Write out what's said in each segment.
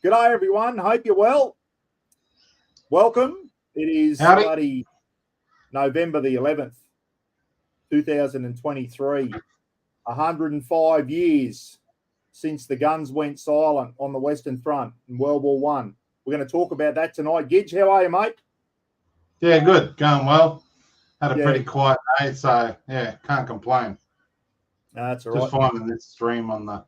G'day, everyone. Hope you're well. Welcome. It is bloody November the 11th, 2023. 105 years since the guns went silent on the Western Front in World War One. We're going to talk about that tonight. Gidgee, how are you, mate? Yeah, good. Going well. Had a pretty quiet day, so yeah, can't complain. That's all right. Just finding this stream on the...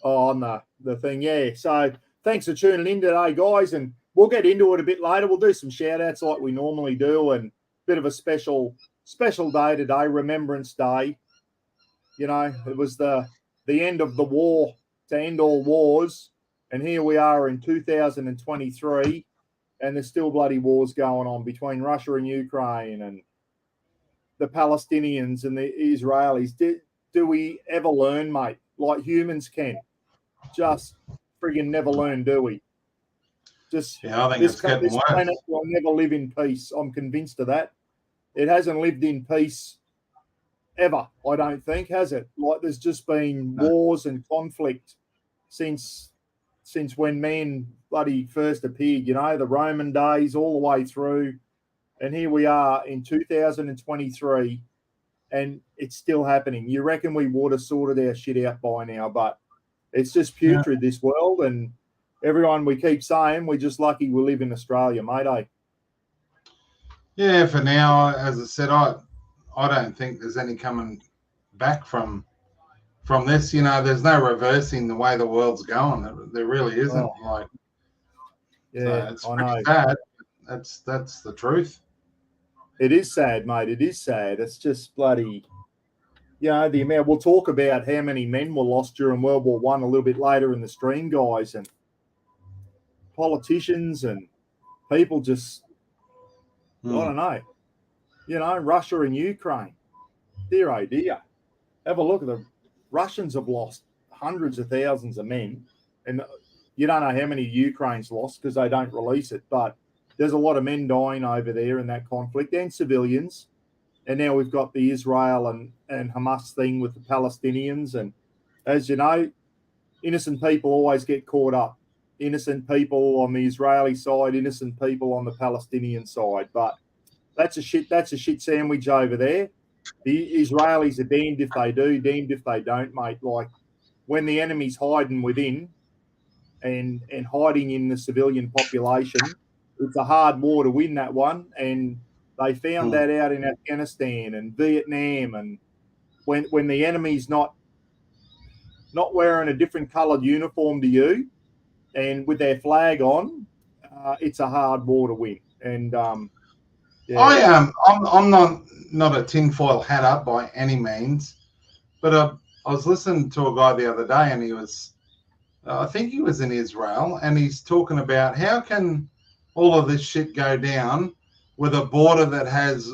on the thing, yeah. So thanks for tuning in today, guys, and we'll get into it a bit later. We'll do some shout-outs like we normally do, and a bit of a special day today, Remembrance Day. You know, it was the end of the war to end all wars, and here we are in 2023, and there's still bloody wars going on between Russia and Ukraine and the Palestinians and the Israelis. Do we ever learn, mate? Like humans can. Just friggin' never learn, do we? Just I think it's getting worse. This planet will never live in peace. I'm convinced of that. It hasn't lived in peace ever, I don't think, has it? Like there's just been wars and conflict since when man bloody first appeared, you know, the Roman days all the way through. And here we are in 2023 and it's still happening. You reckon we would have sorted our shit out by now, but it's just putrid, this world, and everyone we keep saying we're just lucky we live in Australia, mate, eh? Yeah, for now, as I said, I don't think there's any coming back from this. You know, there's no reversing the way the world's going. There really isn't. So it's pretty sad. That's the truth. It is sad, mate. It is sad. It's just bloody... You know, the amount. We'll talk about how many men were lost during World War One a little bit later in the stream, guys, and politicians and people just, I don't know. You know, Russia and Ukraine. Dear oh dear. Have a look at the Russians have lost hundreds of thousands of men, and you don't know how many Ukraine's lost because they don't release it, but there's a lot of men dying over there in that conflict and civilians. And now we've got the Israel and Hamas thing with the Palestinians. And as you know, innocent people always get caught up. Innocent people on the Israeli side, innocent people on the Palestinian side. But that's a shit sandwich over there. The Israelis are damned if they do, damned if they don't, mate. Like when the enemy's hiding within and hiding in the civilian population, it's a hard war to win that one. And they found that out in Afghanistan and Vietnam, and when the enemy's not wearing a different coloured uniform to you, and with their flag on, it's a hard war to win. And I'm not a tinfoil hat up by any means, but I was listening to a guy the other day, and he was, I think he was in Israel, and he's talking about how can all of this shit go down with a border that has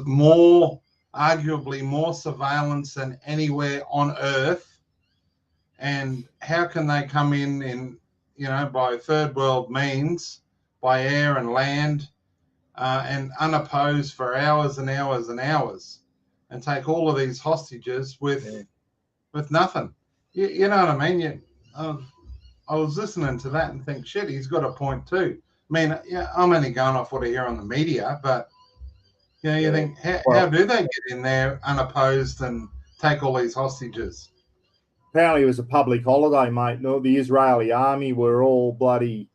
arguably more surveillance than anywhere on earth, and how can they come in, you know, by third world means, by air and land, and unopposed for hours and hours and hours, and take all of these hostages with nothing. You know what I mean? I was listening to that and think, shit, he's got a point too. I mean, yeah, I'm only going off what I hear on the media, but you know, you think, how do they get in there unopposed and take all these hostages? Apparently it was a public holiday, mate. No, the Israeli army were all bloody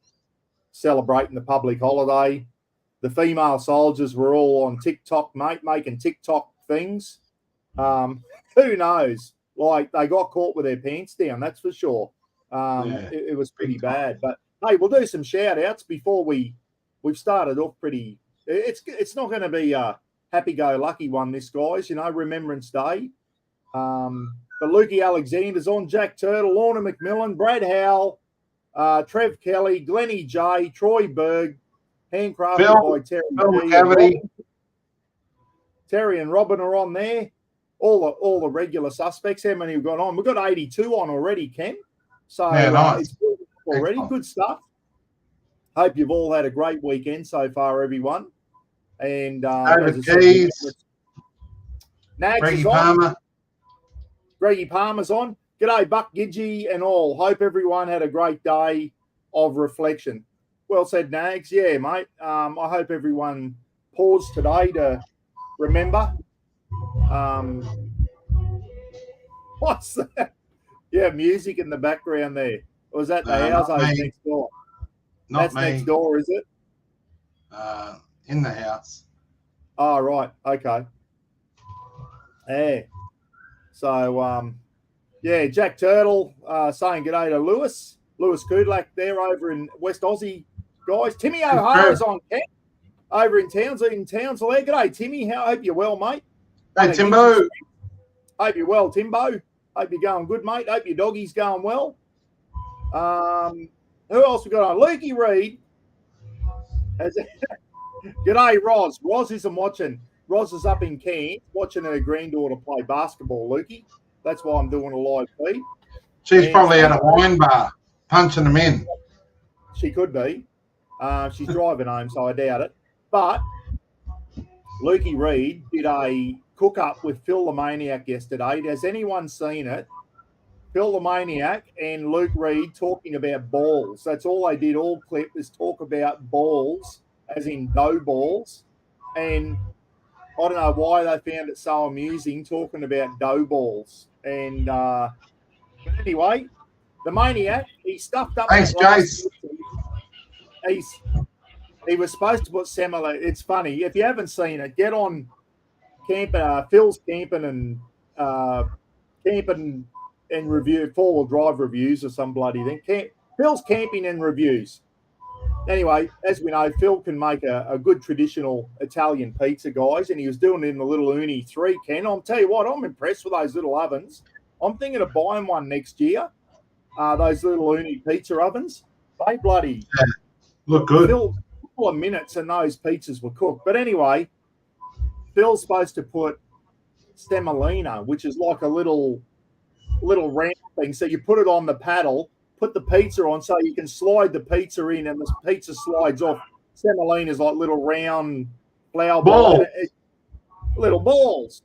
celebrating the public holiday. The female soldiers were all on TikTok, mate, making TikTok things. Who knows? Like, they got caught with their pants down, that's for sure. It was pretty bad. But, hey, we'll do some shout-outs before we've started off pretty... It's not going to be a happy-go-lucky one, this, guys. You know, Remembrance Day. But Lukey Alexander's on, Jack Turtle, Lorna McMillan, Brad Howell, Trev Kelly, Glennie J, Troy Berg, handcrafted by Terry G. Terry and Robin are on there. All the regular suspects. How many have gone on? We've got 82 on already, Ken. So nice. It's already excellent. Good stuff. Hope you've all had a great weekend so far, everyone. And David Keys, Greggy Palmer. Greggy Palmer's on. G'day, Buck Gidgee and all. Hope everyone had a great day. of reflection. Well said, Nags. Yeah, mate. I hope everyone paused today to remember. What's that? Yeah, music in the background there. Or was that the household next door? That's next door, is it? In the house. Oh, right. Okay. Yeah. So, yeah, Jack Turtle saying g'day to Lewis Kudlak there over in West Aussie, guys. Timmy O'Hara's on camp over in Townsville. G'day, Timmy. Hope you're well, mate. Hey, Timbo. Hope you're well, Timbo. Hope you're going good, mate. Hope your doggy's going well. Who else we got on? Lukey Reed. G'day, Roz. Roz isn't watching. Roz is up in Cairns watching her granddaughter play basketball, Lukey. That's why I'm doing a live feed. She's probably at a wine bar punching them in. She could be. She's driving home, so I doubt it. But Lukey Reed did a cook-up with Phil the Maniac yesterday. Has anyone seen it? Phil the Maniac and Luke Reed talking about balls. That's all they did, all clip, is talk about balls, as in dough balls. And I don't know why they found it so amusing talking about dough balls. And but anyway, the Maniac, he stuffed up. Thanks, Jace. He was supposed to put semolina. It's funny. If you haven't seen it, get on Phil's Camping and review, four-wheel drive reviews or some bloody thing. Phil's Camping and Reviews. Anyway, as we know, Phil can make a good traditional Italian pizza, guys, and he was doing it in the little Uni 3 can. I'll tell you what, I'm impressed with those little ovens. I'm thinking of buying one next year, those little Uni pizza ovens. They bloody look good. Phil, a couple of minutes and those pizzas were cooked. But anyway, Phil's supposed to put semolina, which is like a little round thing. So you put it on the paddle, put the pizza on so you can slide the pizza in and the pizza slides off. Semolina is like little round flour balls. Little balls.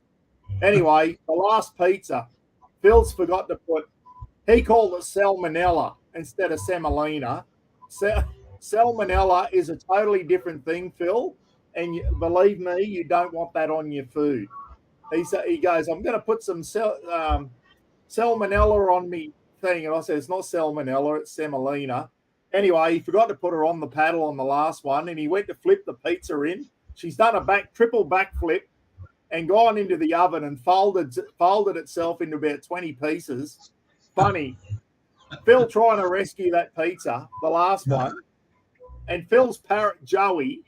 Anyway, the last pizza, Phil's forgot to put, he called it salmonella instead of semolina. Salmonella is a totally different thing, Phil, and believe me, you don't want that on your food. He goes, I'm going to put some salmonella on me thing, and I said, it's not salmonella, it's semolina. Anyway, he forgot to put her on the paddle on the last one, and he went to flip the pizza in. She's done a triple backflip and gone into the oven and folded itself into about 20 pieces. Funny. Phil trying to rescue that pizza, the last one, and Phil's parrot, Joey.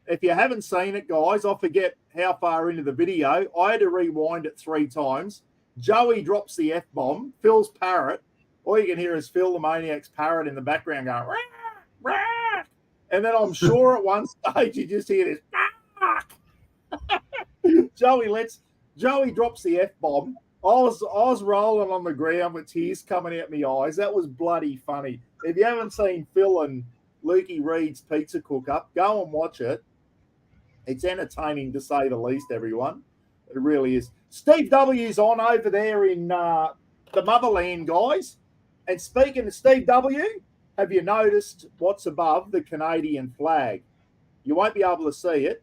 If you haven't seen it, guys, I forget how far into the video. I had to rewind it 3 times. Joey drops the F-bomb. Phil's parrot. All you can hear is Phil the Maniac's parrot in the background going, rah, rah. And then I'm sure at one stage you just hear this, Joey drops the F-bomb. I was rolling on the ground with tears coming out my eyes. That was bloody funny. If you haven't seen Phil and Lukey Reed's pizza cook-up, go and watch it. It's entertaining to say the least, everyone. It really is. Steve W's on over there in the motherland, guys. And speaking of Steve W, have you noticed what's above the Canadian flag? You won't be able to see it.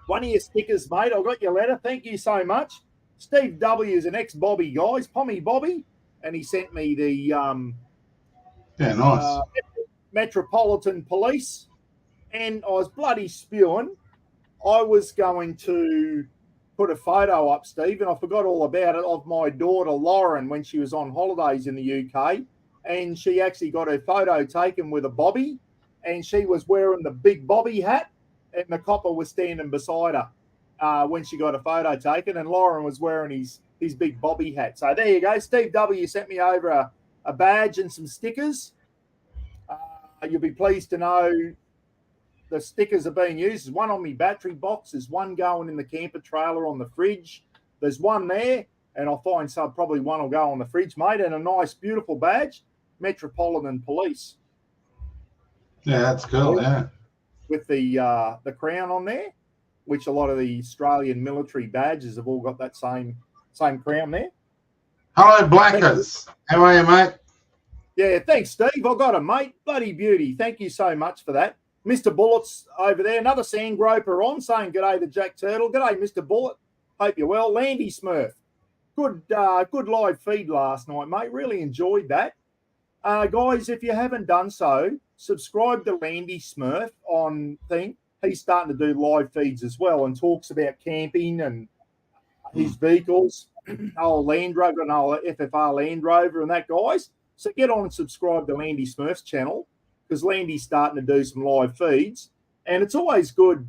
One of your stickers, mate. I got your letter. Thank you so much. Steve W is an ex-Bobby, guys. Pommy Bobby. And he sent me the nice. Metropolitan Police. And I was bloody spewing. I was going to put a photo up, Steve, and I forgot all about it, of my daughter Lauren when she was on holidays in the UK. And she actually got her photo taken with a Bobby, and she was wearing the big Bobby hat, and the copper was standing beside her when she got a photo taken, and Lauren was wearing his big Bobby hat. So there you go. Steve W sent me over a badge and some stickers. You'll be pleased to know the stickers are being used. There's one on my battery box. There's one going in the camper trailer on the fridge. There's one there, and I'll find probably one will go on the fridge, mate, and a nice, beautiful badge, Metropolitan Police. Yeah, that's cool, yeah. With the crown on there, which a lot of the Australian military badges have all got that same crown there. Hello, Blackers. How are you, mate? Yeah, thanks, Steve. I got him, mate. Bloody beauty. Thank you so much for that. Mr. Bullet's over there. Another sand groper on saying g'day to Jack Turtle. G'day, Mr. Bullet. Hope you're well. Landy Smurf. Good live feed last night, mate. Really enjoyed that. Guys, if you haven't done so, subscribe to Landy Smurf on thing. He's starting to do live feeds as well and talks about camping and his vehicles, old Land Rover and old FFR Land Rover and that, guys. So get on and subscribe to Landy Smurf's channel because Landy's starting to do some live feeds. And it's always good.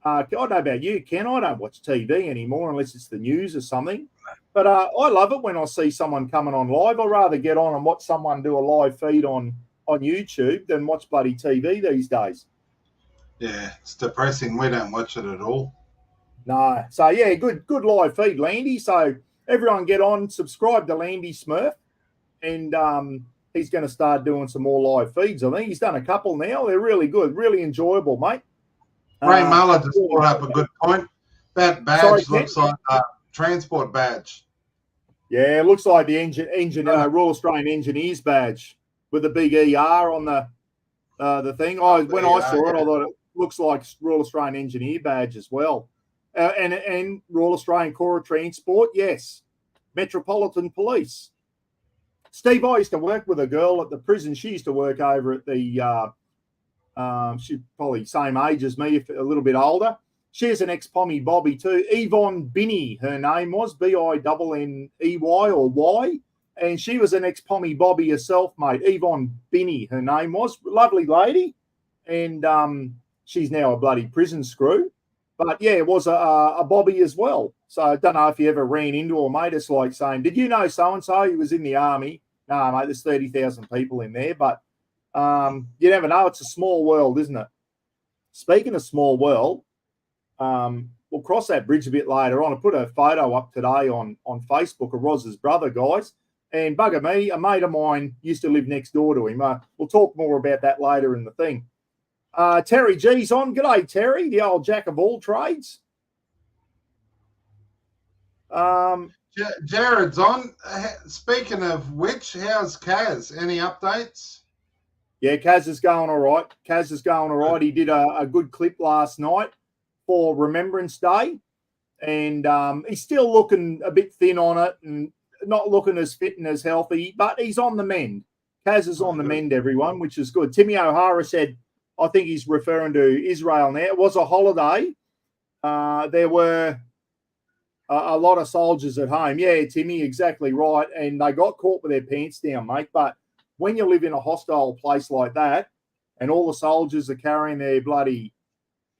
I don't know about you, Ken. I don't watch TV anymore unless it's the news or something. But I love it when I see someone coming on live. I'd rather get on and watch someone do a live feed on YouTube than watch bloody TV these days. Yeah, it's depressing. We don't watch it at all. No. So, yeah, good live feed, Landy. So everyone get on, subscribe to Landy Smurf, and he's going to start doing some more live feeds. I think he's done a couple now. They're really good, really enjoyable, mate. Ray Muller just brought up a good point. That badge looks like a transport badge. Yeah, it looks like the Royal Australian Engineers badge with the big ER on the thing. When I saw it, I thought it looks like Royal Australian Engineer badge as well. And Royal Australian Corps of Transport, yes. Metropolitan Police. Steve, I used to work with a girl at the prison. She used to work over at the she's probably same age as me, if a little bit older. She's an ex-Pommy Bobby too. Yvonne Binney, her name was, Binney or Y. And she was an ex-Pommy Bobby herself, mate. Yvonne Binney, her name was. Lovely lady. And she's now a bloody prison screw. But, yeah, it was a Bobby as well. So I don't know if you ever ran into her, mate. It's like saying, did you know so-and-so? He was in the army. No, mate, there's 30,000 people in there. But you never know. It's a small world, isn't it? Speaking of small world, we'll cross that bridge a bit later on. I put a photo up today on Facebook of Roz's brother, guys. And bugger me, a mate of mine used to live next door to him. We'll talk more about that later in the thing. Terry G's on. G'day, Terry, the old jack of all trades. Jared's on. Speaking of which, how's Kaz? Any updates? Yeah, Kaz is going all right. He did a good clip last night for Remembrance Day, and he's still looking a bit thin on it and not looking as fit and as healthy, but he's on the mend. Kaz is on the mend, everyone, which is good. Timmy O'Hara said, I think he's referring to Israel now. It was a holiday. There were a lot of soldiers at home. Yeah, Timmy, exactly right. And they got caught with their pants down, mate. But when you live in a hostile place like that and all the soldiers are carrying their bloody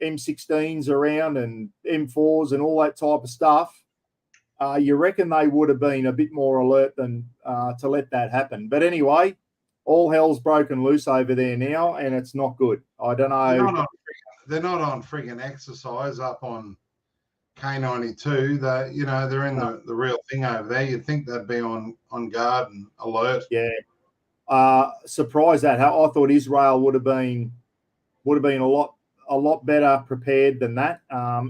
M16s around and M4s and all that type of stuff, you reckon they would have been a bit more alert than to let that happen. But anyway, all hell's broken loose over there now, and it's not good. I don't know. They're not on frigging exercise up on K92. They're in the real thing over there. You'd think they'd be on guard and alert. Yeah. Surprised that. I thought Israel would have been a lot better prepared than that.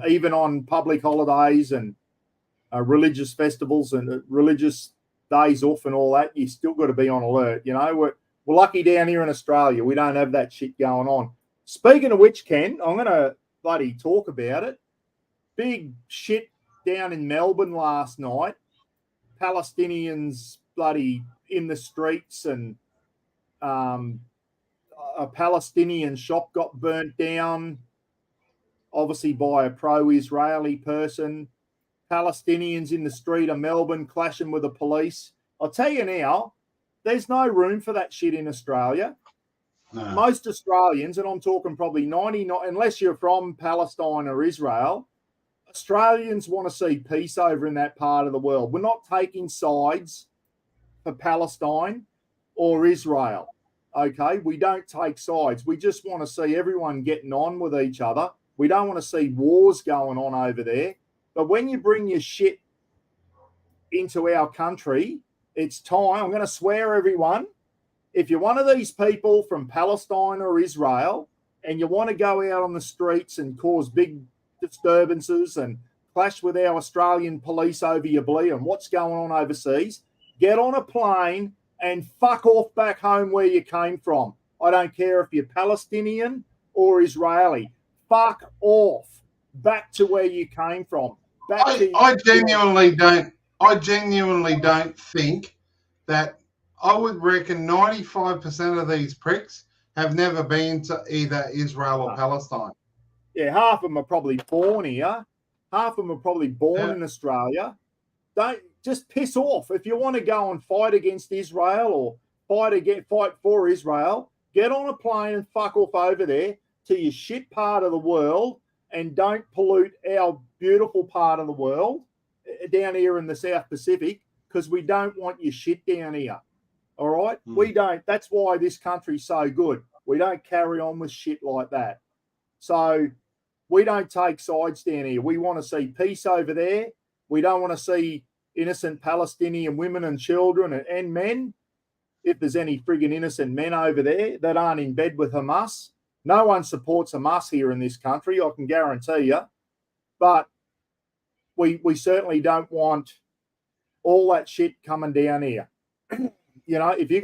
Even on public holidays and religious festivals and religious days off and all that, you still got to be on alert. You know, we're lucky down here in Australia. We don't have that shit going on. Speaking of which, Ken, I'm going to bloody talk about it. Big shit down in Melbourne last night. Palestinians bloody in the streets, and a Palestinian shop got burnt down, obviously by a pro-Israeli person. Palestinians in the street of Melbourne clashing with the police. I'll tell you now, there's no room for that shit in Australia. No. Most Australians, and I'm talking probably 99, unless you're from Palestine or Israel, Australians want to see peace over in that part of the world. We're not taking sides for Palestine or Israel, okay? We don't take sides. We just want to see everyone getting on with each other. We don't want to see wars going on over there. But when you bring your shit into our country, it's time. I'm going to swear, everyone, if you're one of these people from Palestine or Israel and you want to go out on the streets and cause big disturbances and clash with our Australian police over your blee and what's going on overseas, get on a plane and fuck off back home where you came from. I don't care if you're Palestinian or Israeli. Fuck off back to where you came from. I genuinely don't think that. I would reckon 95% of these pricks have never been to either Israel or Palestine. Yeah, half of them are probably born here. Half of them are probably born in Australia. Don't just piss off. If you want to go and fight against Israel or fight for Israel, get on a plane and fuck off over there to your shit part of the world, and don't pollute our beautiful part of the world down here in the South Pacific, because we don't want your shit down here. All right? We don't. That's why this country's so good. We don't carry on with shit like that. So we don't take sides down here. We want to see peace over there. We don't want to see innocent Palestinian women and children and men. If there's any friggin' innocent men over there that aren't in bed with Hamas, no one supports Hamas here in this country, I can guarantee you. But we certainly don't want all that shit coming down here. You know, if you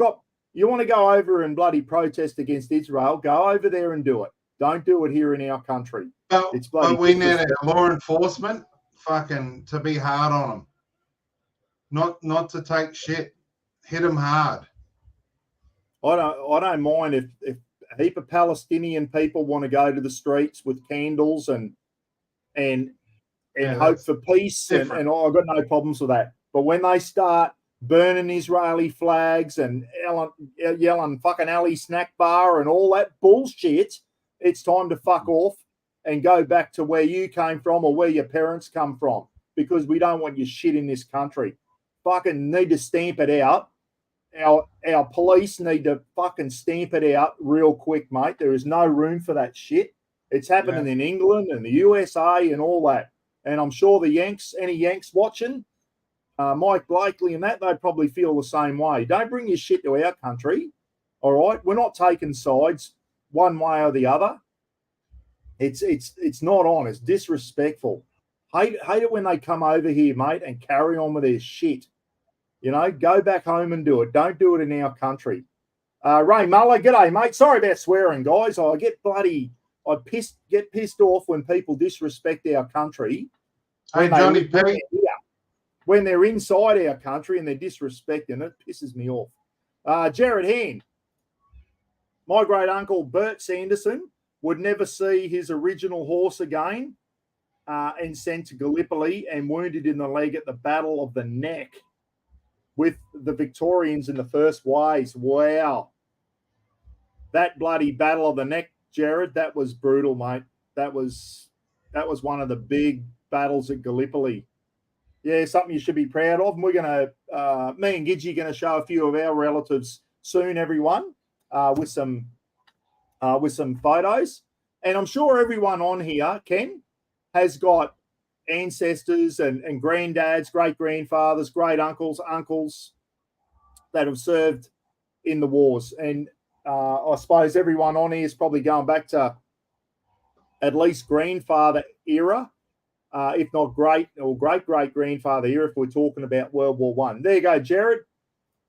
want to go over and bloody protest against Israel, go over there and do it. Don't do it here in our country. But we need our law enforcement fucking to be hard on them, not to take shit. Hit them hard. I don't mind if a heap of Palestinian people want to go to the streets with candles and hope for peace, and I've got no problems with that. But when they start burning Israeli flags and yelling fucking Ali snack bar and all that bullshit, it's time to fuck off and go back to where you came from or where your parents come from, because we don't want your shit in this country. Fucking need to stamp it out. Our police need to fucking stamp it out real quick, mate. There is no room for that shit. It's happening in England and the USA and all that. And I'm sure any Yanks watching, Mike Blakely and that, they probably feel the same way. Don't bring your shit to our country, all right? We're not taking sides one way or the other. It's not on. It's disrespectful. Hate it when they come over here, mate, and carry on with their shit. You know, go back home and do it. Don't do it in our country. Ray Muller, g'day, mate. Sorry about swearing, guys. I get pissed off when people disrespect our country. Hey, Johnny P. When they're inside our country and they're disrespecting it, pisses me off. Jared Hand, my great uncle Bert Sanderson would never see his original horse again, and sent to Gallipoli and wounded in the leg at the Battle of the Neck with the Victorians in the first waves. Wow. That bloody Battle of the Neck, Jared, that was brutal, mate. That was one of the big battles at Gallipoli. Yeah, something you should be proud of. And we're going to, me and Gidgee are going to show a few of our relatives soon, everyone, with some photos. And I'm sure everyone on here, Ken, has got ancestors and granddads, great-grandfathers, great-uncles that have served in the wars. And I suppose everyone on here is probably going back to at least grandfather era, if not great or great-great-grandfather era, if we're talking about World War One. There you go, Jared.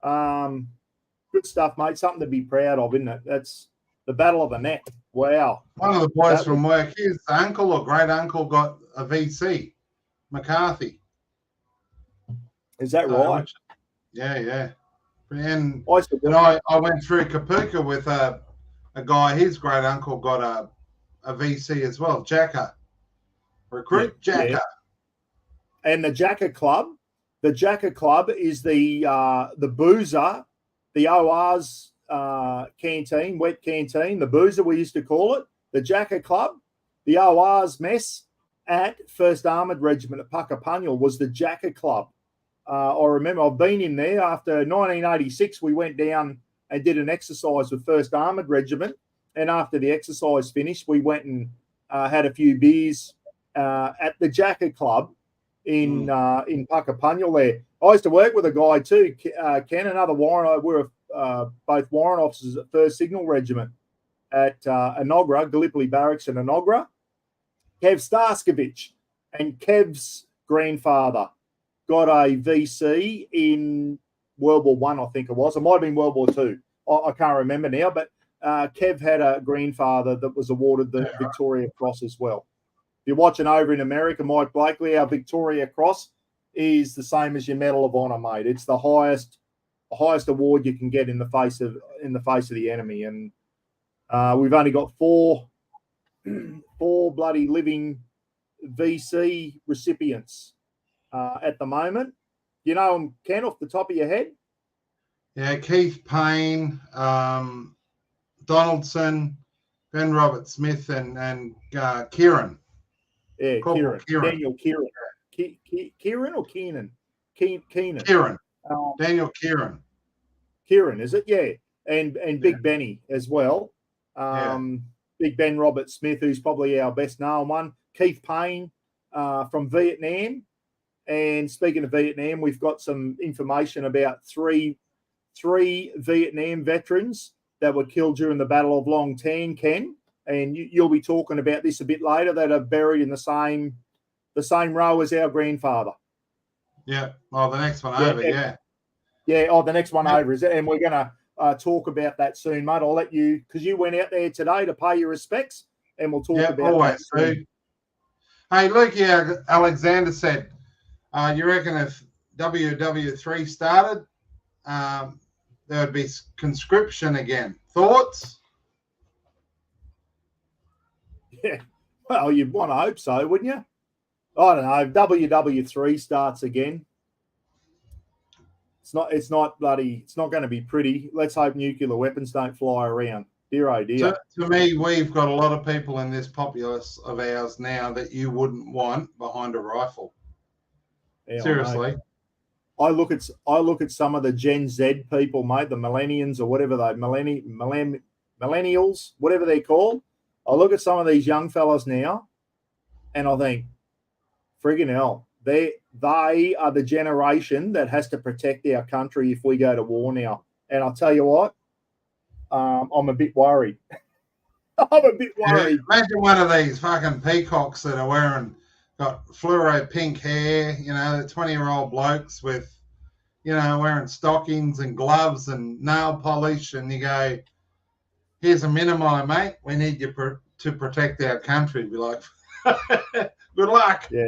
Good stuff, mate. Something to be proud of, isn't it? That's the Battle of the Neck. Wow. One of the boys from work, his uncle or great-uncle got a VC, McCarthy. Is that right? Yeah. And I went through Kapuka with a guy, his great-uncle got a VC as well, Jacker. Recruit Jacker. Yeah. And the Jacker Club is the boozer, the OR's canteen, wet canteen, the boozer we used to call it, the Jacker Club, the OR's mess at 1st Armoured Regiment at Puckapunyal was the Jacker Club. I remember I've been in there after 1986. We went down and did an exercise with 1st Armoured Regiment, and after the exercise finished, we went and had a few beers at the Jacker Club in Puckapunyal there. I used to work with a guy too, Ken, another warrant. We were both warrant officers at 1st Signal Regiment at Enoggera, Gallipoli Barracks in Enoggera. Kev Starskovich and Kev's grandfather got a VC in World War One, I think it was. It might have been World War Two. I can't remember now, but Kev had a grandfather that was awarded the Victoria Cross as well. If you're watching over in America, Mike Blakely, our Victoria Cross is the same as your Medal of Honor, mate. It's the highest award you can get in the face of the enemy, and we've only got four bloody living VC recipients at the moment. You know them, Ken, off the top of your head? Yeah, Keith Payne, Donaldson, Ben Robert Smith, and Kieran. Yeah, Kieran. Daniel Kieran. Kieran or Keenan? Keenan. Kieran. Daniel Kieran. Kieran, is it? Yeah. And Big Benny as well. Big Ben Robert Smith, who's probably our best known one. Keith Payne from Vietnam. And speaking of Vietnam, we've got some information about three Vietnam veterans that were killed during the Battle of Long Tan, Ken. And you'll be talking about this a bit later, that are buried in the same row as our grandfather. Yeah. Oh, the next one over, yeah. Yeah, the next one over is it? And we're going to talk about that soon, mate. I'll let you, because you went out there today to pay your respects, and we'll talk about that soon. Hey, Luke, Alexander said, you reckon if WW3 started, there would be conscription again? Thoughts? Yeah, well, you'd want to hope so, wouldn't you? I don't know. If WW3 starts again, it's not going to be pretty. Let's hope nuclear weapons don't fly around. Dear oh dear. To me, we've got a lot of people in this populace of ours now that you wouldn't want behind a rifle. Yeah, seriously. I look at some of the Gen Z people, mate, the millennials or whatever millennials, whatever they're called. I look at some of these young fellas now, and I think, friggin' hell, they are the generation that has to protect our country if we go to war now. And I'll tell you what, I'm a bit worried. I'm a bit worried. Yeah, imagine one of these fucking peacocks that are got fluoro pink hair, the 20-year-old blokes with, wearing stockings and gloves and nail polish, and you go, here's a minimi, mate. We need you to protect our country. Be like, good luck. Yeah.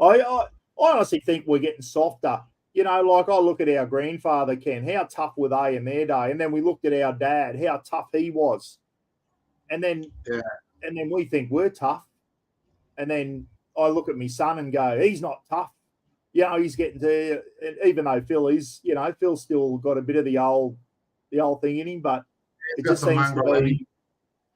I honestly think we're getting softer. Like I look at our grandfather, Ken, how tough were they in their day? And then we looked at our dad, how tough he was. And then we think we're tough. And then I look at my son and go, he's not tough. He's getting to, even though Phil's still got a bit of the old thing in him, but it just seems to be,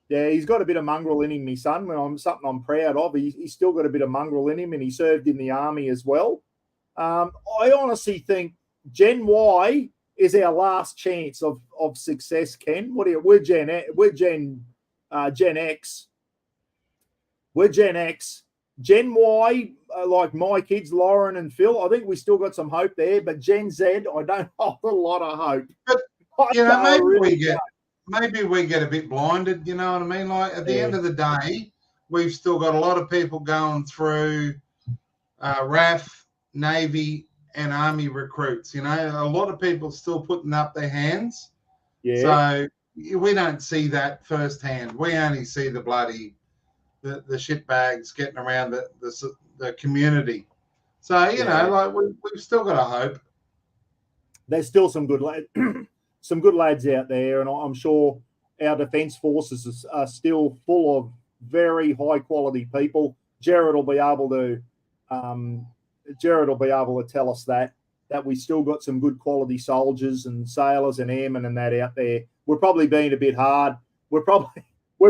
he's got a bit of mongrel in him, my son. Something I'm proud of. He's still got a bit of mongrel in him, and he served in the army as well. I honestly think Gen Y is our last chance of success, Ken. We're Gen X. We're Gen X. Gen Y, like my kids, Lauren and Phil, I think we still got some hope there. But Gen Z, I don't hold a lot of hope. But, maybe we get a bit blinded, you know what I mean? Like, at the end of the day, we've still got a lot of people going through RAF, Navy, and Army recruits. A lot of people still putting up their hands. Yeah. So we don't see that firsthand. We only see the bloody the shit bags getting around the community. So we've still got a hope. There's still some good lads out there, and I'm sure our defence forces are still full of very high quality people. Jared will be able to tell us that we still got some good quality soldiers and sailors and airmen and that out there. We're probably being a bit hard. We're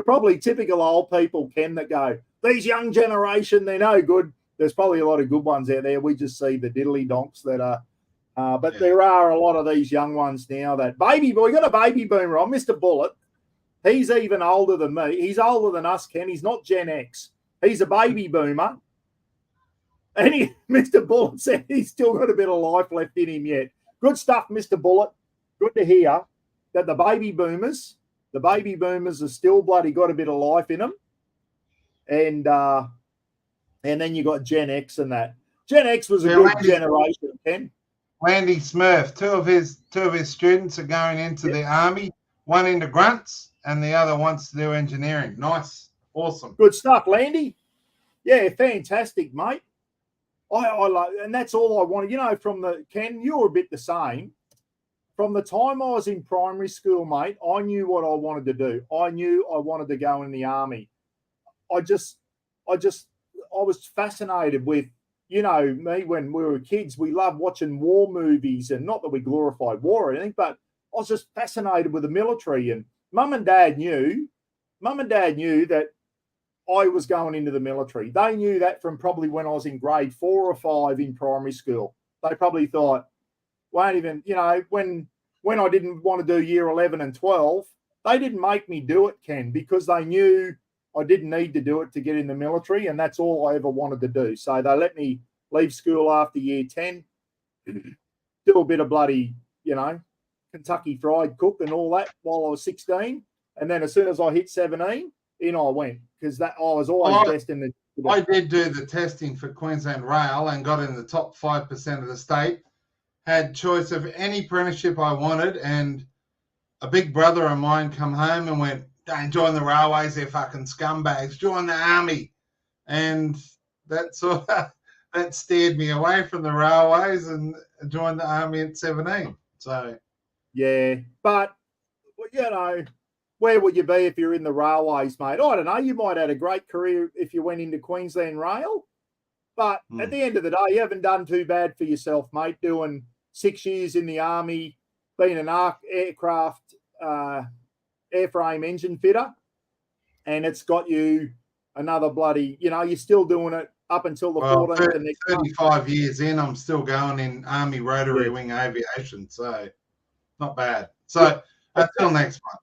probably typical old people, Ken, that go, these young generation, they're no good. There's probably a lot of good ones out there. We just see the diddly donks that are, but there are a lot of these young ones now that we got a baby boomer on, Mr. Bullet. He's even older than me. He's older than us, Ken. He's not Gen X. He's a baby boomer. And Mr. Bullet said he's still got a bit of life left in him yet. Good stuff, Mr. Bullet. Good to hear that the baby boomers have still bloody got a bit of life in them. And then you got Gen X and that. Gen X was a good generation, Ken. Landy Smurf. Two of his students are going into the army. One into grunts, and the other wants to do engineering. Nice, awesome, good stuff, Landy. Yeah, fantastic, mate. I like, and that's all I wanted. You know, from the Ken, you were a bit the same. From the time I was in primary school, mate, I knew what I wanted to do. I knew I wanted to go in the army. I was fascinated with, you know, me when we were kids. We loved watching war movies, and not that we glorified war or anything, but I was just fascinated with the military. And mum and dad knew that I was going into the military. They knew that from probably when I was in grade 4 or 5 in primary school. They probably thought, won't even, you know, when I didn't want to do year 11 and 12, they didn't make me do it, Ken, because they knew I didn't need to do it to get in the military, and that's all I ever wanted to do. So they let me leave school after year 10, do a bit of bloody, you know, Kentucky Fried Cook and all that while I was 16. And then as soon as I hit 17, in I went, because that I was always destined to. I did do the testing for Queensland Rail and got in the top 5% of the state. Had choice of any apprenticeship I wanted, and a big brother of mine come home and went, "Don't join the railways, they're fucking scumbags. Join the army." And that sort of that steered me away from the railways and joined the army at 17. So yeah, but you know, where would you be if you're in the railways, mate? I don't know. You might have had a great career if you went into Queensland Rail, but at the end of the day, you haven't done too bad for yourself, mate, doing 6 years in the army, being an aircraft airframe engine fitter, and it's got you another bloody, you know, you're still doing it up until the 14th. 35 years in, I'm still going in Army Rotary Wing Aviation, so not bad. So until next month.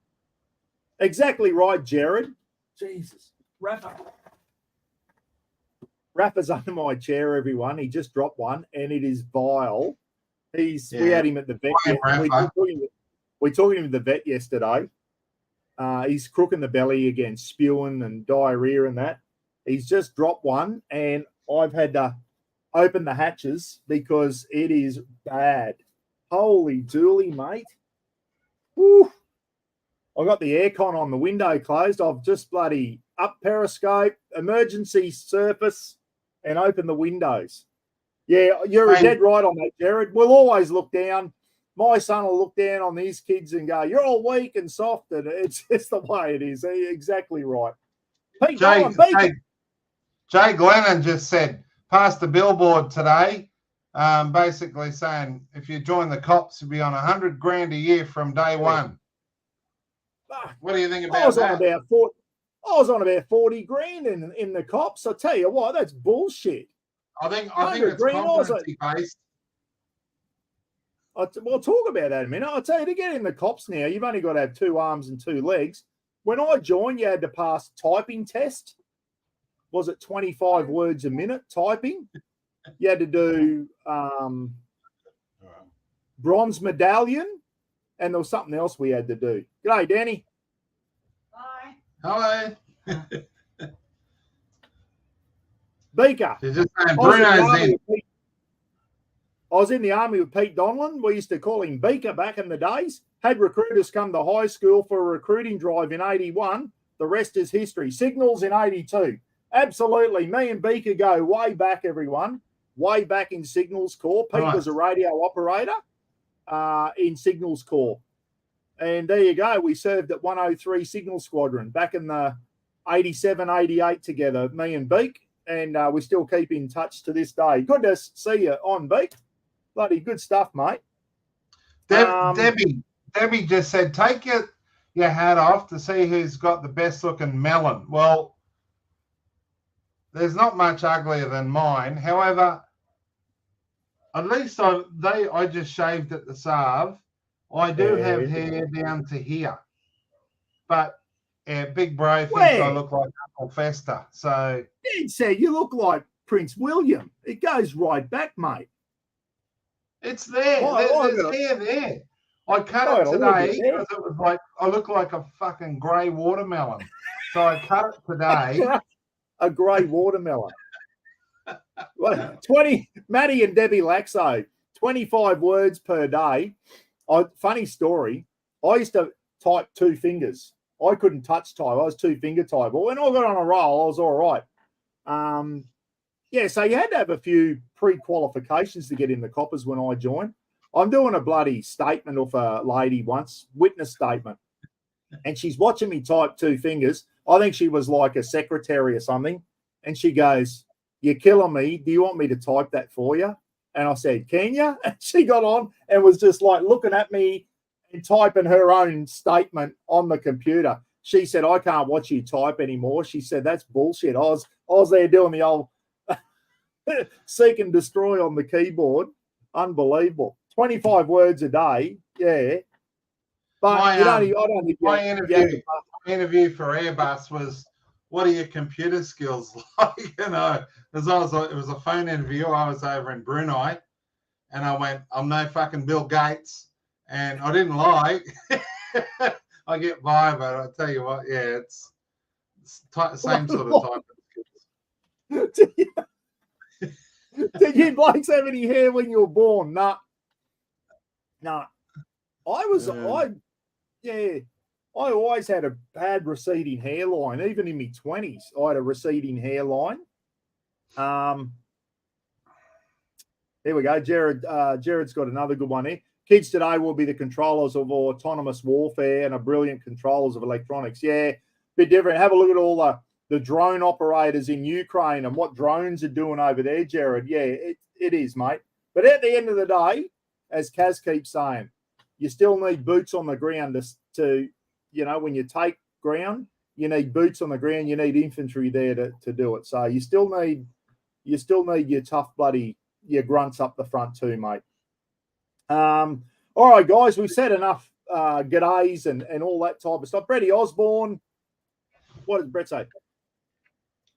Exactly right, Jared. Jesus. Rafa's under my chair, everyone. He just dropped one, and it is vile. We had him at the vet. We took him to the vet yesterday. He's crooking the belly again, spewing and diarrhea and that. He's just dropped one, and I've had to open the hatches because it is bad. Holy dooly, mate. Woo. I got the aircon on the window closed. I've just bloody up periscope, emergency surface, and open the windows. Yeah, you're dead right on that, Jared. We'll always look down. My son will look down on these kids and go, "You're all weak and soft," and it's just the way it is. Exactly right. Jay Glennon just said, passed the billboard today, basically saying if you join the cops, you'll be on $100 grand a year from day one. What do you think about that? I was on about 40 grand in the cops. I tell you what, that's bullshit. I think it's competency based. We'll talk about that in a minute. I'll tell you, to get in the cops now, you've only got to have 2 arms and 2 legs. When I joined, you had to pass typing test. Was it 25 words a minute typing? You had to do bronze medallion, and there was something else we had to do. G'day, Danny. Hi. Hello. Beaker. You're just saying Bruno's in. I was in the army with Pete Donlan. We used to call him Beaker back in the days. Had recruiters come to high school for a recruiting drive in 81. The rest is history. Signals in 82. Absolutely. Me and Beaker go way back, everyone. Way back in Signals Corps. Pete was a radio operator in Signals Corps. And there you go. We served at 103 Signal Squadron back in the 87, 88 together, me and Beak. And we still keep in touch to this day. Good to see you on, Beak. Bloody good stuff, mate. Debbie just said, take your hat off to see who's got the best looking melon. Well, there's not much uglier than mine. However, at least I just shaved at the Sarv. I do have hair down to here. But Big Bro thinks I look like Uncle Fester. So He'd say you look like Prince William. It goes right back, mate. It's there. There's hair there. I cut it today because it was like I look like a fucking grey watermelon. So I cut it today. A grey watermelon. 20 Maddie and Debbie Laxo, 25 words per day. Funny story. I used to type 2 fingers. I couldn't touch type. I was 2-finger type. But when I got on a roll, I was all right. So you had to have a few pre-qualifications to get in the coppers when I joined. I'm doing a bloody statement of a lady once, witness statement. And she's watching me type 2 fingers. I think she was like a secretary or something. And she goes, "You're killing me. Do you want me to type that for you?" And I said, "Can you?" And she got on and was just like looking at me and typing her own statement on the computer. She said, "I can't watch you type anymore." She said, "That's bullshit." I was there doing the old seek and destroy on the keyboard. Unbelievable. 25 words a day. Yeah. But my interview for Airbus was, what are your computer skills like? It was a phone interview. I was over in Brunei, and I went, "I'm no fucking Bill Gates," and I didn't lie. I get by, but I tell you what, yeah, it's same sort of type of skills. Did you blokes have any hair when you were born? Nah. I always had a bad receding hairline. Even in my 20s, I had a receding hairline. Here we go. Jared's got another good one here. Kids today will be the controllers of autonomous warfare and are brilliant controllers of electronics. Yeah, bit different. Have a look at all the drone operators in Ukraine and what drones are doing over there, Jared. Yeah, it is, mate. But at the end of the day, as Kaz keeps saying, you still need boots on the ground to when you take ground, you need boots on the ground. You need infantry there to do it. So you still need your tough bloody your grunts up the front too, mate. All right, guys, we've said enough g'days and all that type of stuff. Bretty Osborne, what does Brett say?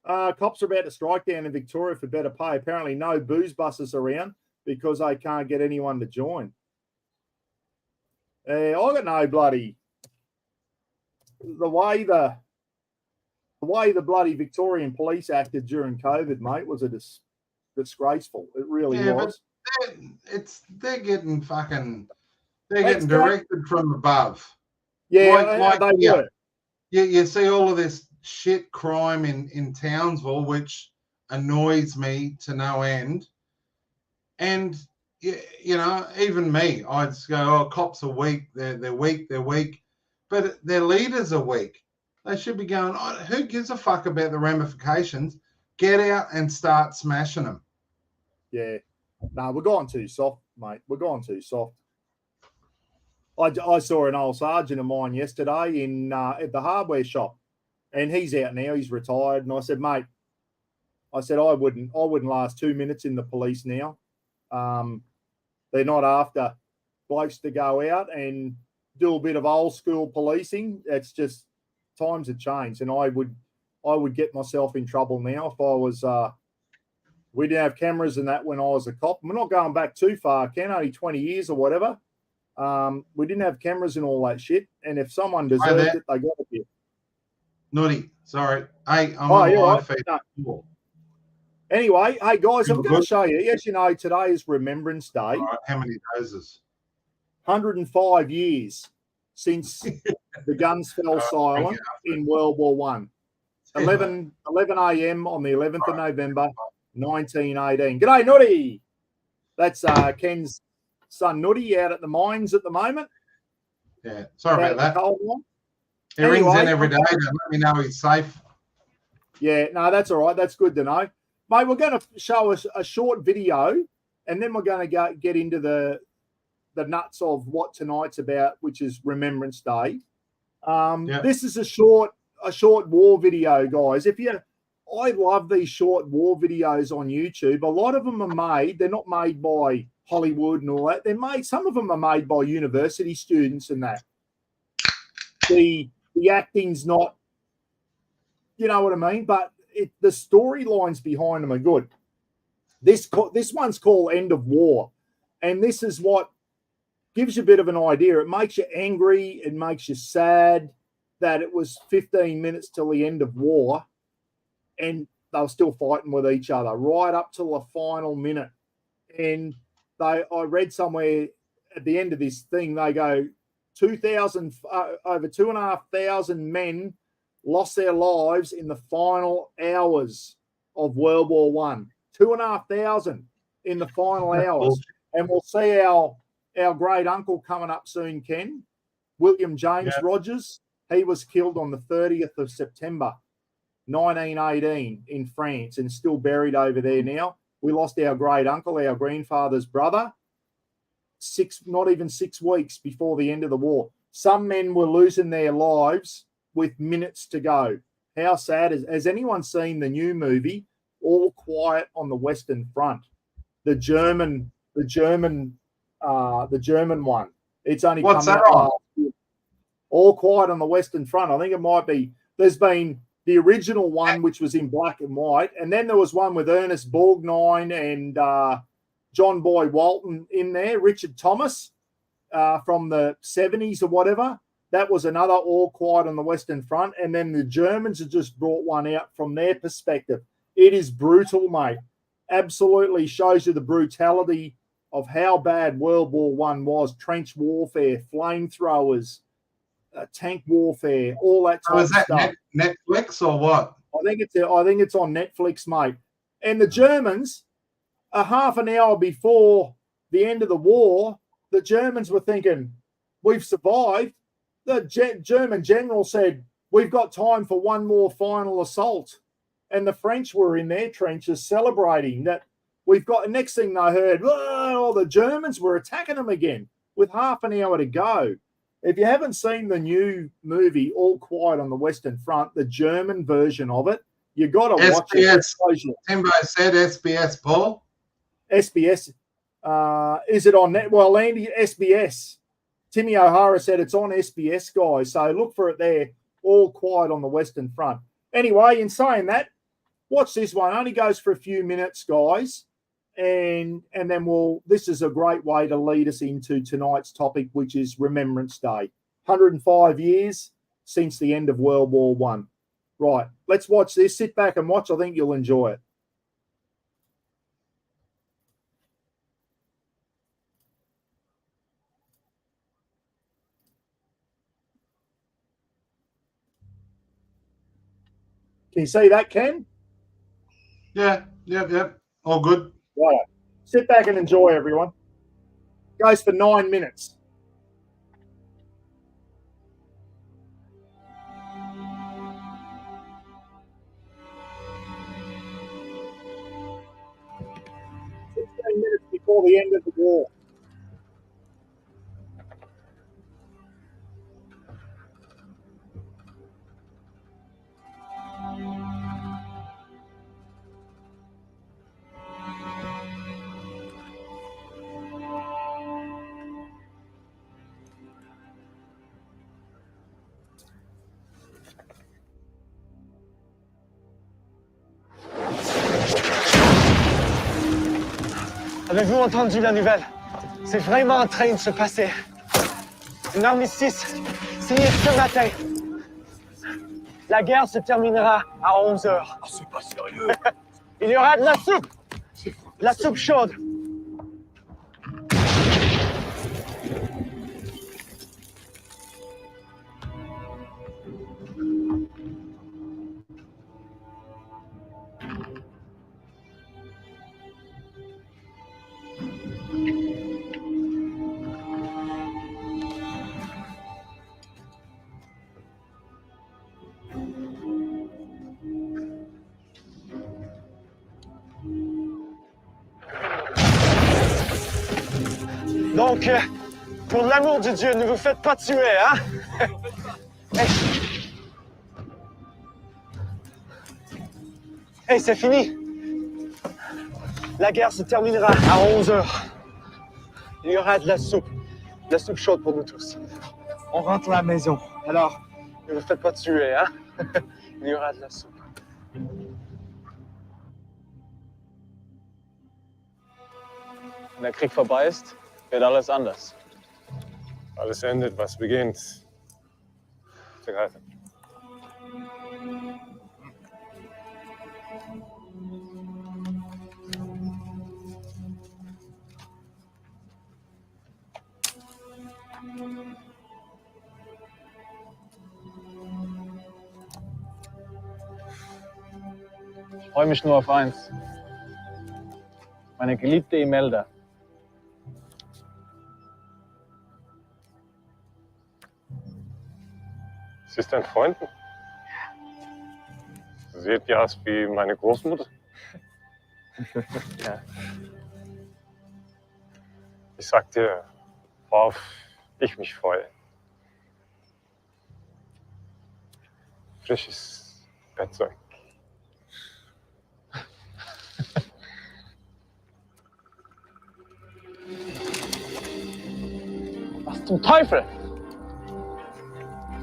Cops are about to strike down in Victoria for better pay. Apparently no booze buses around because they can't get anyone to join. I got no bloody... The way the bloody Victorian police acted during COVID, mate, was disgraceful. It really was. They're getting directed from above. Yeah, they were. You see all of this shit crime in Townsville, which annoys me to no end. And even me, I'd just go, "Oh, cops are weak. They're weak. But their leaders are weak. They should be going, oh, who gives a fuck about the ramifications? Get out and start smashing them." Yeah. No, we're going too soft, mate. We're going too soft. I saw an old sergeant of mine yesterday at the hardware shop, and he's out now. He's retired. And I said, "Mate," I wouldn't last 2 minutes in the police now. They're not after blokes to go out and do a bit of old school policing. It's just times have changed, and I would get myself in trouble now if I was. We didn't have cameras and that when I was a cop. We're not going back too far, Ken, only 20 years or whatever. We didn't have cameras and all that shit. And if someone deserved it, they got it. Naughty. Sorry. Hey, I'm on the live feed. No. Anyway, hey, guys, I'm going to show you. Yes, today is Remembrance Day. All right, how many doses? 105 years since the guns fell silent in World War One. 11 a.m. on the 11th of November, 1918. G'day, Nutty. That's Ken's son, Nutty, out at the mines at the moment. Yeah, sorry about that. He rings in every day to let me know he's safe. Yeah, no, that's all right. That's good to know. Mate, we're going to show us a short video, and then we're going to get into the nuts of what tonight's about, which is Remembrance Day. This is a short war video, guys. I love these short war videos on YouTube. A lot of them are made. They're not made by Hollywood and all that. Some of them are made by university students and that. The acting's not, you know what I mean? But the storylines behind them are good. This one's called End of War. And this is what gives you a bit of an idea. It makes you angry. It makes you sad that it was 15 minutes till the end of war and they were still fighting with each other right up till the final minute. And I read somewhere at the end of this thing, they go 2,000, over 2,500 men lost their lives in the final hours of World War One. 2,500 in the final hours. And we'll see our great uncle coming up soon, Ken, William James Rogers. He was killed on the 30th of September, 1918 in France, and still buried over there now. We lost our great uncle, our grandfather's brother, not even 6 weeks before the end of the war. Some men were losing their lives with minutes to go. How sad has anyone seen the new movie, All Quiet on the Western Front? The German one. It's only What's come that out on? last year. All Quiet on the Western Front. I think it might be. There's been the original one, which was in black and white, and then there was one with Ernest Borgnine and John Boy Walton in there, Richard Thomas from the 70s or whatever. That was another All Quiet on the Western Front. And then the Germans have just brought one out from their perspective. It is brutal, mate. Absolutely shows you the brutality of how bad World War One was. Trench warfare, flamethrowers, tank warfare, all that type of stuff. Netflix or what? I think it's on Netflix, mate. And the Germans, a half an hour before the end of the war, the Germans were thinking, we've survived. The German general said, we've got time for one more final assault. And the French were in their trenches celebrating that we've got. Next thing they heard, oh, the Germans were attacking them again with half an hour to go. If you haven't seen the new movie, All Quiet on the Western Front, the German version of it, you got to watch it. Timbo said SBS, Paul. SBS. Is it on net? Well, Andy, SBS. Timmy O'Hara said it's on SBS, guys. So look for it there. All Quiet on the Western Front. Anyway, in saying that, watch this one. It only goes for a few minutes, guys. And then this is a great way to lead us into tonight's topic, which is Remembrance Day. 105 years since the end of World War One. Right, let's watch this. Sit back and watch. I think you'll enjoy it. Can you see that, Ken? Yeah. All good. Right. Sit back and enjoy, everyone. Goes for 9 minutes. Minutes before the end of the war. Avez-vous entendu la nouvelle? C'est vraiment en train de se passer. Un armistice signé ce matin. La guerre se terminera à 11 heures. Oh, c'est pas sérieux. Il y aura de la soupe. De la soupe chaude. Donc, pour l'amour de Dieu, ne vous faites pas tuer, hein? Hey, c'est fini. La guerre se terminera à 11 heures. Il y aura de la soupe chaude pour nous tous. On rentre à la maison. Alors, ne vous faites pas tuer, hein? Il y aura de la soupe. Wenn der Krieg vorbei ist, wird alles anders. Alles endet, was beginnt. Ich freue mich nur auf eins. Meine geliebte Imelda. Sie ist dein Freund? Sie sieht ja aus wie meine Großmutter. Ja. Ich sag dir, worauf ich mich freue. Frisches Bettzeug. Was zum Teufel?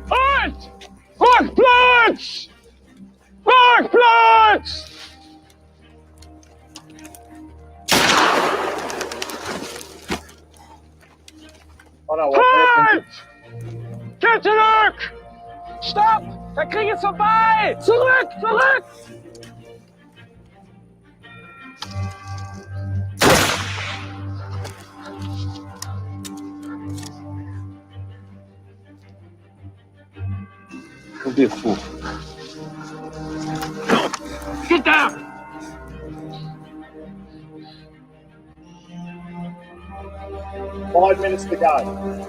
Halt! Parkplatz! Parkplatz! Halt! Geh zurück! Stopp! Der Krieg ist vorbei! Zurück! Zurück! Beautiful. Get down! Five minutes to go.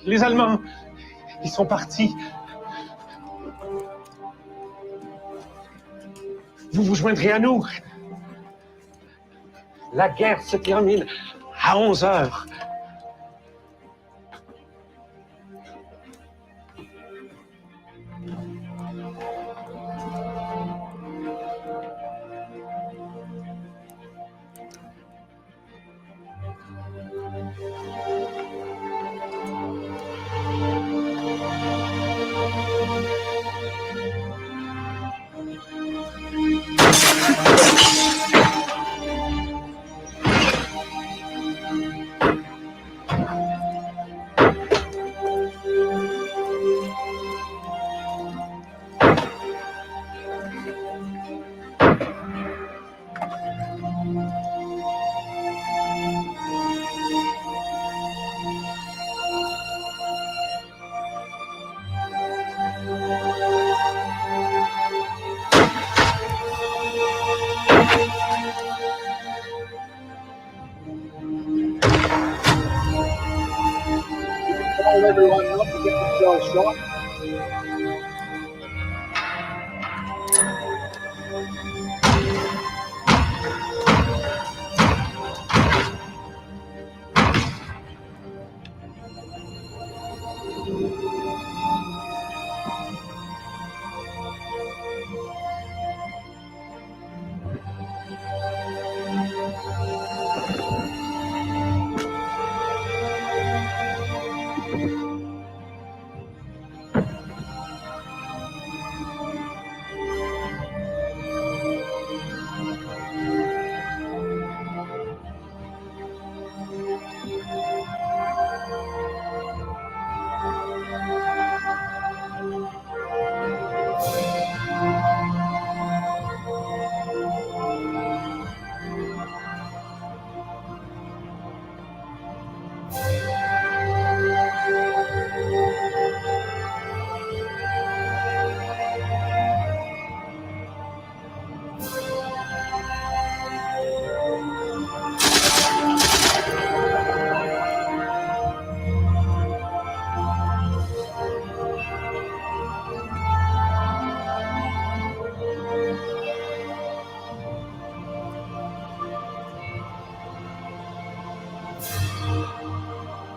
Les Allemands, ils sont partis. Vous vous joindrez à nous. La guerre se termine à 11 heures. Told everyone not to get themselves shot.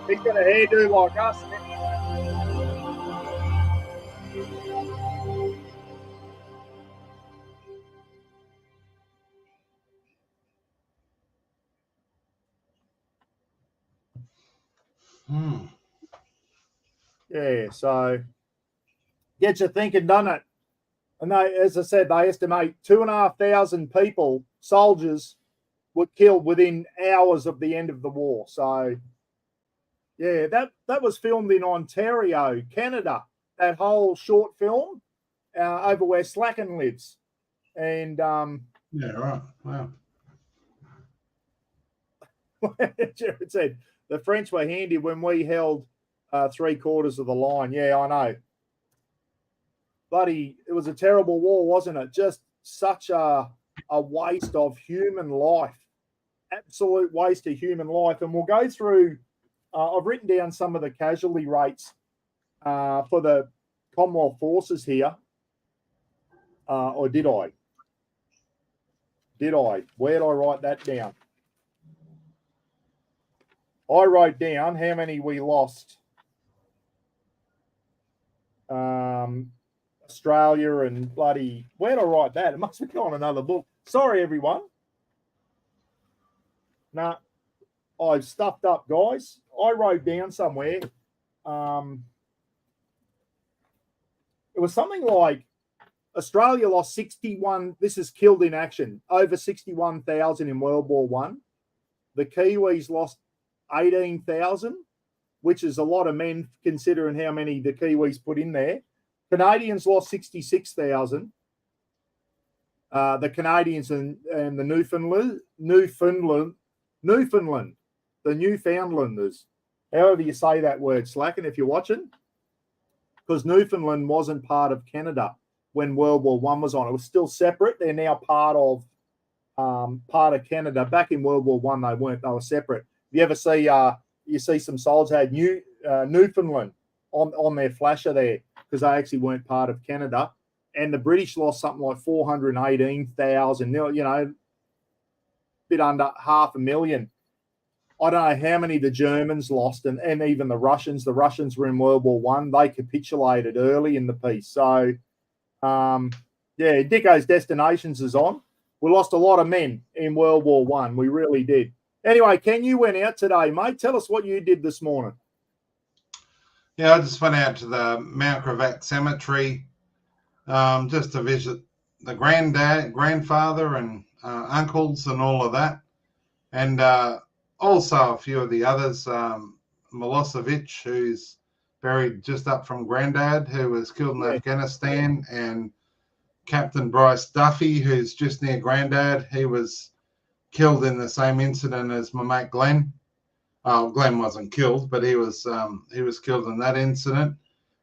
He's got a hairdo like us. Yeah, so gets you thinking, doesn't it? And they, as I said, they estimate 2,500 people, soldiers, were killed within hours of the end of the war. So Yeah, that was filmed in Ontario, Canada. That whole short film over where Slacken lives. And Yeah, right. Wow. Jared said the French were handy when we held 3/4 of the line. Yeah, I know. Bloody, it was a terrible war, wasn't it? Just such a waste of human life. Absolute waste of human life. And we'll go through, I've written down some of the casualty rates for the Commonwealth forces here. Or did I? Where did I write that down? I wrote down how many we lost. Australia and bloody, where did I write that? It must be on another book. Sorry, everyone. Nah, I've stuffed up, guys. I wrote down somewhere. It was something like Australia lost 61. This is killed in action, over 61,000 in World War One. The Kiwis lost 18,000, which is a lot of men considering how many the Kiwis put in there. Canadians lost 66,000. The Canadians and the the Newfoundlanders, however you say that word, Slacken, if you're watching, because Newfoundland wasn't part of Canada when World War One was on. It was still separate. They're now part of Canada. Back in World War One, they weren't. They were separate. If you ever see you see some soldiers had Newfoundland on their flasher there because they actually weren't part of Canada. And the British lost something like 418,000, you know, bit under 500,000. I don't know how many the Germans lost, and even the Russians. The Russians were in World War One. They capitulated early in the piece. So, yeah, Dicko's Destinations is on. We lost a lot of men in World War One. We really did. Anyway, Ken, you went out today, mate. Tell us what you did this morning. Yeah, I just went out to the Mount Gravatt Cemetery just to visit the grandfather, and uncles and all of that. And also a few of the others, Milosevic, who's buried just up from Grandad, who was killed in Afghanistan, and Captain Bryce Duffy, who's just near Grandad. He was killed in the same incident as my mate Glenn. Glenn wasn't killed, but he was killed in that incident.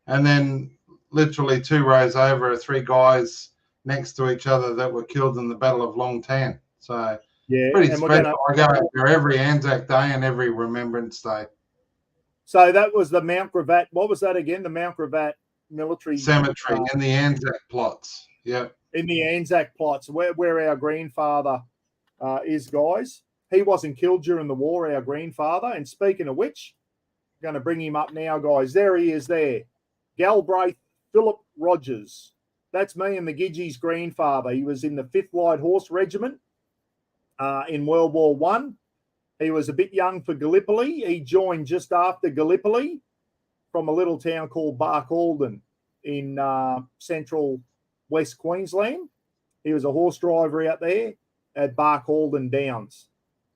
And then literally 2 rows over are 3 guys next to each other that were killed in the Battle of Long Tan. So yeah, pretty special. I go out there every Anzac Day and every Remembrance Day. So that was the Mount Gravatt. What was that again? The Mount Gravatt Military Cemetery in the Anzac plots. Yep. In the Anzac plots, where our grandfather is, guys. He wasn't killed during the war, our grandfather. And speaking of which, I'm going to bring him up now, guys. There he is there. Galbraith Philip Rogers. That's me and the Gidgee's grandfather. He was in the 5th Light Horse Regiment in World War One. He was a bit young for Gallipoli. He joined just after Gallipoli from a little town called Barcaldine in central West Queensland. He was a horse driver out there at Barcaldine Downs.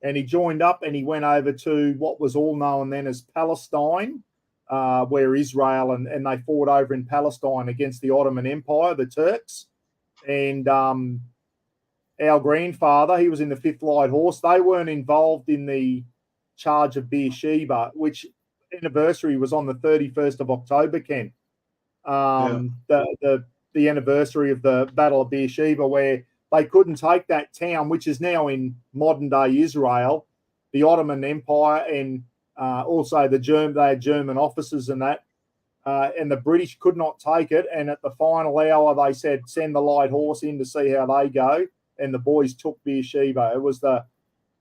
And he joined up and he went over to what was all known then as Palestine, where Israel and they fought over in Palestine against the Ottoman Empire, the Turks. And our grandfather, he was in the 5th Light Horse. They weren't involved in the charge of Beersheba, which anniversary was on the 31st of October, Ken. The anniversary of the Battle of Beersheba, where they couldn't take that town, which is now in modern-day Israel, the Ottoman Empire, and also they had German officers and that, and the British could not take it. And at the final hour, they said, send the light horse in to see how they go. And the boys took Beersheba. It was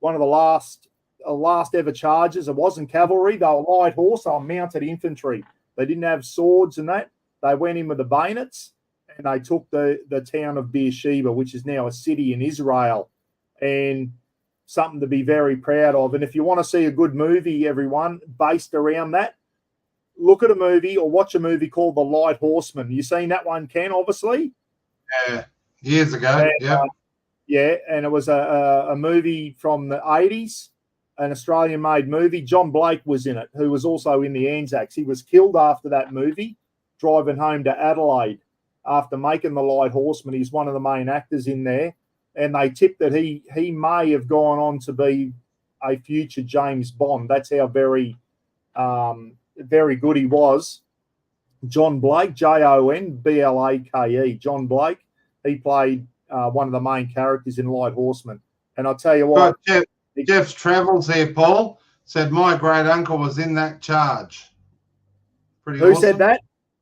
one of the last ever charges. It wasn't cavalry. They were light horse. They were mounted infantry. They didn't have swords and that. They went in with the bayonets. And they took the town of Beersheba, which is now a city in Israel, and something to be very proud of. And if you want to see a good movie, everyone, based around that, look at a movie or watch a movie called The Light Horseman. You seen that one, Ken, obviously? Yeah, years ago. And, and it was a movie from the 80s, an Australian-made movie. John Blake was in it, who was also in the ANZACS. He was killed after that movie, driving home to Adelaide after making The Light Horseman. He's one of the main actors in there, and they tipped that he may have gone on to be a future James Bond. That's how very good he was. John Blake, Jonblake, John Blake. He played one of the main characters in Light Horseman. And I'll tell you what. Jeff's Travels here, Paul, said my great uncle was in that charge. Pretty Who awesome. said that?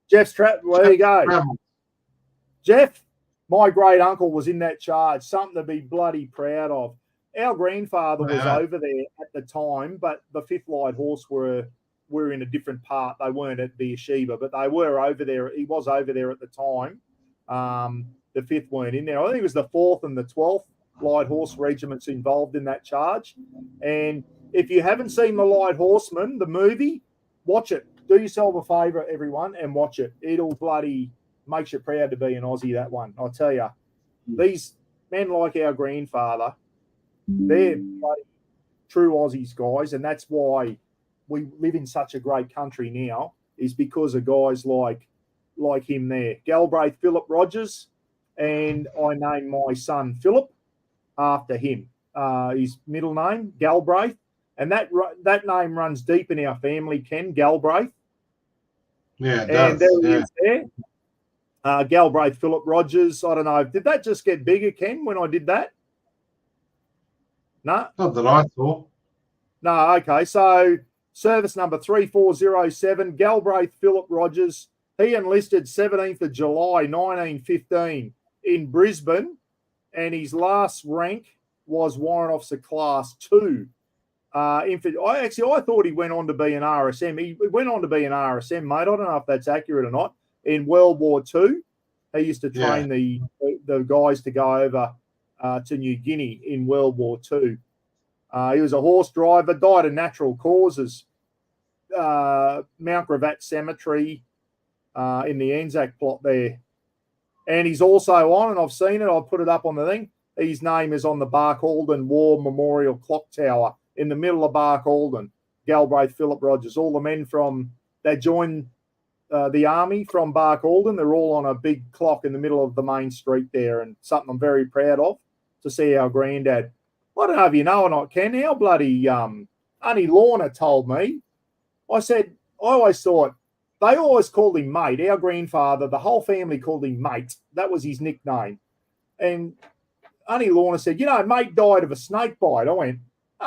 Jeff's Travels. There you go. Travels. Jeff, my great uncle was in that charge. Something to be bloody proud of. Our grandfather was over there at the time, but the 5th Light Horse were in a different part. They weren't at Beersheba, but they were over there. He was over there at the time. The 5th weren't in there. I think it was the 4th and the 12th Light Horse regiments involved in that charge. And if you haven't seen The Light Horseman, the movie, watch it. Do yourself a favour, everyone, and watch it. It'll bloody makes you proud to be an Aussie, that one. I'll tell you. These men like our grandfather, they're bloody true Aussies, guys, and that's why we live in such a great country now, is because of guys like him there. Galbraith Philip Rogers, and I named my son Philip after him. His middle name, Galbraith, and that name runs deep in our family, Ken, Galbraith. Yeah, it and does. there he is there. Galbraith Philip Rogers. I don't know. Did that just get bigger, Ken, when I did that? No? Not that I saw. No, okay. So service number 3407, Galbraith Philip Rogers. He enlisted 17th of July, 1915 in Brisbane, and his last rank was Warrant Officer Class 2. I thought he went on to be an RSM. He went on to be an RSM, mate. I don't know if that's accurate or not. In World War II, he used to train the guys to go over to New Guinea in World War II. He was a horse driver, died of natural causes. Mount Gravatt Cemetery in the Anzac plot there. And he's also on, and I've seen it, I've put it up on the thing, his name is on the Barcaldine War Memorial Clock Tower in the middle of Barcaldine, Galbraith Philip Rogers. All the men that joined the army from Barcaldine, they're all on a big clock in the middle of the main street there, and something I'm very proud of to see our granddad. I don't know if you know or not, Ken, our bloody Auntie Lorna told me, I always thought, they always called him mate. Our grandfather, the whole family called him mate. That was his nickname. And Auntie Lorna said, mate died of a snake bite. I went,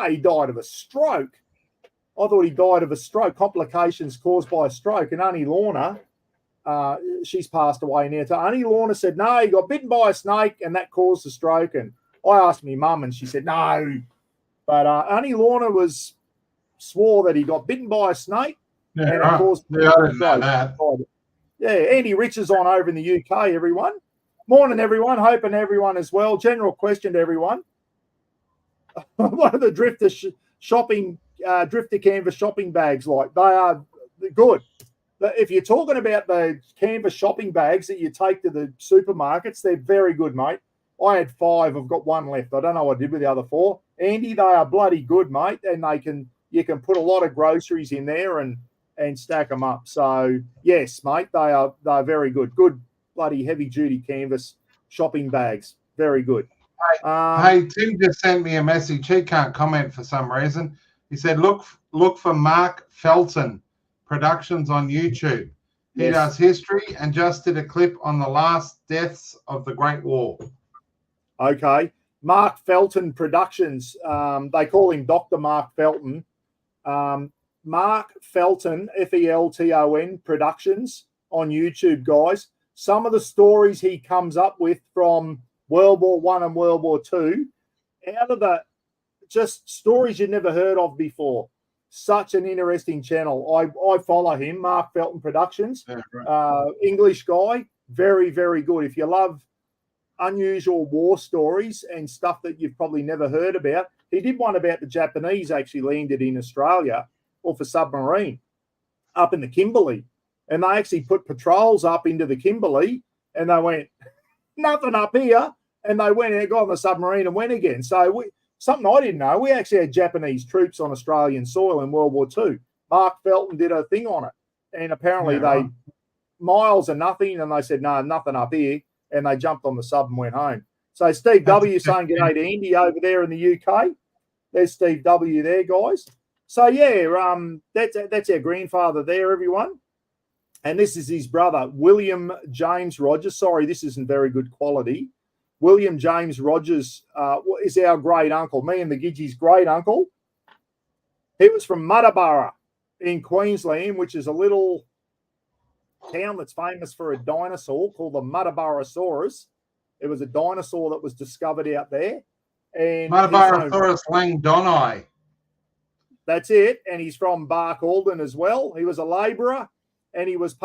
he died of a stroke. I thought he died of a stroke, complications caused by a stroke. And Auntie Lorna, she's passed away now. So Auntie Lorna said, no, he got bitten by a snake and that caused a stroke. And I asked my mum and she said, no. But Auntie Lorna swore that he got bitten by a snake. Yeah, and right. it caused I didn't know that. Yeah, Andy Rich is on over in the UK, everyone. Morning, everyone. Hoping everyone as well. General question to everyone. What are the drifter canvas shopping bags like? They are good. If you're talking about the canvas shopping bags that you take to the supermarkets, they're very good, mate. I had 5. I've got 1 left. I don't know what I did with the other 4. Andy, they are bloody good, mate, and you can put a lot of groceries in there and stack them up. So yes, mate, they're very good. Good bloody heavy duty canvas shopping bags. Very good. Hey, Tim just sent me a message. He can't comment for some reason. He said, look for Mark Felton Productions on YouTube. He does history and just did a clip on the last deaths of the Great War. Okay. Mark Felton Productions. They call him Dr. Mark Felton. Mark Felton, Felton Productions on YouTube, guys. Some of the stories he comes up with from World War I and World War II, out of the just stories you've never heard of before. Such an interesting channel. I follow him, Mark Felton Productions. Yeah, right. English guy, very, very good. If you love unusual war stories and stuff that you've probably never heard about, he did one about the Japanese actually landed in Australia off a submarine up in the Kimberley. And they actually put patrols up into the Kimberley and they went, nothing up here. And they went and got on the submarine and went again. So something I didn't know, we actually had Japanese troops on Australian soil in World War II. Mark Felton did a thing on it. And apparently miles and nothing, and they said, no, nothing up here. And they jumped on the sub and went home. So Steve W. saying g'day to Andy over there in the UK. There's Steve W. there, guys. So, yeah, that's our grandfather there, everyone. And this is his brother, William James Rogers. Sorry, this isn't very good quality. William James Rogers is our great uncle, me and the Gidgee's great uncle. He was from Muttaburra in Queensland, which is a little town that's famous for a dinosaur called the Muttaburrasaurus. It was a dinosaur that was discovered out there. And Muttaburrasaurus langdoni. That's it. And he's from Barcaldine as well. He was a labourer, and he was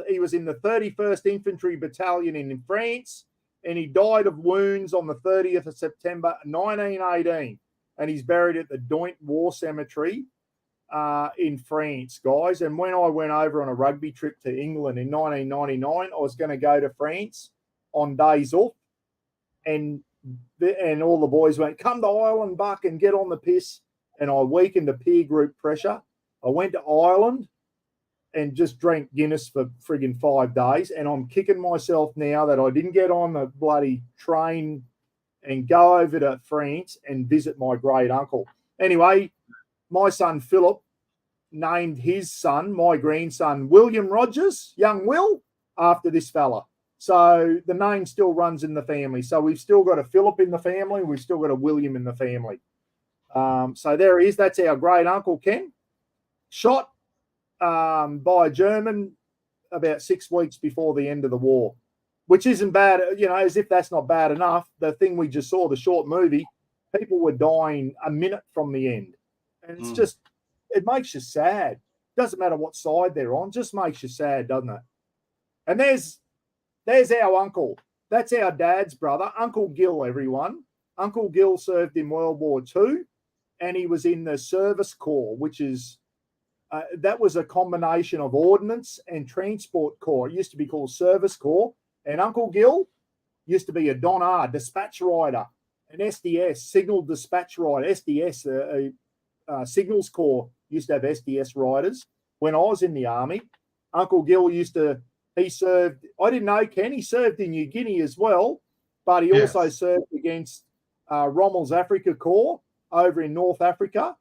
he was in the 31st Infantry Battalion in France, and he died of wounds on the 30th of September 1918. And he's buried at the Doint War Cemetery in France, guys. And when I went over on a rugby trip to England in 1999, I was going to go to France on days off, and all the boys went, come to Ireland, Buck, and get on the piss. And I weakened the peer group pressure. I went to Ireland and just drank Guinness for friggin' 5 days. And I'm kicking myself now that I didn't get on the bloody train and go over to France and visit my great uncle. Anyway, my son Philip named his son, my grandson, William Rogers, young Will, after this fella. So the name still runs in the family. So we've still got a Philip in the family. We've still got a William in the family. So there he is. That's our great uncle Ken. Shot by a German about 6 weeks before the end of the war, which isn't bad. You know, as if that's not bad enough. The thing we just saw, the short movie, people were dying a minute from the end. And it's just, it makes you sad. Doesn't matter what side they're on, just makes you sad, doesn't it? And there's our uncle. That's our dad's brother, Uncle Gill, everyone. Uncle Gill served in World War II, and he was in the Service Corps, which is, that was a combination of Ordnance and Transport Corps. It used to be called Service Corps. And Uncle Gill used to be a Don R, dispatch rider, an SDS, signal dispatch rider. SDS, Signals Corps used to have SDS riders. When I was in the Army, Uncle Gill he served, I didn't know, Ken, he served in New Guinea as well, but he also served against Rommel's Africa Corps over in North Africa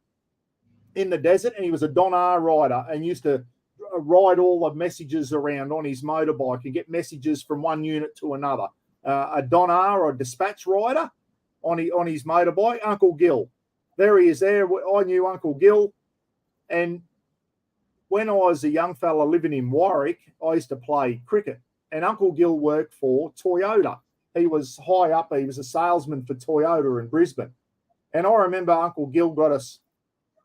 in the desert, and he was a Don R rider and used to ride all the messages around on his motorbike and get messages from one unit to another. A Don R or a dispatch rider on his motorbike, Uncle Gill. There he is there. I knew Uncle Gill. And when I was a young fella living in Warwick, I used to play cricket. And Uncle Gill worked for Toyota. He was high up. He was a salesman for Toyota in Brisbane. And I remember Uncle Gill got us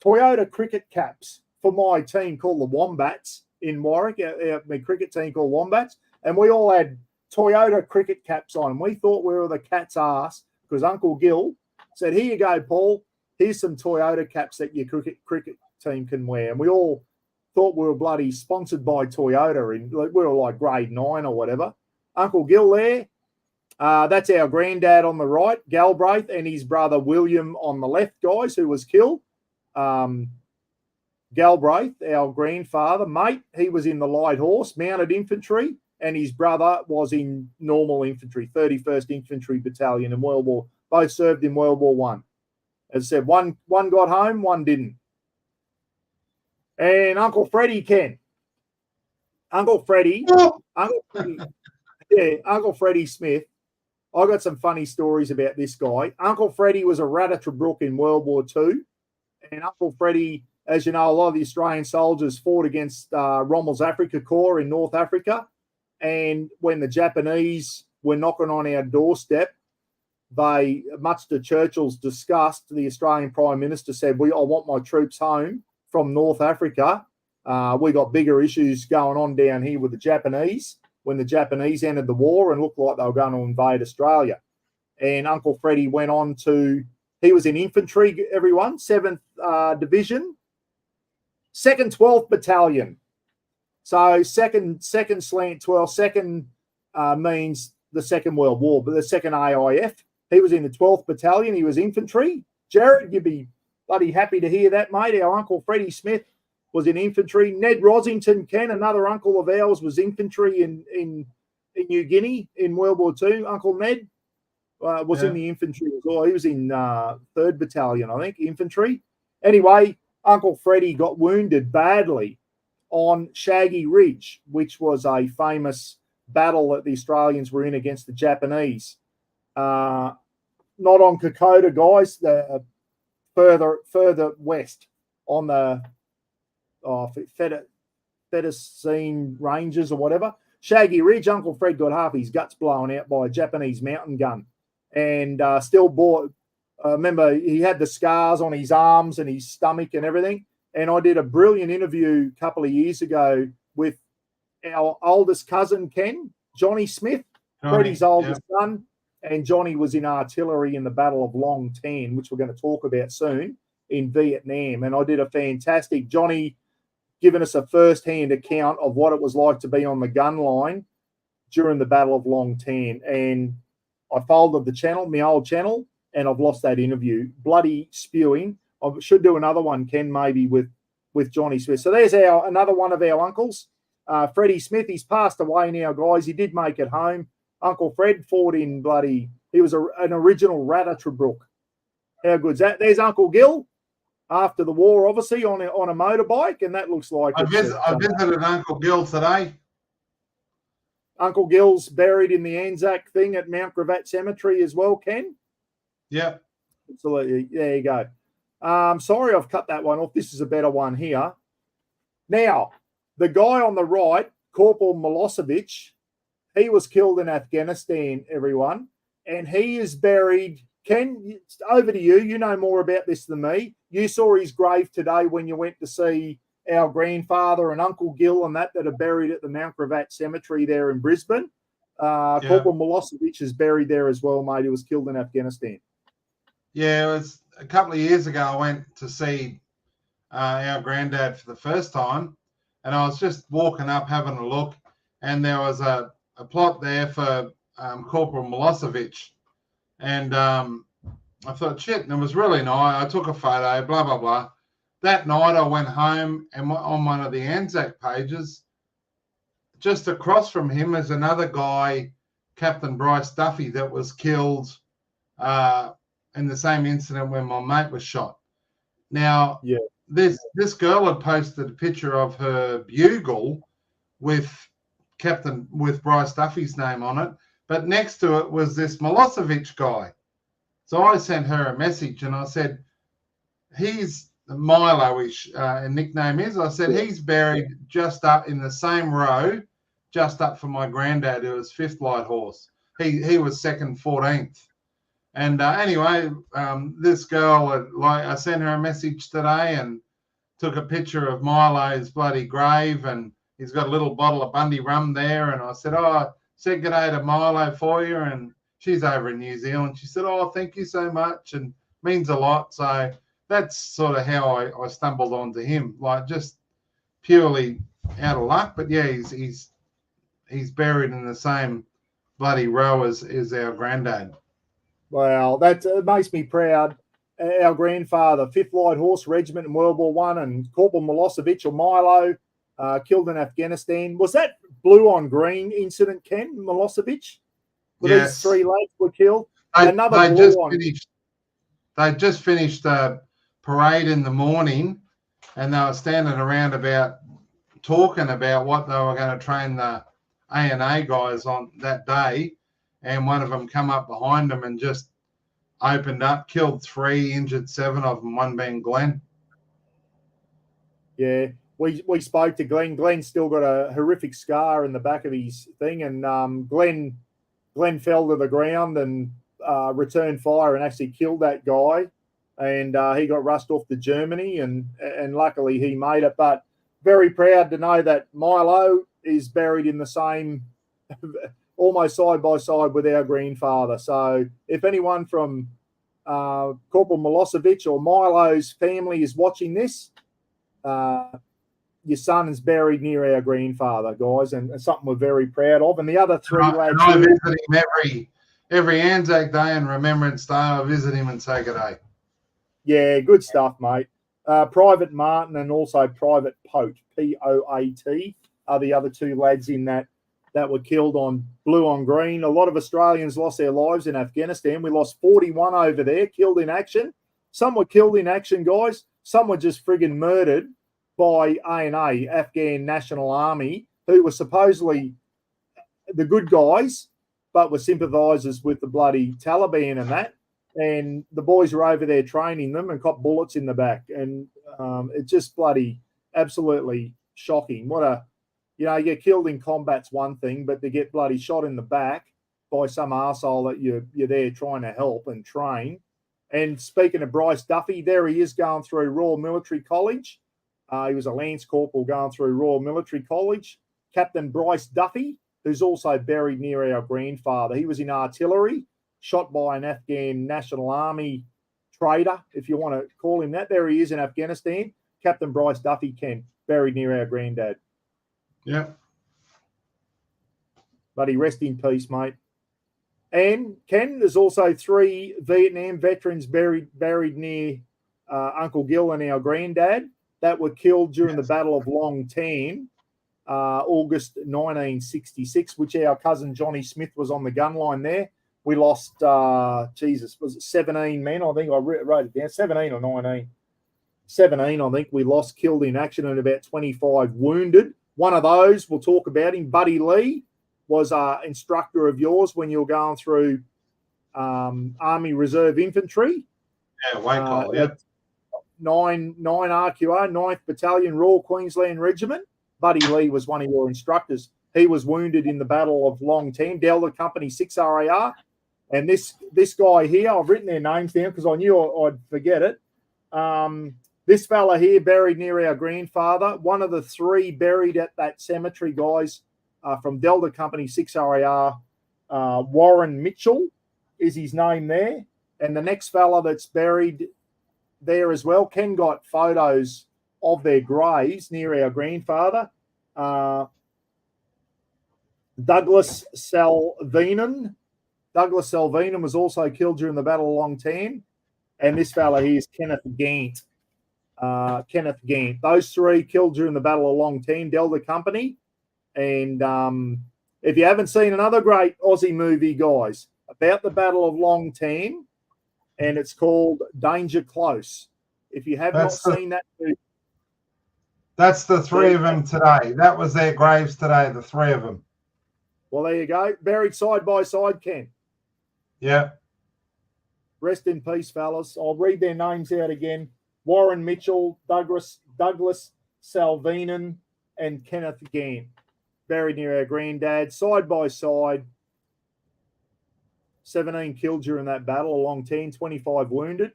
Toyota cricket caps for my team called the Wombats in Warwick, my cricket team called Wombats. And we all had Toyota cricket caps on. We thought we were the cat's ass because Uncle Gill said, here you go, Paul. Here's some Toyota caps that your cricket team can wear. And we all thought we were bloody sponsored by Toyota. And we were like grade 9 or whatever. Uncle Gill there. That's our granddad on the right, Galbraith, and his brother William on the left, guys, who was killed. Galbraith, our grandfather, mate, he was in the light horse, mounted infantry, and his brother was in normal infantry, 31st Infantry Battalion in World War. Both served in World War One. As I said, one got home, one didn't. And Uncle Freddie, Ken. Uncle Freddie Smith. I got some funny stories about this guy. Uncle Freddie was a Ratatobruk in World War II. And Uncle Freddie, as you know, a lot of the Australian soldiers fought against Rommel's Africa Corps in North Africa. And when the Japanese were knocking on our doorstep, they, much to Churchill's disgust, the Australian Prime Minister said, I want my troops home from North Africa. We got bigger issues going on down here with the Japanese when the Japanese entered the war and looked like they were going to invade Australia. And Uncle Freddie went on to, he was in infantry, everyone, 7th Division, 2nd 12th Battalion. So second slant 12, second means the Second World War, but the second AIF. He was in the 12th Battalion. He was infantry, Jared, you'd be bloody happy to hear that, mate. Our Uncle Freddie Smith was in infantry. Ned Rosington, Ken, another uncle of ours, was infantry in New Guinea in World War II. Uncle Ned was in the infantry as well. He was in 3rd Battalion, I think, infantry. Anyway, Uncle Freddie got wounded badly on Shaggy Ridge, which was a famous battle that the Australians were in against the Japanese. Not on Kokoda, guys, the further west on the Fettuccine Ranges or whatever. Shaggy Ridge, Uncle Fred got half his guts blown out by a Japanese mountain gun, and still bought. Remember, he had the scars on his arms and his stomach and everything. And I did a brilliant interview a couple of years ago with our oldest cousin, Ken, Johnny Smith, Freddie's oldest son. And Johnny was in artillery in the Battle of Long Tan, which we're going to talk about soon, in Vietnam. And I did a fantastic, Johnny giving us a first-hand account of what it was like to be on the gun line during the Battle of Long Tan. And I folded the channel, my old channel, and I've lost that interview. Bloody spewing. I should do another one, Ken, maybe with Johnny Smith. So there's another one of our uncles. Freddie Smith, he's passed away now, guys. He did make it home. Uncle Fred fought in he was an original Rattattabrook. How good's that? There's Uncle Gil after the war, obviously, on a motorbike, and that looks like... I visited Uncle Gil today. Uncle Gil's buried in the Anzac thing at Mount Gravatt Cemetery as well, Ken? Yeah. Absolutely. There you go. Sorry I've cut that one off. This is a better one here. Now, the guy on the right, Corporal Milosevic, he was killed in Afghanistan, everyone, and he is buried. Ken, over to you. You know more about this than me. You saw his grave today when you went to see our grandfather and Uncle Gil and that are buried at the Mount Gravatt Cemetery there in Brisbane. Corporal Milosevic is buried there as well, mate. He was killed in Afghanistan. Yeah, it was a couple of years ago. I went to see our granddad for the first time, and I was just walking up having a look, and there was a plot there for Corporal Milosevic, and I thought, shit, and it was really nice. I took a photo, blah, blah, blah. That night I went home, and on one of the ANZAC pages, just across from him is another guy, Captain Bryce Duffy, that was killed in the same incident when my mate was shot. Now, this girl had posted a picture of her bugle with Bryce Duffy's name on it, but next to it was this Milosevic guy. So I sent her a message and I said, he's Milo-ish nickname is. I said, he's buried just up in the same row, just up from my granddad, who was 5th Light Horse. He was 2nd, 14th. And anyway, this girl, I sent her a message today and took a picture of Milo's bloody grave, and he's got a little bottle of Bundy rum there. And I said, said g'day to Milo for you. And she's over in New Zealand. She said, thank you so much, and means a lot. So that's sort of how I stumbled onto him, like just purely out of luck. But yeah, he's buried in the same bloody row as our granddad. Well, that makes me proud. Our grandfather, 5th Light Horse Regiment in World War I, and Corporal Milosevic, or Milo, killed in Afghanistan. Was that blue on green incident, Ken, Milosevic? Yes. These 3 lads were killed. They just finished a parade in the morning, and they were standing around talking about what they were going to train the ANA guys on that day. And one of them come up behind them and just opened up, killed 3, injured 7 of them, one being Glenn. Yeah, we spoke to Glenn. Glenn's still got a horrific scar in the back of his thing, and Glenn fell to the ground and returned fire and actually killed that guy, and he got rushed off to Germany, and luckily he made it. But very proud to know that Milo is buried in the same... almost side by side with our grandfather. So if anyone from Corporal Milosevic or Milo's family is watching this, your son is buried near our grandfather, guys, and something we're very proud of. And the other 3 lads... I visit him every Anzac Day and Remembrance Day. I visit him and say good day. Yeah, good stuff, mate. Private Martin and also Private Poat, P-O-A-T, are the other two lads in that were killed on blue on green. A lot of Australians lost their lives in Afghanistan. We lost 41 over there, killed in action. Some were killed in action, guys. Some were just friggin' murdered by ANA, Afghan National Army, who were supposedly the good guys, but were sympathisers with the bloody Taliban and that. And the boys were over there training them and caught bullets in the back. And it's just bloody absolutely shocking. What a, you know, you get killed in combat's one thing, but to get bloody shot in the back by some arsehole that you're there trying to help and train. And speaking of Bryce Duffy, there he is going through Royal Military College. He was a Lance Corporal going through Royal Military College. Captain Bryce Duffy, who's also buried near our grandfather. He was in artillery, shot by an Afghan National Army trader, if you want to call him that. There he is in Afghanistan. Captain Bryce Duffy, Ken, buried near our granddad. Yeah. Buddy, rest in peace, mate. And Ken, there's also 3 Vietnam veterans buried near Uncle Gil and our granddad that were killed during the Battle of Long Tan, August 1966, which our cousin Johnny Smith was on the gun line there. We lost, was it 17 men? I think I wrote it down, 17 or 19. 17, I think, we lost, killed in action, and about 25 wounded. One of those, we'll talk about him, Buddy Lee, was an instructor of yours when you were going through Army Reserve Infantry. Yeah, Waco, yeah. 9 RQR, 9th Battalion, Royal Queensland Regiment. Buddy Lee was one of your instructors. He was wounded in the Battle of Long Tan, Delta Company 6 RAR. And this guy here, I've written their names down because I knew I'd forget it. This fella here buried near our grandfather, one of the 3 buried at that cemetery, guys, from Delta Company 6 RAR, Warren Mitchell is his name there. And the next fella that's buried there as well, Ken got photos of their graves near our grandfather. Douglas Salvinen. Douglas Salvinen was also killed during the Battle of Long Tan. And this fella here is Kenneth Gant. Kenneth Gant. Those 3 killed during the Battle of Long Tan, Delta Company. And if you haven't seen another great Aussie movie, guys, about the Battle of Long Tan, and it's called Danger Close. If you have not seen that movie. That's the 3 of them today. That was their graves today, the 3 of them. Well, there you go. Buried side by side, Ken. Yeah. Rest in peace, fellas. I'll read their names out again. Warren Mitchell, Douglas Salvinen, and Kenneth Gant. Buried near our granddad, side by side. 17 killed during that battle, along 25 wounded.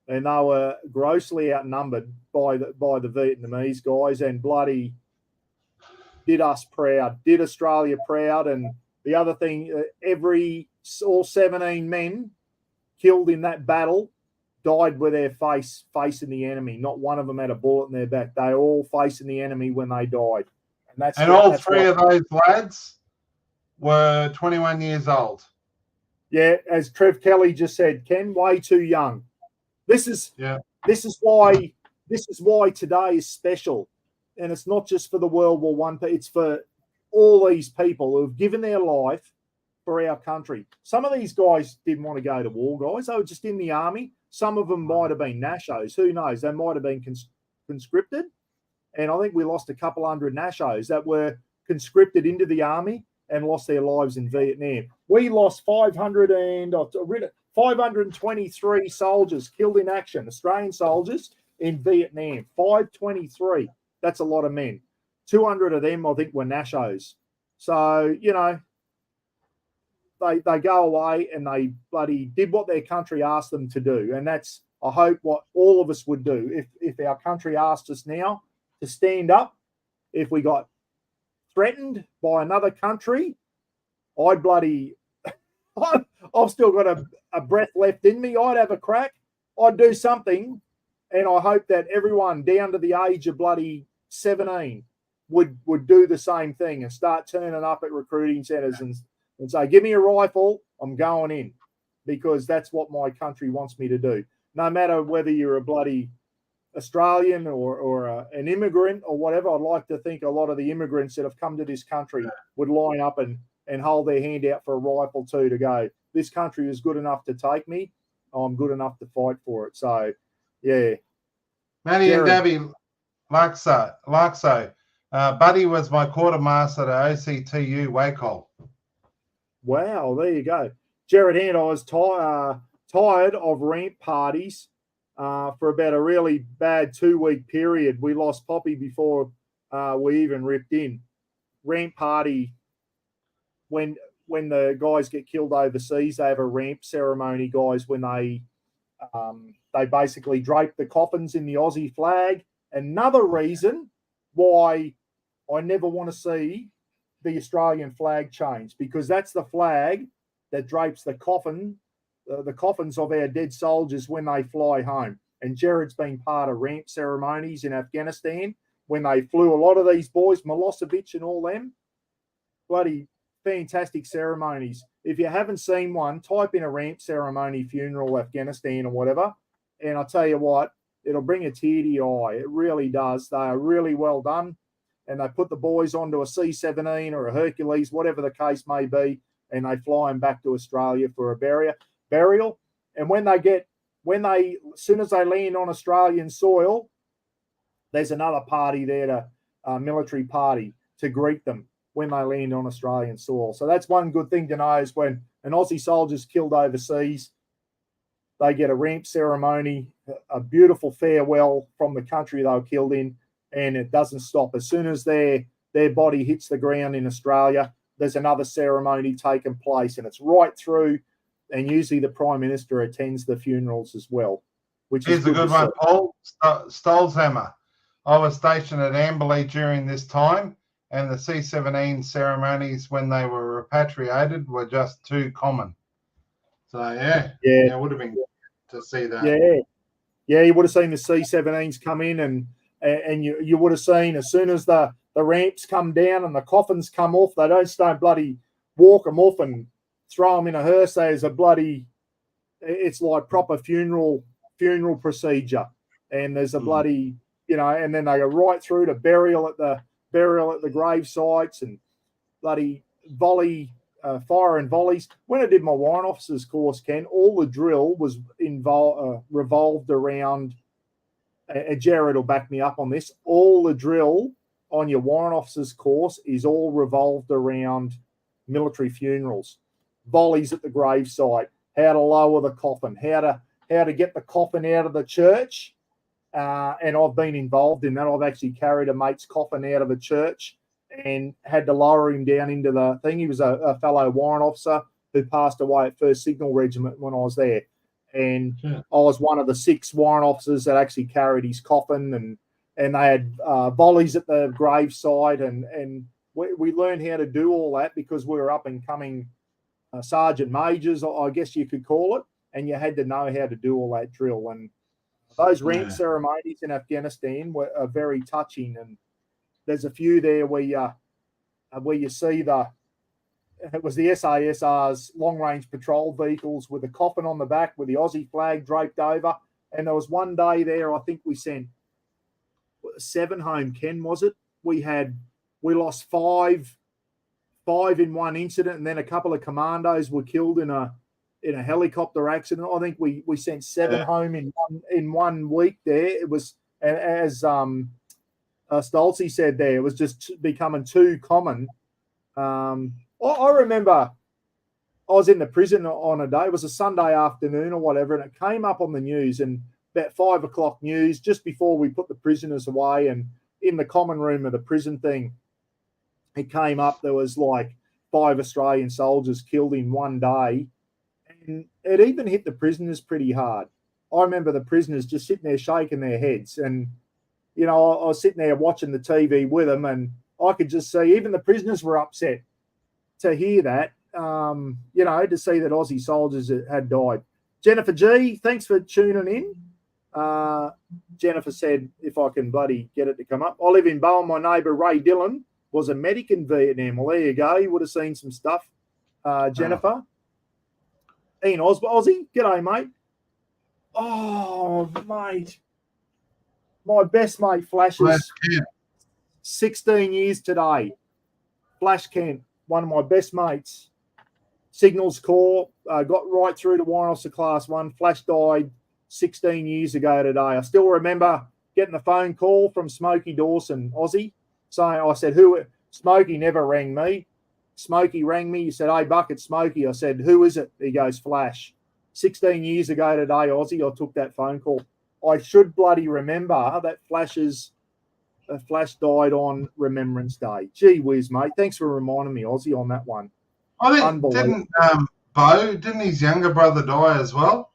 And they were grossly outnumbered by the Vietnamese guys, and bloody did us proud, did Australia proud. And the other thing, all 17 men killed in that battle died with their facing the enemy. Not one of them had a bullet in their back. They were all facing the enemy when they died. And all 3 of those lads were 21 years old. Yeah, as Trev Kelly just said, Ken, way too young. This is why today is special. And it's not just for the World War I, it's for all these people who have given their life for our country. Some of these guys didn't want to go to war, guys. They were just in the army. Some of them might have been Nashos. Who knows? They might have been conscripted. And I think we lost a couple hundred Nashos that were conscripted into the army and lost their lives in Vietnam. We lost 523 soldiers killed in action, Australian soldiers in Vietnam. 523. That's a lot of men. 200 of them, I think, were Nashos. So, you know, they go away and they bloody did what their country asked them to do. And that's, I hope, what all of us would do. If our country asked us now to stand up, if we got threatened by another country, I'd bloody, I've still got a breath left in me. I'd have a crack. I'd do something. And I hope that everyone down to the age of bloody 17 would do the same thing and start turning up at recruiting centres and say, give me a rifle, I'm going in, because that's what my country wants me to do. no matter whether you're a bloody Australian or an immigrant or whatever, I'd like to think a lot of the immigrants that have come to this country would line up and hold their hand out for a rifle too to go, this country is good enough to take me. I'm good enough to fight for it. So, yeah. Matty and Gabby, like so. Buddy was my quartermaster at OCTU Wacol. Wow, there you go. Jared and I was tired of ramp parties for about a really bad 2-week period. We lost Poppy before we even ripped in. Ramp party, when the guys get killed overseas, they have a ramp ceremony, guys, when they basically drape the coffins in the Aussie flag. Another reason why I never want to see the Australian flag change, because that's the flag that drapes the coffins of our dead soldiers when they fly home. And Jared's been part of ramp ceremonies in Afghanistan when they flew a lot of these boys, Milosevic and all them. Bloody fantastic ceremonies. If you haven't seen one, type in a ramp ceremony funeral Afghanistan or whatever, and I'll tell you what, it'll bring a tear to your eye. It really does. They are really well done, and they put the boys onto a C-17 or a Hercules, whatever the case may be, and they fly them back to Australia for a burial. And as soon as they land on Australian soil, there's another party there, military party, to greet them when they land on Australian soil. So that's one good thing to know, is when an Aussie soldier's killed overseas, they get a ramp ceremony, a beautiful farewell from the country they were killed in, and it doesn't stop. As soon as their body hits the ground in Australia, there's another ceremony taking place, and it's right through, and usually the Prime Minister attends the funerals as well. Which Here's is a good one, Paul. Stolzhammer. I was stationed at Amberley during this time, and the C-17 ceremonies when they were repatriated were just too common. So, yeah, it would have been good to see that. Yeah, you would have seen the C-17s come in, and you would have seen as soon as the ramps come down and the coffins come off, they don't bloody walk them off and throw them in a hearse. There's a bloody, it's like proper funeral procedure, and there's a bloody, and then they go right through to burial at the grave sites, and bloody fire and volleys. When I did my warrant officers course, Ken, all the drill was revolved around, and Jared will back me up on this, all the drill on your warrant officers course is all revolved around military funerals, volleys at the grave site, how to lower the coffin, how to get the coffin out of the church. And I've been involved in that. I've actually carried a mate's coffin out of a church and had to lower him down into the thing. He was a fellow warrant officer who passed away at 1st Signal Regiment when I was there. And I was one of the 6 warrant officers that actually carried his coffin, and they had volleys at the grave site, and we learned how to do all that because we were up and coming sergeant majors, I guess you could call it, and you had to know how to do all that drill. And those ramp ceremonies in Afghanistan are very touching, and there's a few there where you see it was the SASR's long-range patrol vehicles with a coffin on the back with the Aussie flag draped over. And there was one day there, I think we sent 7 home, Ken, was it? We lost 5 in one incident, and then a couple of commandos were killed in a helicopter accident. I think we sent 7 home in 1 week there. It was, as Stolze said there, it was just becoming too common. I remember I was in the prison on a day. It was a Sunday afternoon or whatever, and it came up on the news, and about 5 o'clock news, just before we put the prisoners away, and in the common room of the prison thing, it came up. There was like 5 Australian soldiers killed in one day, and it even hit the prisoners pretty hard. I remember the prisoners just sitting there shaking their heads, and I was sitting there watching the TV with them, and I could just see even the prisoners were upset to hear that, to see that Aussie soldiers had died. Jennifer G, thanks for tuning in. Jennifer said, if I can bloody get it to come up. I live in Bowen. My neighbour, Ray Dillon, was a medic in Vietnam. Well, there you go. You would have seen some stuff, Jennifer. Ian Osborne, Aussie. G'day, mate. Oh, Oh, mate. My best mate Flash Flashes Kent. 16 years today. Flash Kent, one of my best mates. Signals Corps, got right through to Warrant Officer Class 1. Flash died 16 years ago today. I still remember getting a phone call from Smokey Dawson, Aussie, saying, I said, who? Smokey never rang me. Smokey rang me. He said, hey, Buck, it's Smokey. I said, who is it? He goes, Flash. 16 years ago today, Aussie, I took that phone call. I should bloody remember that Flash died on Remembrance Day. Gee whiz, mate. Thanks for reminding me, Aussie, on that one. I think didn't his younger brother die as well?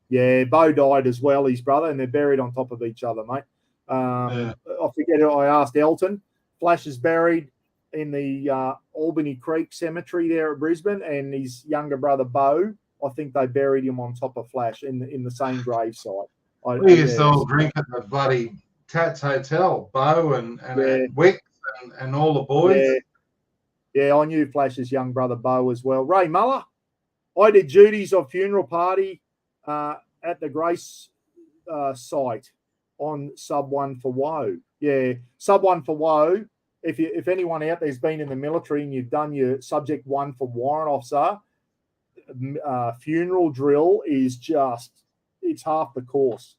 Yeah, Bo died as well, his brother, and they're buried on top of each other, mate. I forget who I asked, Elton. Flash is buried in the Albany Creek Cemetery there at Brisbane, and his younger brother, Bo, I think they buried him on top of Flash in the same gravesite. We used to all drink at the bloody Tats Hotel, Bo and Wicks and all the boys. Yeah, I knew Flash's young brother, Bo, as well. Ray Muller, I did duties of funeral party at the Grace site on Sub 1 for Woe. Yeah, Sub 1 for Woe. If anyone out there's been in the military and you've done your Subject 1 for Warrant Officer, funeral drill is it's half the course,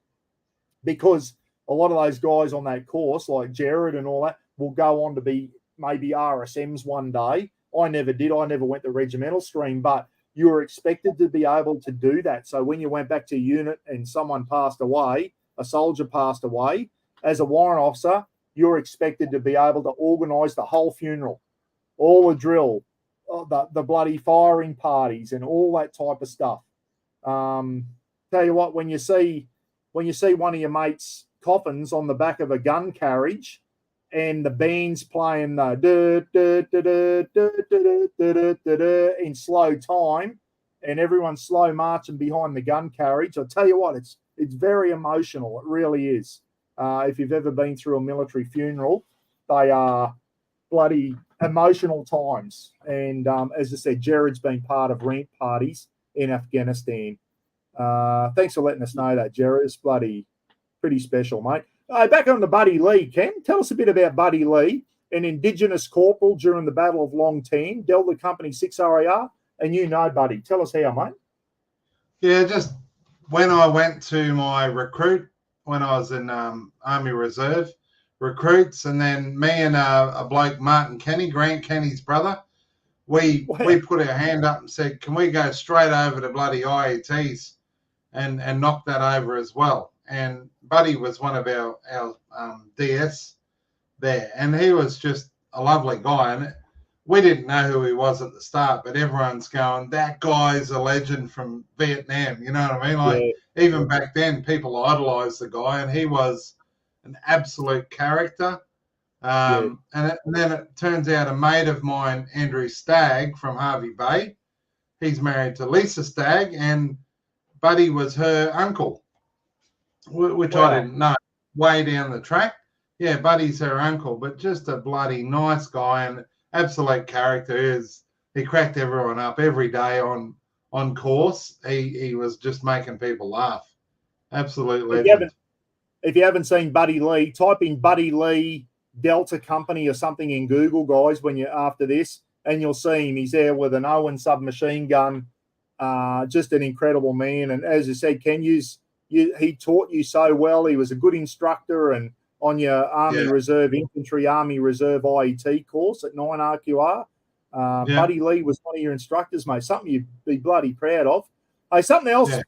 because a lot of those guys on that course, like Jared and all that, will go on to be maybe RSMs one day. I never did. I never went the regimental stream, but you were expected to be able to do that. So when you went back to unit and someone passed away, a soldier passed away, as a warrant officer, you're expected to be able to organise the whole funeral, all the drill, the bloody firing parties and all that type of stuff. Tell you what, when you see one of your mates' coffins on the back of a gun carriage and the band's playing the in slow time and everyone's slow marching behind the gun carriage, I'll tell you what, it's very emotional. It really is. If you've ever been through a military funeral, they are bloody emotional times. And as I said, Jared's been part of rant parties in Afghanistan. Thanks for letting us know that, Jared. It's bloody pretty special, mate. Back on to Buddy Lee, Ken. Tell us a bit about Buddy Lee, an Indigenous corporal during the Battle of Long Tan, Delta Company 6 RAR, and you know Buddy. Tell us how, mate. Yeah, just when I went to my recruit, when I was in Army Reserve recruits, and then me and a bloke, Martin Kenny, Grant Kenny's brother, we put our hand up and said, can we go straight over to bloody IETs and knock that over as well? And Buddy was one of our DS there, and he was just a lovely guy. And we didn't know who he was at the start, but everyone's going, that guy's a legend from Vietnam. You know what I mean? Like, even back then, people idolized the guy, and he was an absolute character. And then it turns out a mate of mine, Andrew Stagg from Harvey Bay, he's married to Lisa Stagg, and Buddy was her uncle, which I didn't know, way down the track. Yeah, Buddy's her uncle, but just a bloody nice guy and absolute character. He cracked everyone up every day on course. He was just making people laugh. Absolute legend. If you haven't seen Buddy Lee, type in Buddy Lee Delta Company or something in Google, guys, when you're after this, and you'll see him. He's there with an Owen submachine gun. Just an incredible man. And as I said, he taught you so well. He was a good instructor, and on your Army Reserve Infantry, Army Reserve IET course at 9RQR. Buddy Lee was one of your instructors, mate. Something you'd be bloody proud of. Hey, something else. Yeah.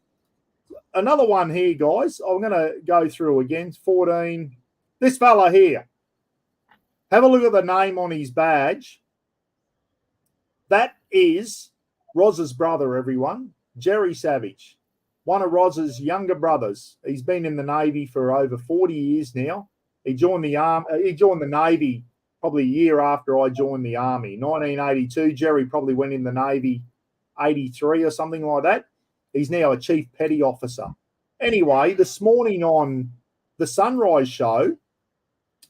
Another one here, guys. I'm going to go through again. 14. This fella here. Have a look at the name on his badge. That is Roz's brother, everyone. Jerry Savage. One of Roz's younger brothers. He's been in the Navy for over 40 years now. He joined the Navy probably a year after I joined the Army. 1982, Jerry probably went in the Navy 83 or something like that. He's now a Chief Petty Officer. Anyway, this morning on the Sunrise Show,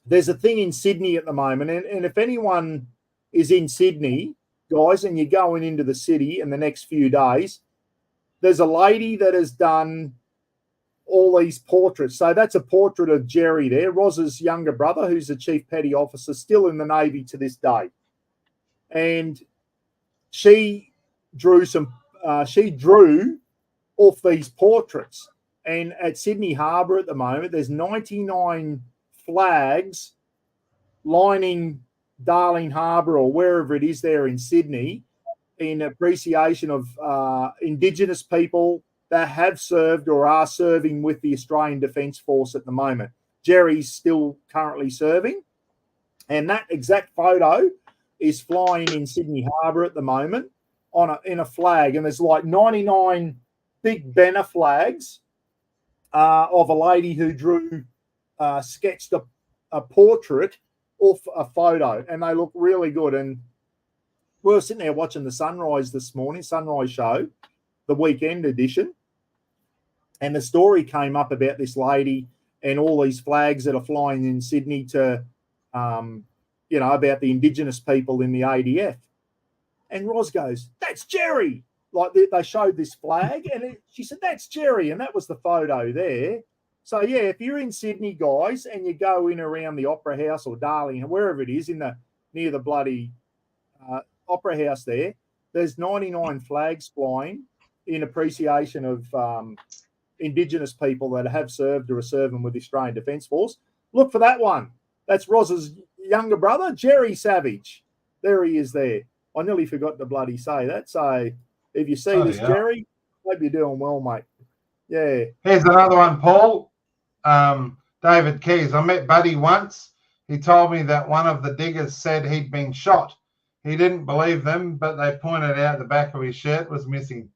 there's a thing in Sydney at the moment. And if anyone is in Sydney, guys, and you're going into the city in the next few days, there's a lady that has done all these portraits. So that's a portrait of Jerry there, Roz's younger brother, who's the chief petty officer, still in the Navy to this day. And she drew off these portraits. And at Sydney Harbour at the moment, there's 99 flags lining Darling Harbour or wherever it is there in Sydney in appreciation of Indigenous people that have served or are serving with the Australian Defence Force at the moment. Jerry's still currently serving. And that exact photo is flying in Sydney Harbour at the moment in a flag. And there's like 99 big banner flags of a lady who sketched a portrait off a photo. And they look really good. And we were sitting there watching the sunrise this morning, sunrise show, the weekend edition. And the story came up about this lady and all these flags that are flying in Sydney to, about the Indigenous people in the ADF. And Roz goes, "That's Jerry." Like they showed this flag and she said, "That's Jerry." And that was the photo there. So, yeah, if you're in Sydney, guys, and you go in around the Opera House or Darling, wherever it is, near the bloody Opera House there's 99 flags flying in appreciation of Indigenous people that have served or are serving with the Australian Defence Force. Look for that one. That's Roz's younger brother, Jerry Savage. There he is there. I nearly forgot to bloody say that. So if you see this, Jerry, hope you're doing well, mate. Yeah. Here's another one, Paul. David Keys. I met Buddy once. He told me that one of the diggers said he'd been shot. He didn't believe them, but they pointed out the back of his shirt was missing.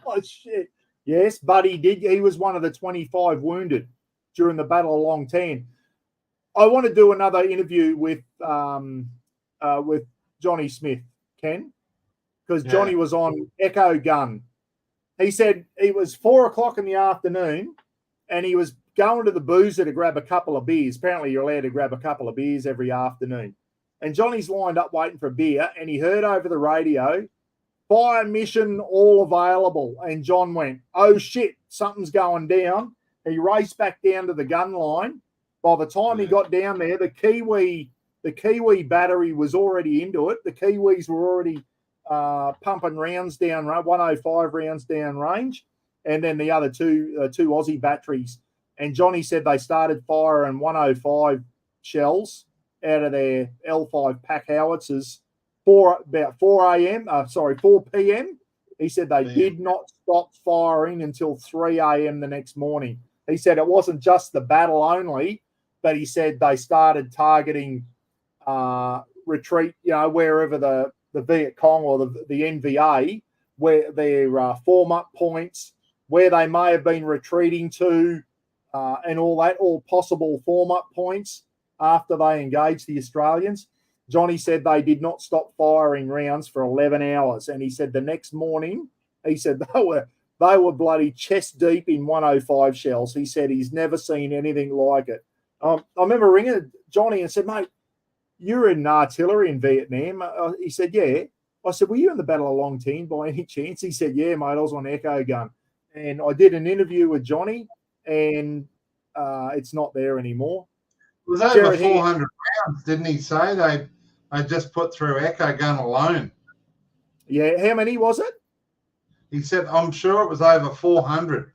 Oh, shit. Yes, Buddy did. He was one of the 25 wounded during the Battle of Long Tan. I want to do another interview with Johnny Smith, Ken, because Johnny was on Echo Gun. He said it was 4:00 in the afternoon and he was going to the boozer to grab a couple of beers. Apparently you're allowed to grab a couple of beers every afternoon. And Johnny's lined up waiting for a beer and he heard over the radio, "Fire mission all available." And John went, "Oh shit, something's going down." He raced back down to the gun line. By the time he got down there, the Kiwi battery was already into it. The Kiwis were already pumping rounds down, 105 rounds down range, and then the other two Aussie batteries. And Johnny said they started firing 105 shells out of their L5 pack howitzers about 4 p.m. He said they did not stop firing until 3 a.m. the next morning. He said it wasn't just the battle only, but he said they started targeting retreat, wherever the Viet Cong or the NVA, where their form-up points, where they may have been retreating to, and all possible form-up points after they engaged the Australians. Johnny said they did not stop firing rounds for 11 hours. And he said the next morning, he said they were bloody chest deep in 105 shells. He said he's never seen anything like it. I remember ringing Johnny and said, "Mate, you're in artillery in Vietnam." He said, "Yeah." I said, "Were you in the Battle of Long Tan by any chance?" He said, "Yeah, mate, I was on Echo Gun." And I did an interview with Johnny, and it's not there anymore. It was over 400 rounds, didn't he say? They just put through Echo Gun alone. Yeah, how many was it? He said, "I'm sure it was over 400.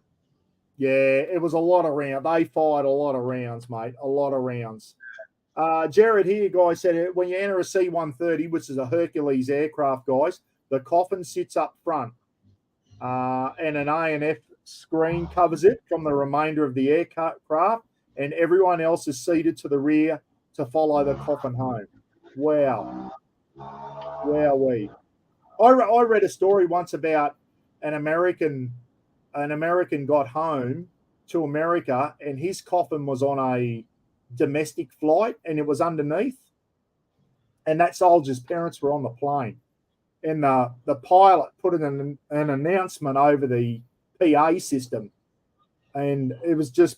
Yeah, it was a lot of rounds. They fired a lot of rounds, mate. A lot of rounds. Jared here, guys, said when you enter a C-130, which is a Hercules aircraft, guys, the coffin sits up front and an A&F screen covers it from the remainder of the aircraft, and everyone else is seated to the rear to follow the coffin home. Wow. Wowee. I read a story once about an American got home to America and his coffin was on a domestic flight and it was underneath, and that soldier's parents were on the plane, and the pilot put an announcement over the PA system, and it was just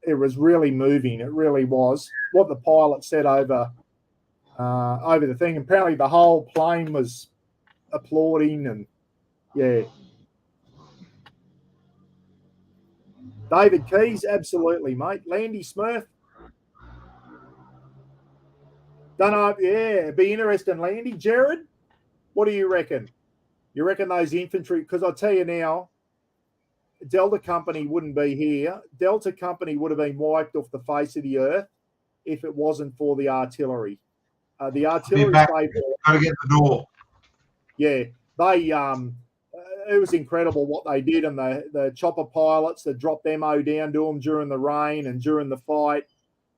it was really moving. It really was what the pilot said over the thing. Apparently the whole plane was applauding, and yeah. David Keys, absolutely, mate. Landy Smurf. Don't know. Yeah, it'd be interesting, Landy. Jared, what do you reckon? You reckon those infantry? Because I'll tell you now, Delta Company wouldn't be here. Delta Company would have been wiped off the face of the earth if it wasn't for the artillery. The artillery stayed there. Got to get the door. Yeah, they it was incredible what they did, and the chopper pilots that dropped MO down to them during the rain and during the fight.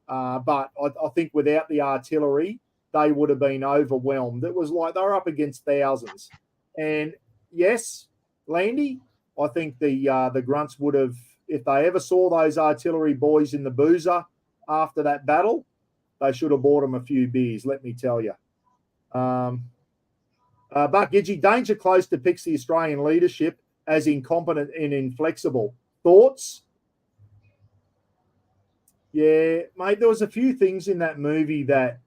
But I think without the artillery, they would have been overwhelmed. It was like they were up against thousands. And yes, Landy, I think the grunts would have, if they ever saw those artillery boys in the boozer after that battle, they should have bought them a few beers, let me tell you. But Gidgee, danger close depicts the Australian leadership as incompetent and inflexible. Thoughts? Yeah, mate, there was a few things in that movie that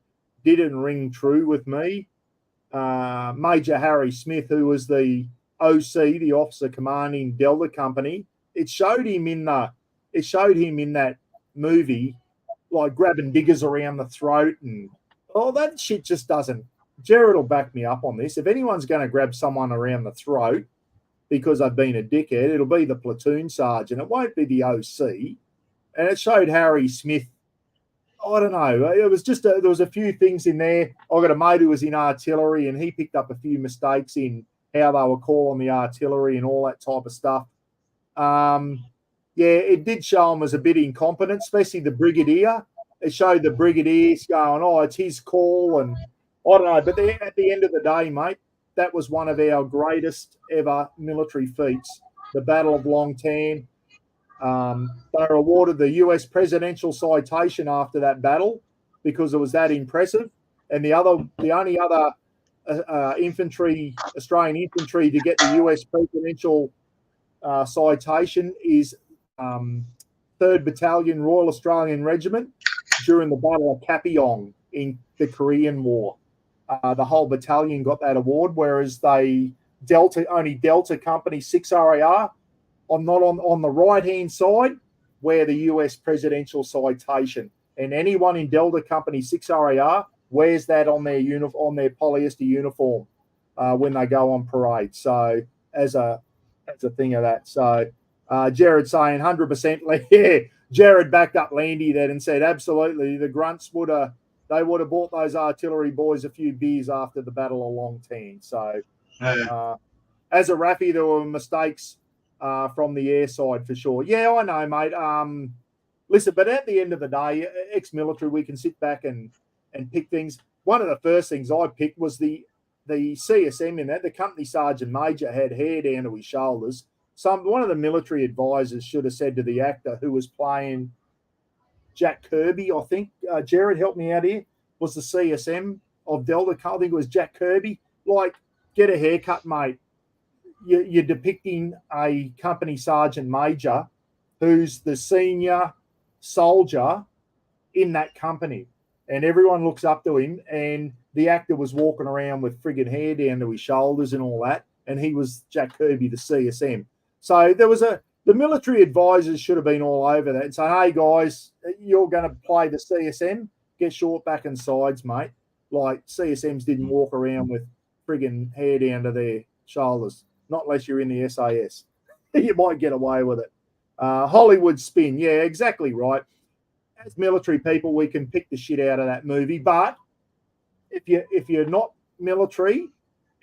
didn't ring true with me. Major Harry Smith, who was the OC, the officer commanding Delta Company, it showed him in that movie like grabbing diggers around the throat, and that shit just doesn't. Jared will back me up on this. If anyone's going to grab someone around the throat because they've been a dickhead, it'll be the platoon sergeant. It won't be the OC. And it showed Harry Smith. I don't know. It was just there was a few things in there. I got a mate who was in artillery, and he picked up a few mistakes in how they were calling the artillery and all that type of stuff. Yeah, it did show him as a bit incompetent, especially the brigadier. It showed the brigadiers going, it's his call, and I don't know. But at the end of the day, mate, that was one of our greatest ever military feats, the Battle of Long Tan. They were awarded the US presidential citation after that battle because it was that impressive. And the only other Australian infantry to get the US presidential citation is 3rd Battalion Royal Australian Regiment during the Battle of Kapyong in the Korean War. The whole battalion got that award, whereas only Delta Company 6 RAR on the right-hand side wear the US presidential citation. And anyone in Delta Company 6 RAR wears that on their polyester uniform when they go on parade. So as a thing of that. So Jared saying 100%. Yeah, Jared backed up Landy then and said absolutely the grunts would have bought those artillery boys a few beers after the Battle of Long Tan. So as a Raffy, there were mistakes from the air side for sure. Yeah, I know, mate. Listen, but at the end of the day, ex-military, we can sit back and pick things. One of the first things I picked was the CSM in that. The company sergeant major had hair down to his shoulders. One of the military advisors should have said to the actor who was playing Jack Kirby, I think, Jared, help me out here, was the CSM of Delta. I think it was Jack Kirby. Like, get a haircut, mate. You're depicting a company sergeant major who's the senior soldier in that company, and everyone looks up to him, and the actor was walking around with friggin' hair down to his shoulders and all that, and he was Jack Kirby, the CSM. So the military advisors should have been all over that and say, hey, guys, you're going to play the CSM, get short back and sides, mate. Like, CSMs didn't walk around with friggin' hair down to their shoulders, not unless you're in the SAS. You might get away with it. Hollywood spin. Yeah, exactly right. As military people, we can pick the shit out of that movie. But if you're not military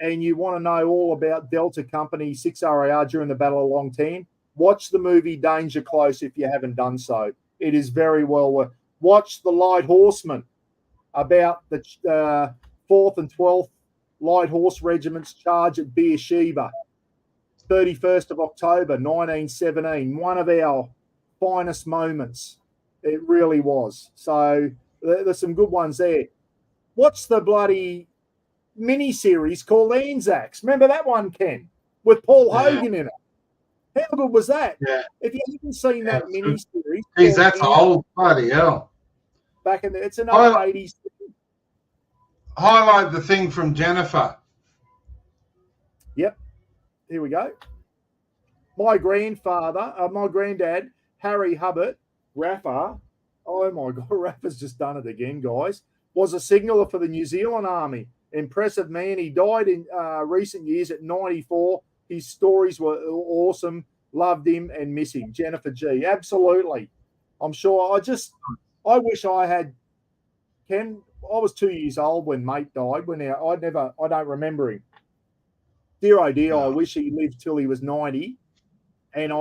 and you want to know all about Delta Company 6 RAR during the Battle of Long Tan, watch the movie Danger Close if you haven't done so. It is very well worth. Watch The Light Horseman, about the 4th and 12th Light Horse Regiment's charge at Beersheba, 31st of October, 1917. One of our finest moments. It really was. So there's some good ones there. What's the bloody mini-series called ANZACS? Remember that one, Ken? With Paul Hogan in it. How good was that? Yeah. If you haven't seen that mini-series. Geez, that's old. Bloody hell. Back in it's an old 80s. Highlight the thing from Jennifer. Yep. Here we go. My granddad Harry Hubbard, Rafa, oh my God, Rafa's just done it again, guys, was a signaller for the New Zealand Army. Impressive man. He died in recent years at 94. His stories were awesome. Loved him and miss him. Jennifer G. Absolutely. I'm sure. I wish I had Ken. I was 2 years old when mate died. I don't remember him. Dear oh dear, I wish he lived till he was 90, and I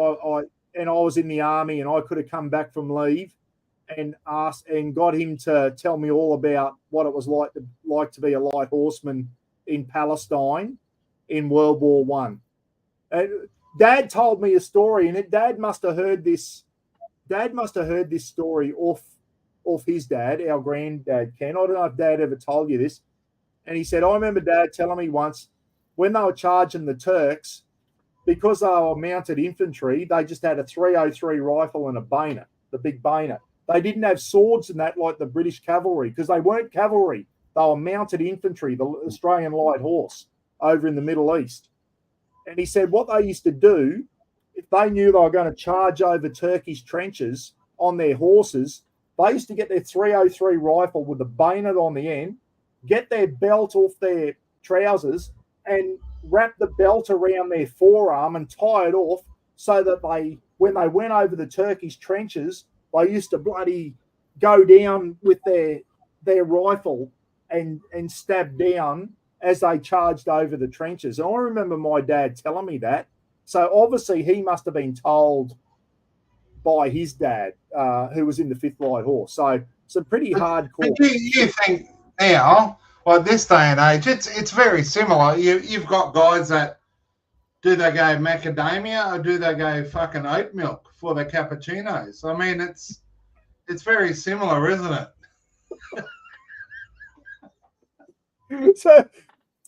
was in the army, and I could have come back from leave and asked and got him to tell me all about what it was like to be a light horseman in Palestine in World War One. Dad told me a story, and Dad must have heard this story off his dad, our granddad Ken. I don't know if Dad ever told you this. And he said, I remember Dad telling me once when they were charging the Turks, because they were mounted infantry, they just had a 303 rifle and a bayonet, the big bayonet. They didn't have swords and that like the British cavalry, because they weren't cavalry. They were mounted infantry, the Australian light horse over in the Middle East. And he said what they used to do, if they knew they were going to charge over Turkish trenches on their horses, they used to get their 303 rifle with the bayonet on the end, get their belt off their trousers and wrap the belt around their forearm and tie it off so that when they went over the Turkish trenches, they used to bloody go down with their rifle and stab down as they charged over the trenches. And I remember my dad telling me that. So obviously he must have been told by his dad, who was in the 5th Light Horse. So some pretty hardcore. But you think now, like this day and age, it's very similar. You've got guys that do they go macadamia or do they go fucking oat milk for their cappuccinos? I mean, it's very similar, isn't it? So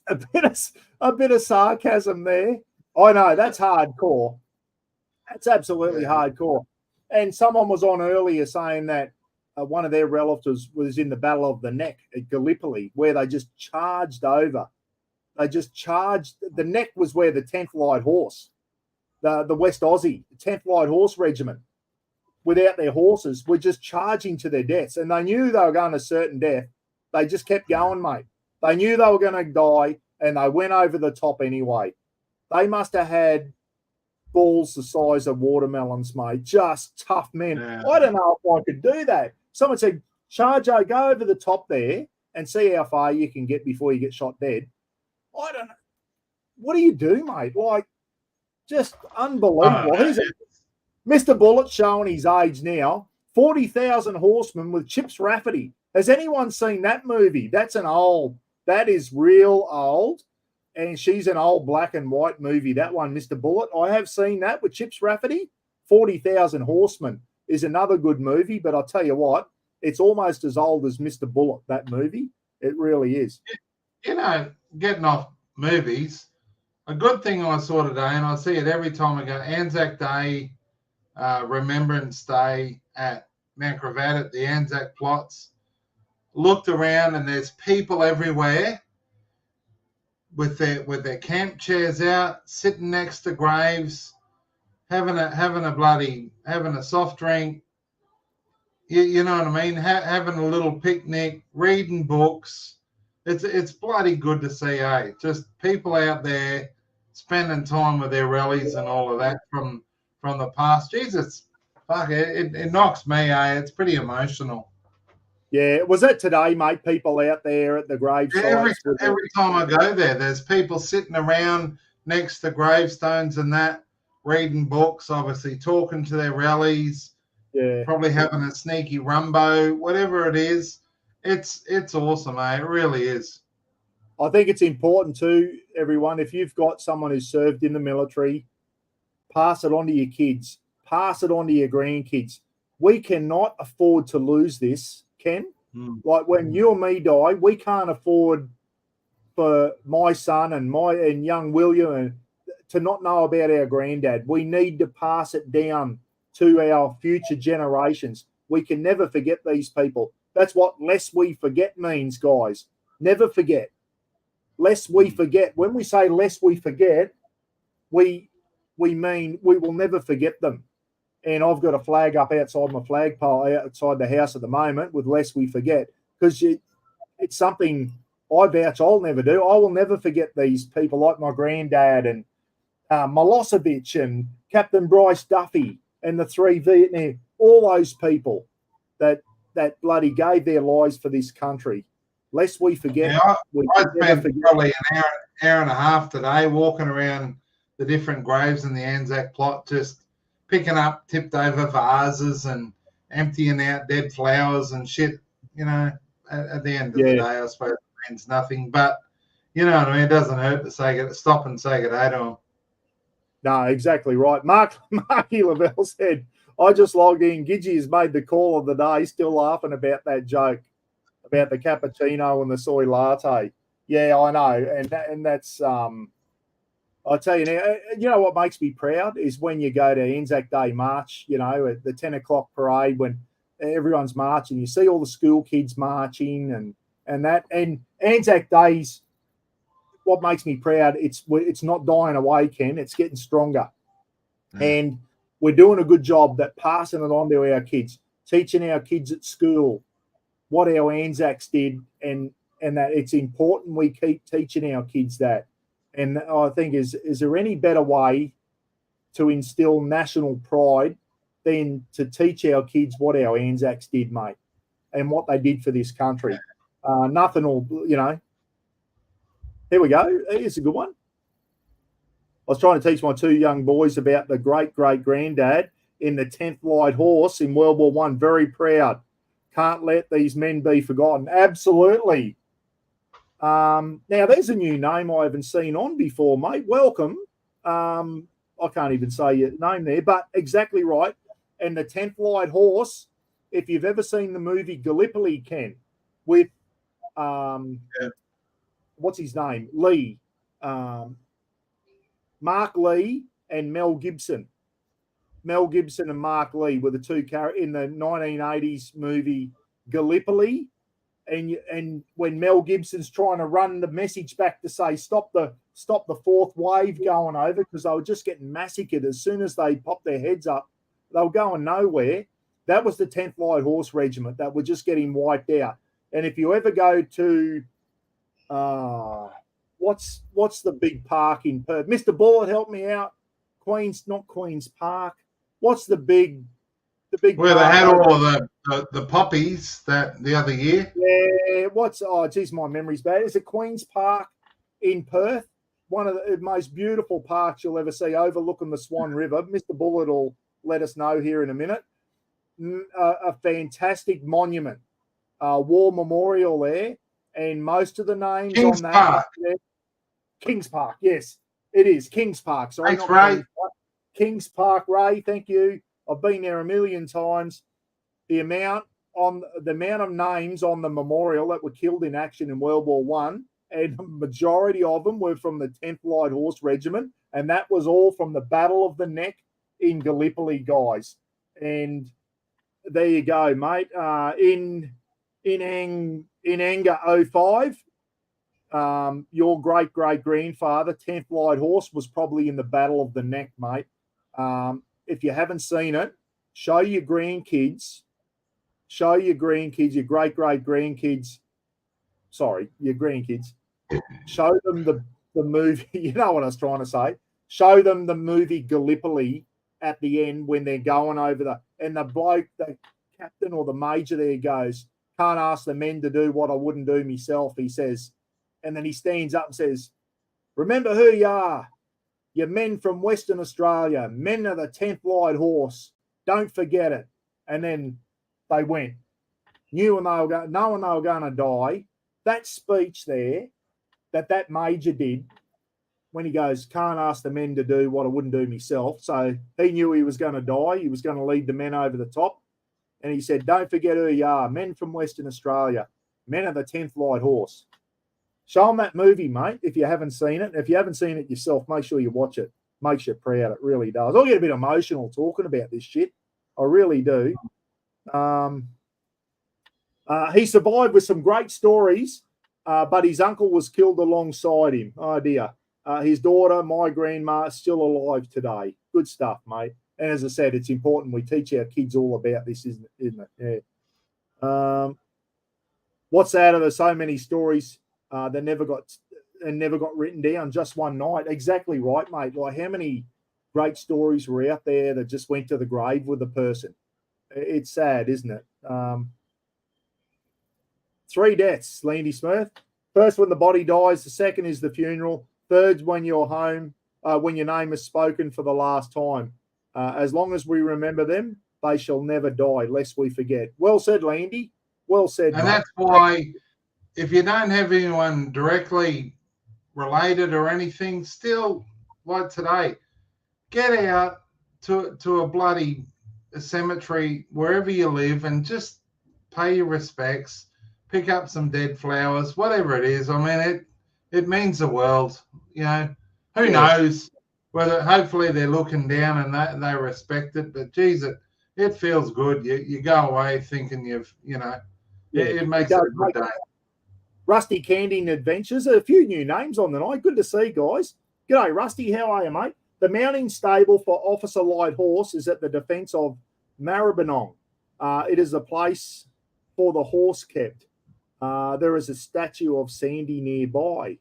a bit of sarcasm there. I know that's hardcore. That's absolutely hardcore. And someone was on earlier saying that one of their relatives was in the Battle of the Neck at Gallipoli, where they just charged over. They just charged. The Neck was where the 10th Light Horse, the West Aussie 10th Light Horse Regiment, without their horses, were just charging to their deaths. And they knew they were going to certain death. They just kept going, mate. They knew they were going to die, and they went over the top anyway. They must have had balls the size of watermelons, mate. Just tough men. Yeah. I don't know if I could do that. Someone said, Charjo, go over the top there and see how far you can get before you get shot dead. I don't know. What do you do, mate? Like, just unbelievable. Mr. Bullett's showing his age now. 40,000 Horsemen with Chips Rafferty. Has anyone seen that movie? That is real old. And she's an old black and white movie, that one, Mr. Bullet. I have seen that with Chips Rafferty. 40,000 Horsemen is another good movie, but I'll tell you what, it's almost as old as Mr. Bullet, that movie. It really is. You know, getting off movies, a good thing I saw today, and I see it every time I go, Anzac Day, Remembrance Day at Mount Gravatt at the Anzac plots, looked around and there's people everywhere with their camp chairs out, sitting next to graves, having a soft drink. You know what I mean? Having a little picnic, reading books. It's bloody good to see, eh? Just people out there spending time with their rallies and all of that from the past. Jesus, fuck it knocks me, eh? It's pretty emotional. Yeah, was that today, mate? People out there at the gravesites. Yeah, every time I go there, there's people sitting around next to gravestones and that, reading books, obviously talking to their rallies, probably having a sneaky rumbo, whatever it is. It's awesome, eh? It really is. I think it's important too, everyone, if you've got someone who's served in the military, pass it on to your kids, pass it on to your grandkids. We cannot afford to lose this, Ken. Like when you and me die, we can't afford for my son and young William to not know about our granddad. We need to pass it down to our future generations. We can never forget these people. That's what lest we forget means, guys. Never forget. Lest we forget. When we say lest we forget, we mean we will never forget them. And I've got a flag up outside my flagpole outside the house at the moment with Lest We Forget, because it's something I vouch I'll never do. I will never forget these people like my granddad and Milosevic and Captain Bryce Duffy and the 3 Vietnam, all those people that bloody gave their lives for this country. Lest we forget. Yeah, I spent forget. probably an hour and a half today walking around the different graves in the ANZAC plot, just picking up tipped over vases and emptying out dead flowers and shit. You know, at the end of the day, I suppose it means nothing. But you know what I mean? It doesn't hurt to stop and say good day to them. No, exactly right. Marky Lavelle said, I just logged in. Gidgee has made the call of the day, still laughing about that joke about the cappuccino and the soy latte. Yeah, I know. And that's I'll tell you now, you know what makes me proud is when you go to Anzac Day March, you know, at the 10 o'clock parade when everyone's marching, you see all the school kids marching and that. And Anzac Days, what makes me proud, it's not dying away, Ken. It's getting stronger. And we're doing a good job that passing it on to our kids, teaching our kids at school what our ANZACs did and that it's important we keep teaching our kids that. And I think is there any better way to instill national pride than to teach our kids what our ANZACs did, mate, and what they did for this country? Nothing will, you know. Here we go. Here's a good one. I was trying to teach my 2 young boys about the great-great-granddad in the 10th Light Horse in World War I. Very proud. Can't let these men be forgotten. Absolutely. Now, there's a new name I haven't seen on before, mate. Welcome. I can't even say your name there, but exactly right. And the 10th Light Horse, if you've ever seen the movie Gallipoli, Ken, with what's his name? Lee. Mark Lee and Mel Gibson. Mel Gibson and Mark Lee were the 2 characters in the 1980s movie Gallipoli. And when Mel Gibson's trying to run the message back to say stop the 4th wave going over because they were just getting massacred as soon as they popped their heads up, they were going nowhere. That was the 10th Light Horse Regiment that were just getting wiped out. And if you ever go to what's the big park in Perth? Mr. Bullitt, help me out. Not Queen's Park. What's the big where they had all the poppies that the other year? Yeah, geez, my memory's bad. Is it Queen's Park in Perth? One of the most beautiful parks you'll ever see, overlooking the Swan River. Mr. Bullitt will let us know here in a minute. A fantastic monument, war memorial there, and most of the names King's on that. Park. King's Park, yes, it is King's Park. Sorry, thanks, Ray. King's Park, Ray. Thank you. I've been there a million times. The amount of names on the memorial that were killed in action in World War I, and the majority of them were from the 10th Light Horse Regiment, and that was all from the Battle of the Neck in Gallipoli, guys. And there you go, mate. In anger 05, your great-great-grandfather, 10th Light Horse, was probably in the Battle of the Neck, mate. If you haven't seen it, show your grandkids, your great-great-grandkids, your grandkids, show them the movie, you know what I was trying to say, show them the movie Gallipoli at the end when they're going over and the bloke, the captain or the major there goes, can't ask the men to do what I wouldn't do myself, he says. And then he stands up and says, remember who you are. You're men from Western Australia, men of the 10th Light Horse. Don't forget it. And then they went. Knowing they were going to die. That speech there that major did when he goes, can't ask the men to do what I wouldn't do myself. So he knew he was going to die. He was going to lead the men over the top. And he said, don't forget who you are, men from Western Australia, men of the 10th Light Horse. Show them that movie, mate, if you haven't seen it. If you haven't seen it yourself, make sure you watch it. Makes you proud. It really does. I get a bit emotional talking about this shit. I really do. He survived with some great stories, but his uncle was killed alongside him. Oh, dear. His daughter, my grandma, is still alive today. Good stuff, mate. And as I said, it's important we teach our kids all about this, isn't it? Yeah. What's out of the so many stories that never got written down just one night? Exactly right, mate. Like, how many great stories were out there that just went to the grave with a person? It's sad, isn't it? 3 deaths, Landy Smith. First, when the body dies. The second is the funeral. Third's when you're home, when your name is spoken for the last time. As long as we remember them, they shall never die, lest we forget. Well said, Landy. Well said, And mate. that's why, if you don't have anyone directly related or anything, still, like today, get out to a bloody cemetery wherever you live and just pay your respects, pick up some dead flowers, whatever it is. I mean, it means the world. You know, who knows whether, hopefully they're looking down and they respect it, but geez, it feels good. You go away thinking it makes it a good day. Rusty Candying Adventures. A few new names on the night. Good to see, guys. G'day, Rusty. How are you, mate? The mounting stable for Officer Light Horse is at the defence of Maribyrnong. It is a place for the horse kept. There is a statue of Sandy nearby.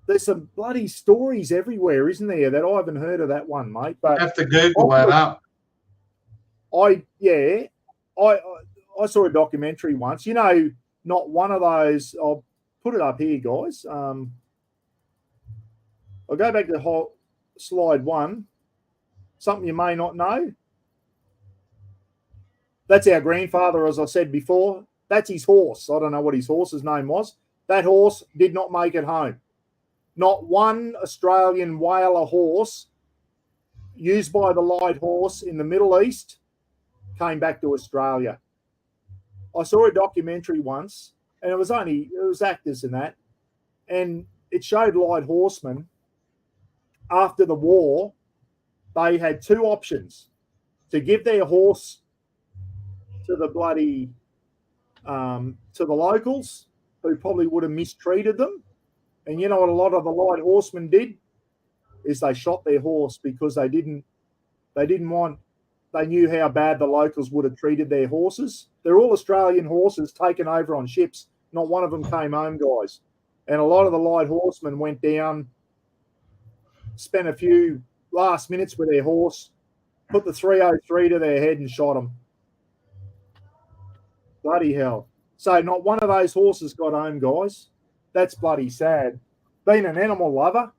There's some bloody stories everywhere, isn't there? That I haven't heard of that one, mate. But have to Google that up. I saw a documentary once. You know, not one of those. I'll put it up here, guys. I'll go back to slide 1. Something you may not know. That's our grandfather, as I said before. That's his horse. I don't know what his horse's name was. That horse did not make it home. Not one Australian whaler horse used by the Light Horse in the Middle East came back to Australia. I saw a documentary once, and it was actors in that, and it showed Light Horsemen after the war. They had 2 options: to give their horse to the bloody to the locals, who probably would have mistreated them. And you know what a lot of the Light Horsemen did is they shot their horse because they didn't want. They knew how bad the locals would have treated their horses. They're all Australian horses taken over on ships. Not one of them came home, guys. And a lot of the Light Horsemen went down, spent a few last minutes with their horse, put the 303 to their head and shot them. Bloody hell. So not one of those horses got home, guys. That's bloody sad. Being an animal lover,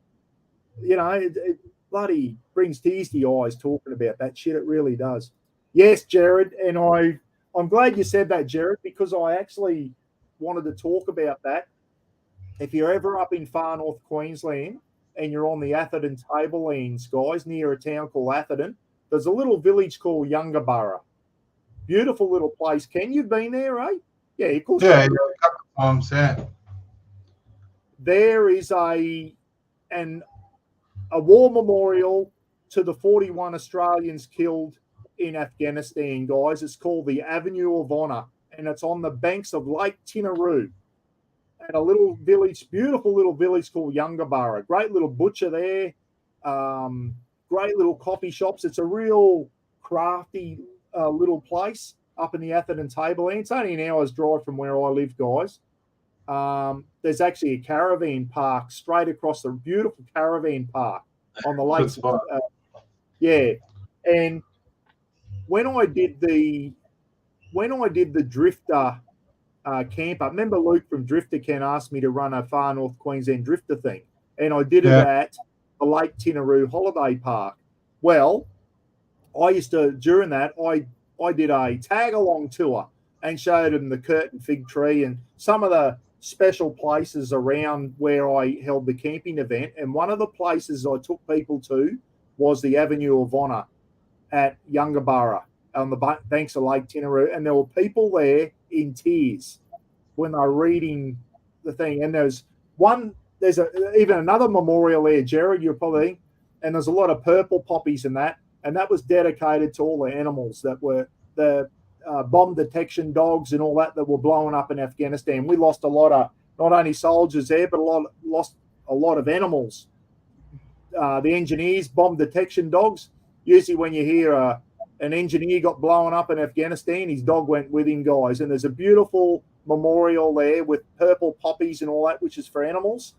you know, it bloody brings tears to your eyes talking about that shit. It really does. Yes, Jared, and I'm glad you said that, Jared, because I actually wanted to talk about that. If you're ever up in far north Queensland and you're on the Atherton Tablelands, guys, near a town called Atherton, there's a little village called Yungaburra. Beautiful little place. Ken, you've been there, eh? Yeah, of course. Yeah, a couple of times, yeah. There is a war memorial to the 41 Australians killed in Afghanistan, guys. It's called the Avenue of Honour, and it's on the banks of Lake Tinaroo at a little village, beautiful little village called Yungaburra. Great little butcher there, great little coffee shops. It's a real crafty little place up in the Atherton Tablelands. It's only an hour's drive from where I live, guys. There's actually a caravan park straight across, the beautiful caravan park on the lakes. Yeah, and when I did the drifter camper, remember Luke from Drifter Ken asked me to run a far north Queensland drifter thing, and I did it at the Lake Tinaroo Holiday Park. Well, I used to, during that, I did a tag along tour and showed them the curtain fig tree and some of the special places around where I held the camping event. And one of the places I took people to was the Avenue of Honour at Yungaburra on the banks of Lake Tinaroo. And there were people there in tears when they were reading the thing. And there's even another memorial there, Jared, you're probably, and there's a lot of purple poppies in that. And that was dedicated to all the animals that were the bomb detection dogs and all that were blowing up in Afghanistan. We lost a lot of not only soldiers there, but lost a lot of animals. The engineers, bomb detection dogs, usually when you hear an engineer got blown up in Afghanistan, his dog went with him, guys. And there's a beautiful memorial there with purple poppies and all that, which is for animals,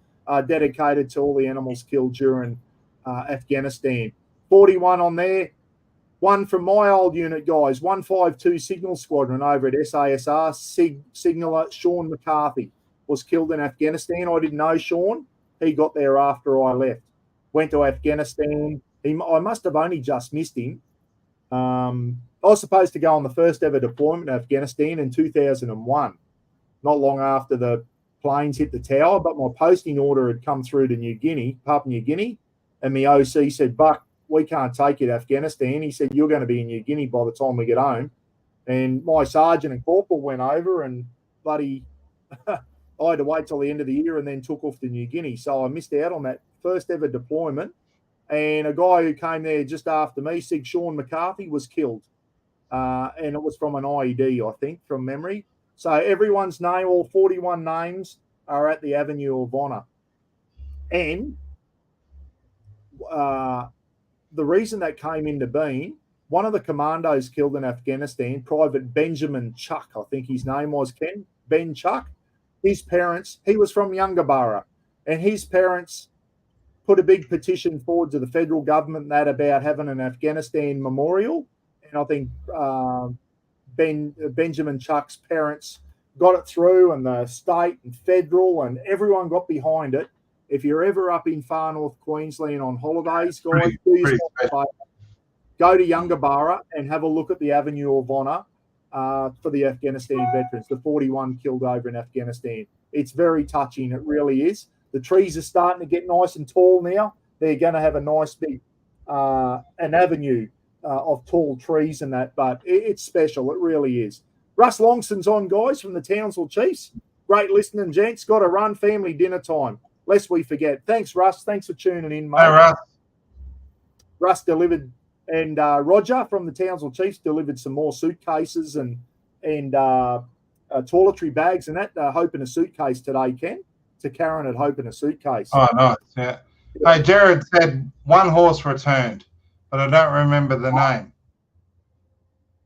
dedicated to all the animals killed during Afghanistan. 41 on there. One from my old unit, guys, 152 Signal Squadron over at SASR. Signaller Sean McCarthy was killed in Afghanistan. I didn't know Sean. He got there after I left. Went to Afghanistan. I must have only just missed him. I was supposed to go on the first ever deployment in Afghanistan in 2001, not long after the planes hit the tower, but my posting order had come through to Papua New Guinea, and my OC said, Buck, we can't take you to Afghanistan. He said, you're going to be in New Guinea by the time we get home. And my sergeant and corporal went over and bloody I had to wait till the end of the year and then took off to New Guinea. So I missed out on that first ever deployment. And a guy who came there just after me, Sean McCarthy, was killed. And it was from an IED, I think, from memory. So everyone's name, all 41 names, are at the Avenue of Honour. And the reason that came into being, one of the commandos killed in Afghanistan, Private Benjamin Chuck, I think his name was, Ken, Ben Chuck. His parents, he was from Yungaburra, and his parents put a big petition forward to the federal government that about having an Afghanistan memorial. And I think Benjamin Chuck's parents got it through, and the state and federal and everyone got behind it. If you're ever up in far north Queensland on holidays, guys, go to Yungaburra and have a look at the Avenue of Honour for the Afghanistan veterans, the 41 killed over in Afghanistan. It's very touching. It really is. The trees are starting to get nice and tall now. They're going to have a nice big an avenue of tall trees and that, but it's special. It really is. Russ Longson's on, guys, from the Townsville Chiefs. Great listening, gents. Got to run, family dinner time. Lest we forget. Thanks, Russ. Thanks for tuning in, mate. Hey, Russ. Russ delivered, and Roger from the Townsville Chiefs delivered some more suitcases and toiletry bags and that. Hope in a suitcase today, Ken. To Karen at Hope in a Suitcase. Oh, nice. Yeah. Hey, Jared said one horse returned, but I don't remember the name.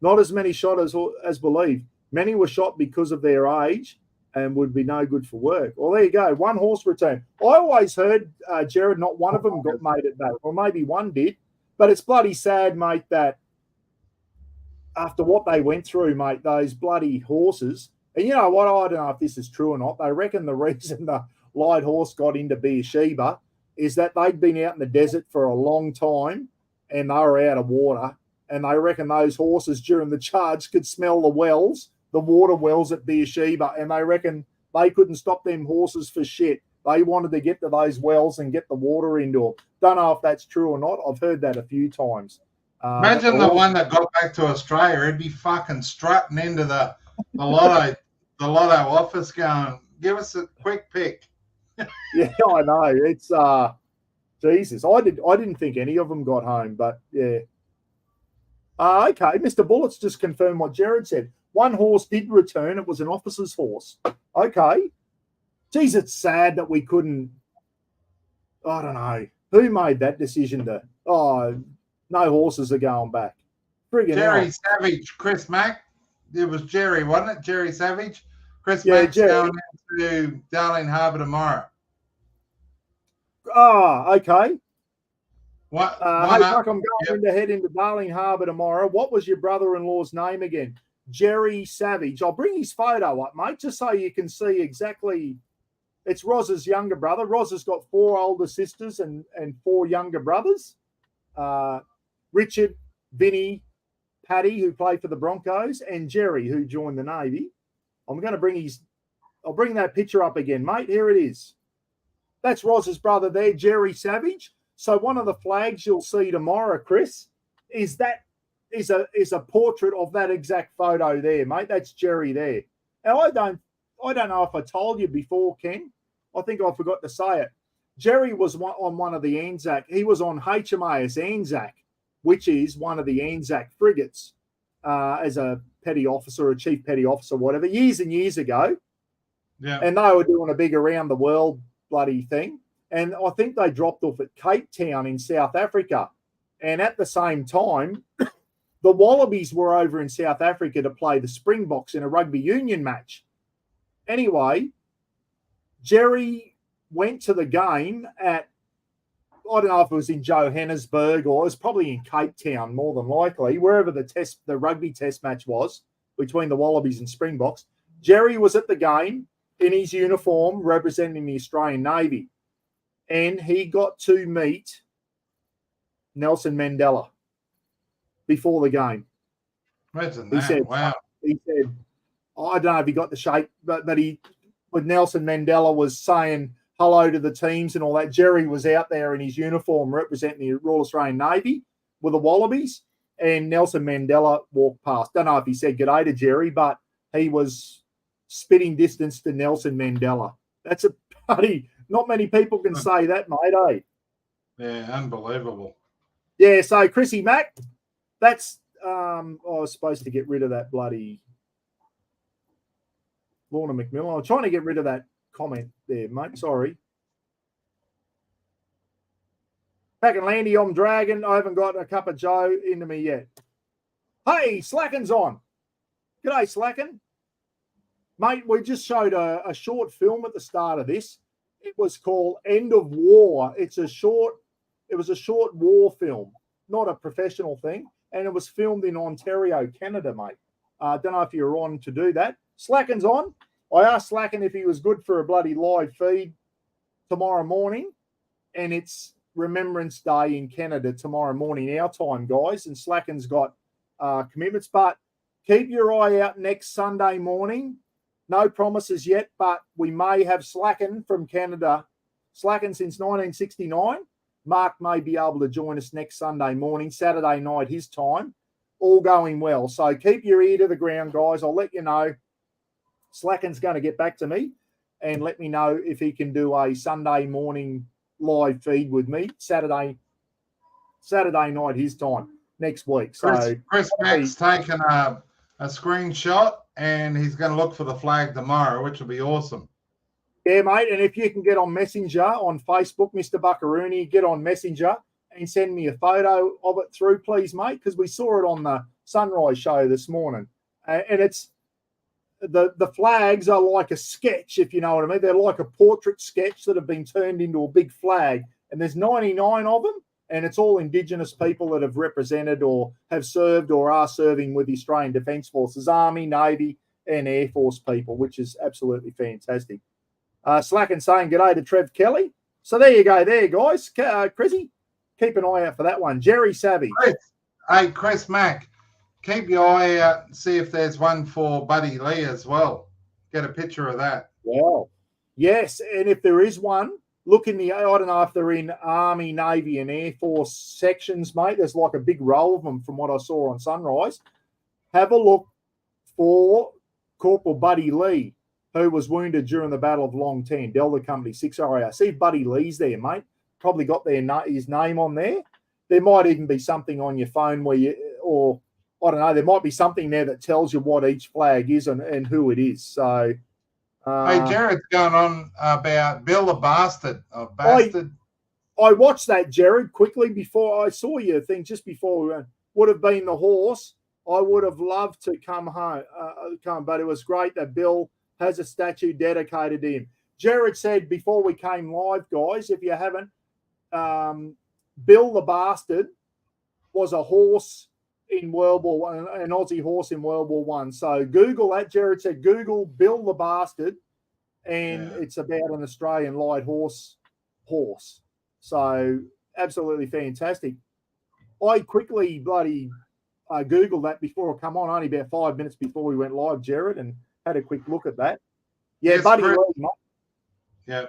Not as many shot as believed. Many were shot because of their age and would be no good for work. Well, there you go. One horse returned. I always heard, Jared, not one of them made it back, or maybe one did. But it's bloody sad, mate, that after what they went through, mate, those bloody horses. And you know what? I don't know if this is true or not. They reckon the reason the light horse got into Beersheba is that they'd been out in the desert for a long time and they were out of water. And they reckon those horses during the charge could smell the wells, the water wells at Beersheba, and they reckon they couldn't stop them horses for shit. They wanted to get to those wells and get the water into them. Don't know if that's true or not. I've heard that a few times. Imagine the one that got back to Australia. He'd be fucking strutting into the lotto office going, give us a quick pick. Yeah, I know. It's Jesus. I didn't think any of them got home, but yeah. Okay, Mr. Bullets just confirmed what Jared said. One horse did return. It was an officer's horse. Okay. Geez, it's sad that we couldn't. I don't know. Who made that decision to, no horses are going back? Friggin' Jerry hell. Savage, Chris Mack. It was Jerry, wasn't it? Jerry Savage. Chris Yeah, Mack's Jerry. going into Darling Harbour tomorrow. Okay. What? Hey, Buck, I'm going to head into Darling Harbour tomorrow. What was your brother-in-law's name again? Jerry Savage. I'll bring his photo up, mate, just so you can see exactly. It's Roz's younger brother. Roz has got 4 older sisters and 4 younger brothers. Richard, Vinny, Paddy, who played for the Broncos, and Jerry, who joined the Navy. I'm going to I'll bring that picture up again, mate. Here it is. That's Roz's brother there, Jerry Savage. So one of the flags you'll see tomorrow, Chris, is a portrait of that exact photo there, mate. That's Jerry there. And I don't know if I told you before, Ken. I think I forgot to say it. Jerry was on one of the ANZAC. He was on HMAS ANZAC, which is one of the ANZAC frigates, as a petty officer, a chief petty officer, whatever, years and years ago. Yeah. And they were doing a big around the world bloody thing. And I think they dropped off at Cape Town in South Africa. And at the same time, the Wallabies were over in South Africa to play the Springboks in a rugby union match. Anyway, Jerry went to the game at, I don't know if it was in Johannesburg or it was probably in Cape Town, more than likely, wherever the rugby test match was between the Wallabies and Springboks. Jerry was at the game in his uniform representing the Australian Navy, and he got to meet Nelson Mandela before the game. Imagine He that. said, Wow. He said, I don't know if he got the shape, but he, with Nelson Mandela was saying hello to the teams and all that. Jerry was out there in his uniform representing the Royal Australian Navy with the Wallabies, and Nelson Mandela walked past. Don't know if he said g'day to Jerry, but he was spitting distance to Nelson Mandela. That's a bloody, not many people can say that, mate, eh? Yeah, unbelievable. Yeah, so Chrissy Mack, that's, I was supposed to get rid of that bloody Lorna McMillan. I'm trying to get rid of that comment there, mate. Sorry. Back and Landy, I'm Dragon. I haven't got a cup of Joe into me yet. Hey, Slacken's on. G'day, Slacken. Mate, we just showed a short film at the start of this. It was called End of War. It was a short war film, not a professional thing. And it was filmed in Ontario, Canada, mate. I don't know if you're on to do that. Slacken's on. I asked Slacken if he was good for a bloody live feed tomorrow morning. And it's Remembrance Day in Canada tomorrow morning, our time, guys. And Slacken's got commitments. But keep your eye out next Sunday morning. No promises yet, but we may have Slacken from Canada. Slacken since 1969. Mark may be able to join us next Sunday morning, Saturday night, his time. All going well. So keep your ear to the ground, guys. I'll let you know. Slacken's going to get back to me and let me know if he can do a Sunday morning live feed with me, Saturday night, his time, next week. So Chris Mack's taken a screenshot and he's going to look for the flag tomorrow, which will be awesome. Yeah, mate. And if you can get on Messenger on Facebook, Mr. Buckaroony, get on Messenger and send me a photo of it through, please, mate, because we saw it on the Sunrise show this morning. And it's the flags are like a sketch, if you know what I mean. They're like a portrait sketch that have been turned into a big flag. And there's 99 of them, and it's all Indigenous people that have represented or have served or are serving with the Australian Defence Forces, Army, Navy, and Air Force people, which is absolutely fantastic. Slacken saying g'day to Trev Kelly. So there you go there, guys. Chrissy, keep an eye out for that one. Jerry Savvy. Hey, Chris Mack, keep your eye out and see if there's one for Buddy Lee as well. Get a picture of that. Wow. Yes, and if there is one, look in the, I don't know if they're in Army, Navy, and Air Force sections, mate. There's like a big row of them from what I saw on Sunrise. Have a look for Corporal Buddy Lee, who was wounded during the Battle of Long Tan, Delta Company 6 RAR. See if Buddy Lee's there, mate. Probably got his name on there. There might even be something on your phone where or I don't know, there might be something there that tells you what each flag is and who it is. So, hey, Jared's going on about Bill the Bastard. I watched that, Jared, quickly before I saw your thing, just before we went. Would have been the horse. I would have loved to come home, but it was great that Bill has a statue dedicated to him. Jared said before we came live, guys, if you haven't, Bill the Bastard was a horse in World War One, an Aussie horse in World War One. So Google that. Jared said Google Bill the Bastard, and it's about an Australian light horse. So absolutely fantastic. I quickly bloody Googled that before I come on, only about 5 minutes before we went live, Jared, and had a quick look at that. Yeah, yes, Buddy Lee, mate. Yeah.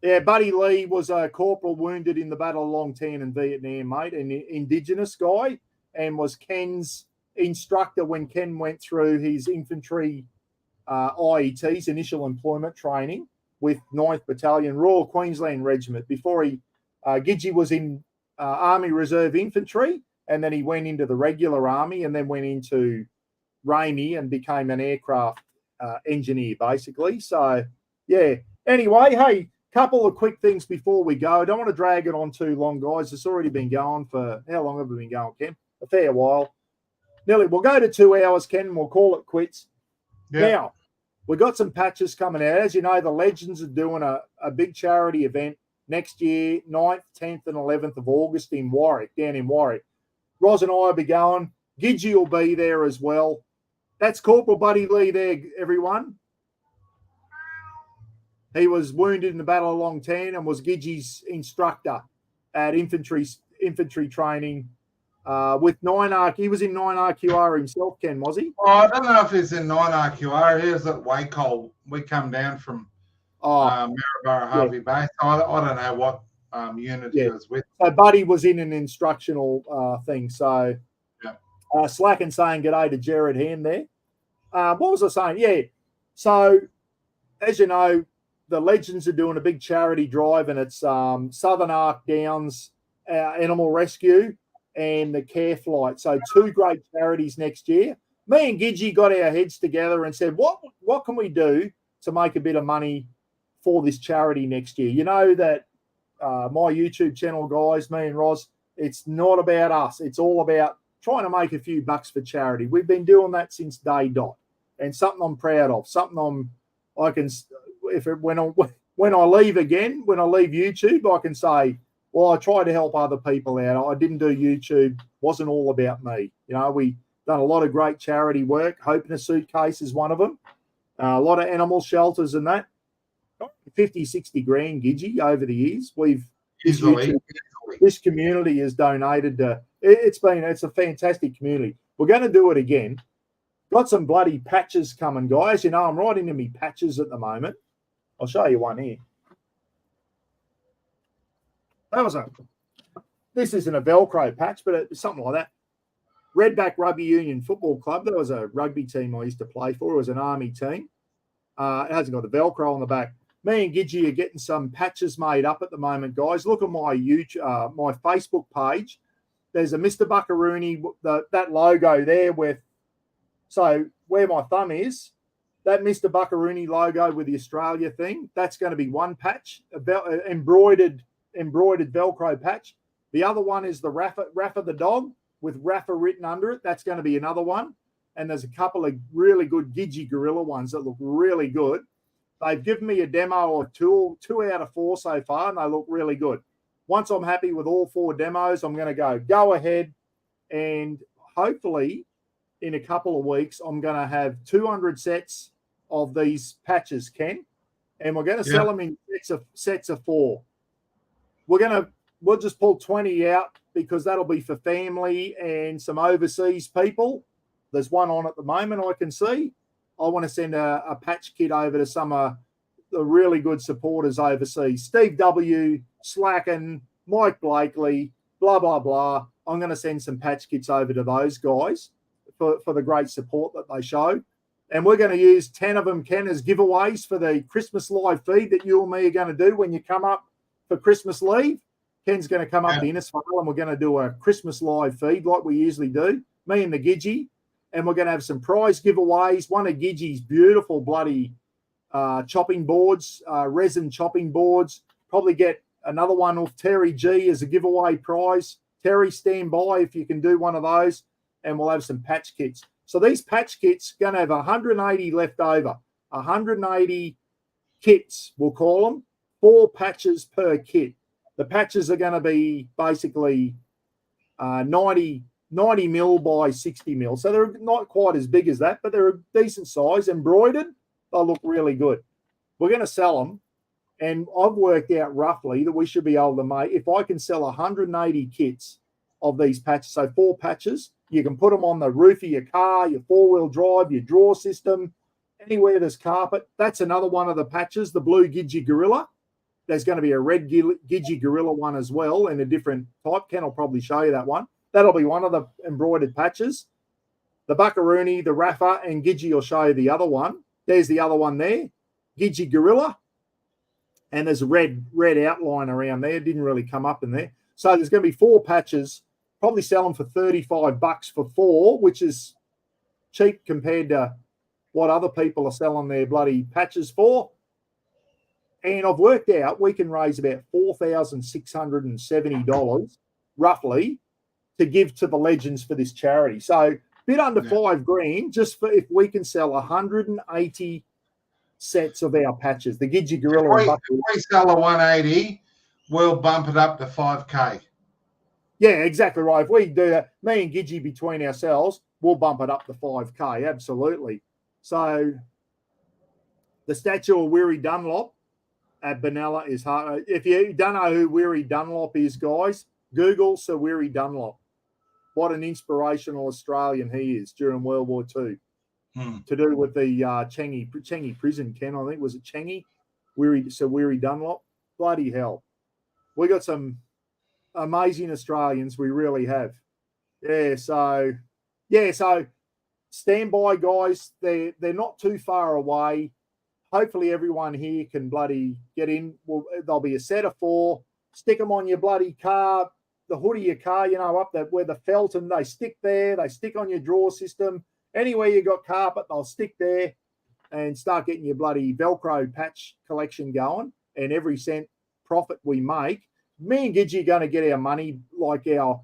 Yeah, Buddy Lee was a corporal wounded in the Battle of Long Tan in Vietnam, mate, an Indigenous guy, and was Ken's instructor when Ken went through his infantry IETs, initial employment training, with 9th Battalion, Royal Queensland Regiment. Before Gidgee was in Army Reserve Infantry, and then he went into the regular army and then went into Ramey and became an aircraft engineer, basically. So, yeah. Anyway, hey, Couple of quick things before we go. I don't want to drag it on too long, guys. It's already been going for, how long have we been going, Ken? A fair while. Nearly, we'll go to 2 hours, Ken, and we'll call it quits. Yeah. Now, we've got some patches coming out. As you know, the Legends are doing a big charity event next year, 9th, 10th, and 11th of August in Warwick, down in Warwick. Ros and I will be going. Gidgee will be there as well. That's Corporal Buddy Lee there, everyone. He was wounded in the Battle of Long Tan and was Gidgee's instructor at infantry training with 9R. He was in 9RQR himself, Ken, was he? Oh, I don't know if he's in 9RQR. He was at Wacol. We come down from Maryborough Harvey Base. I don't know what unit he was with. So Buddy was in an instructional thing. So Slack and saying g'day to Jared Hand there. What was I saying? Yeah. So as you know, the Legends are doing a big charity drive, and it's Southern Arc Downs Animal Rescue and the Care Flight. So 2 great charities next year. Me and Gidgee got our heads together and said, what can we do to make a bit of money for this charity next year? You know that my YouTube channel, guys, me and Ros, it's not about us. It's all about trying to make a few bucks for charity. We've been doing that since day dot, and something I'm proud of, something when I leave again, when I leave YouTube, I can say, well, I try to help other people out. I didn't do YouTube. Wasn't all about me. You know, we done a lot of great charity work. Hope in a Suitcase is one of them. A lot of animal shelters and that. 50, 60 grand, Gidgee, over the years. This community has donated to, it's a fantastic community. We're going to do it again. Got some bloody patches coming, guys. You know, I'm right into me patches at the moment. I'll show you one here. This isn't a Velcro patch, but it's something like that. Redback Rugby Union Football Club. That was a rugby team I used to play for. It was an army team. It hasn't got the Velcro on the back. Me and Gidgee are getting some patches made up at the moment, guys. Look at my YouTube, my Facebook page. There's a Mr. Buckaroony, that logo there so where my thumb is, that Mr. Buckaroony logo with the Australia thing, that's going to be one patch, embroidered Velcro patch. The other one is the Rafa the dog with Rafa written under it. That's going to be another one. And there's a couple of really good Gidgee gorilla ones that look really good. They've given me a demo of two out of 4 so far, and they look really good. Once I'm happy with all 4 demos, I'm going to go ahead, and hopefully in a couple of weeks, I'm going to have 200 sets of these patches, Ken, and we're going to sell them in sets of 4. We'll just pull 20 out because that'll be for family and some overseas people. There's one on at the moment I can see. I want to send a patch kit over to some of the really good supporters overseas. Steve W., Slacken, Mike Blakely, blah, blah, blah. I'm going to send some patch kits over to those guys for the great support that they show. And we're going to use 10 of them, Ken, as giveaways for the Christmas live feed that you and me are going to do when you come up for Christmas leave. Ken's going to come up to Innisfail and we're going to do a Christmas live feed like we usually do, me and the Gidgee. And we're going to have some prize giveaways. One of Gidgee's beautiful bloody chopping boards, resin chopping boards. Probably get another one off Terry G as a giveaway prize. Terry, stand by if you can do one of those. And we'll have some patch kits. So these patch kits going to have 180 left over. 180 kits, we'll call them. 4 patches per kit. The patches are going to be basically 90 mil by 60 mil. So they're not quite as big as that, but they're a decent size. Embroidered, they'll look really good. We're going to sell them, and I've worked out roughly that we should be able to make, if I can sell 180 kits of these patches, so 4 patches, you can put them on the roof of your car, your 4-wheel drive, your drawer system, anywhere there's carpet. That's another one of the patches, the blue Gidgee Gorilla. There's going to be a red Gidgee Gorilla one as well in a different type. Ken will probably show you that one. That'll be one of the embroidered patches. The Buckaroony, the Rafa, and Gidgee will show you the other one. There's the other one there, Gidgee Gorilla. And there's a red outline around there. It didn't really come up in there. So there's going to be 4 patches, probably sell them for $35 for 4, which is cheap compared to what other people are selling their bloody patches for. And I've worked out we can raise about $4,670 roughly to give to the Legends for this charity. So bit under $5,000 just for if we can sell 180 sets of our patches. The Gidgee Gorilla. If we sell a 180, we'll bump it up to 5K. Yeah, exactly right. If we do that, me and Gidgee between ourselves, we'll bump it up to 5K. Absolutely. So the statue of Weary Dunlop at Benalla is hard. If you don't know who Weary Dunlop is, guys, Google Sir Weary Dunlop. What an inspirational Australian he is during World War II. To do with the Changi prison, Ken, I think. Was it Changi? Sir Weary Dunlop. Bloody hell. We got some amazing Australians. We really have. So stand by, guys. They're not too far away. Hopefully everyone here can bloody get in. Well, there'll be a set of 4. Stick them on your bloody car, the hood of your car, up there where the felt, and they stick there. They stick on your drawer system. Anywhere you got carpet, they'll stick there and start getting your bloody Velcro patch collection going. And every cent profit we make, me and Gidgee are going to get our money like we're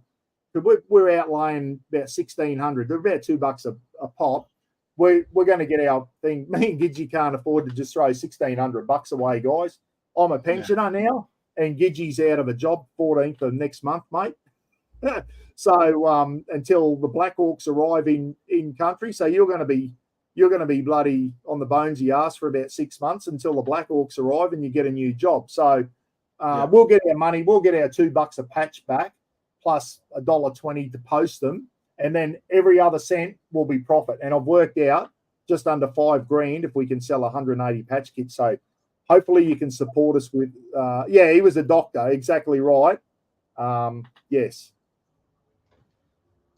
outlaying about $1,600. They're about $2 a pop. We're going to get our thing. Me and Gidgee can't afford to just throw $1,600 away, guys. I'm a pensioner now, and Gidgee's out of a job 14th of next month, mate. So until the Black Hawks arrive in country, so you're going to be bloody on the bones of your ass for about 6 months until the Black Hawks arrive and you get a new job. So we'll get our money. We'll get our $2 a patch back plus $1.20 to post them, and then every other cent will be profit. And I've worked out just under $5,000 if we can sell 180 patch kits. So hopefully you can support us with. He was a doctor, exactly right. Yes.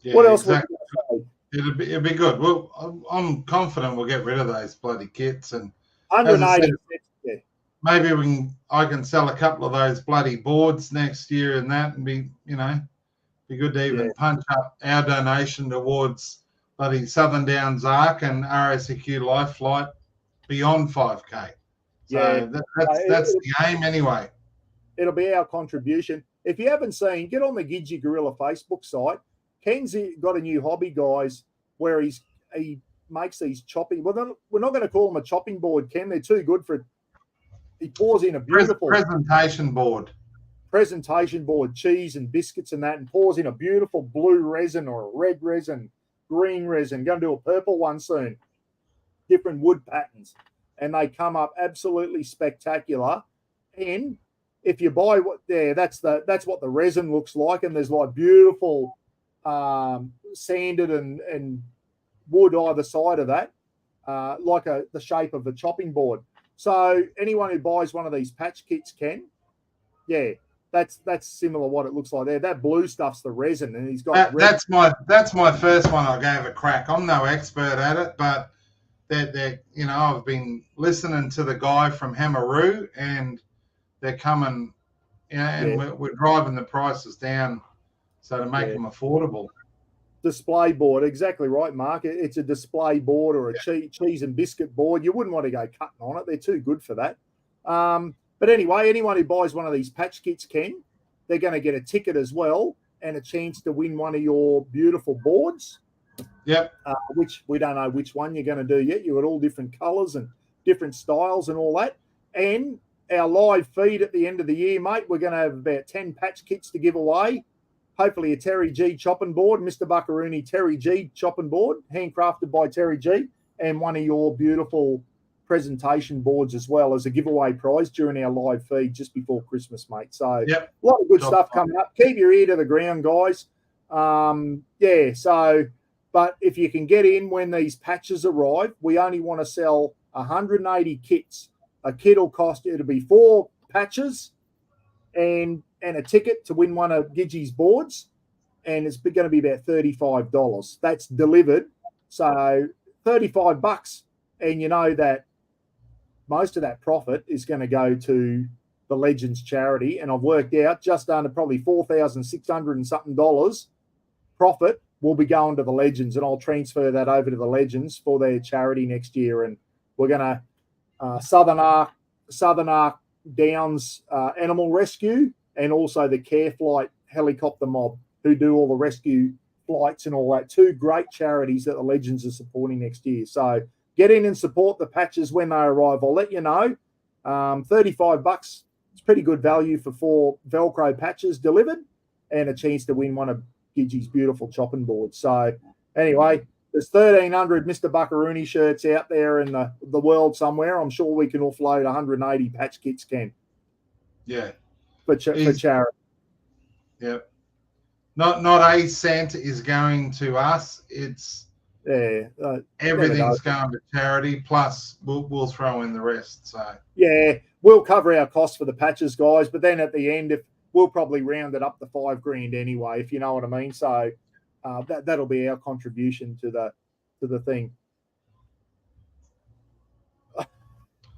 Yeah, what else? Exactly. It'd be good. Well, I'm confident we'll get rid of those bloody kits, and 180. Maybe I can sell a couple of those bloody boards next year, and that, and be good to even punch up our donation towards bloody Southern Downs Arc and RACQ Life Flight beyond 5K. So that's the aim anyway. It'll be our contribution. If you haven't seen, get on the Gidgee Gorilla Facebook site. Ken's got a new hobby, guys, where he makes these chopping. Well, we're not going to call them a chopping board, Ken. They're too good for it. He pours in a beautiful presentation board, cheese and biscuits and that, and pours in a beautiful blue resin or a red resin, green resin. Going to do a purple one soon. Different wood patterns, and they come up absolutely spectacular. And if you buy that's what the resin looks like, and there's like beautiful sanded and wood either side of that, like the shape of a chopping board. So anyone who buys one of these patch kits can, that's similar what it looks like there. That blue stuff's the resin, and he's got that's my first one I gave a crack. I'm no expert at it, but they're I've been listening to the guy from Hamaroo, and they're coming, we're driving the prices down so to make them affordable. Display board, exactly right, Mark. It's a display board or a cheese and biscuit board. You wouldn't want to go cutting on it. They're too good for that. But anyway, anyone who buys one of these patch kits they're going to get a ticket as well and a chance to win one of your beautiful boards. Yep. Which we don't know which one you're going to do yet. You've got all different colours and different styles and all that. And our live feed at the end of the year, mate, we're going to have about 10 patch kits to give away. Hopefully a Terry G chopping board, Mr. Buckaroony Terry G chopping board, handcrafted by Terry G, and one of your beautiful presentation boards as well as a giveaway prize during our live feed just before Christmas, mate. So a lot of good stuff coming up. Keep your ear to the ground, guys. But if you can get in when these patches arrive, we only want to sell 180 kits. A kit will cost, it'll be 4 patches and a ticket to win one of Gidgee's boards, and it's going to be about $35. That's delivered. So $35, and you know that most of that profit is going to go to the Legends charity, and I've worked out just under probably $4,600 and something profit will be going to the Legends, and I'll transfer that over to the Legends for their charity next year. And we're going to Southern Arc Downs Animal Rescue, and also the Care Flight Helicopter Mob, who do all the rescue flights and all that. Two great charities that the Legends are supporting next year. So get in and support the patches when they arrive. I'll let you know. $35. It's pretty good value for 4 Velcro patches delivered and a chance to win one of Gidgee's beautiful chopping boards. So anyway, there's 1,300 Mr. Buckaroony shirts out there in the world somewhere. I'm sure we can offload 180 patch kits, Ken. Yeah. For charity. Yep. Not a cent is going to us. It's everything's going to charity. Plus, we'll throw in the rest. So yeah, we'll cover our costs for the patches, guys. But then at the end, if we'll probably round it up to $5,000 anyway, if you know what I mean. So that'll be our contribution to the thing.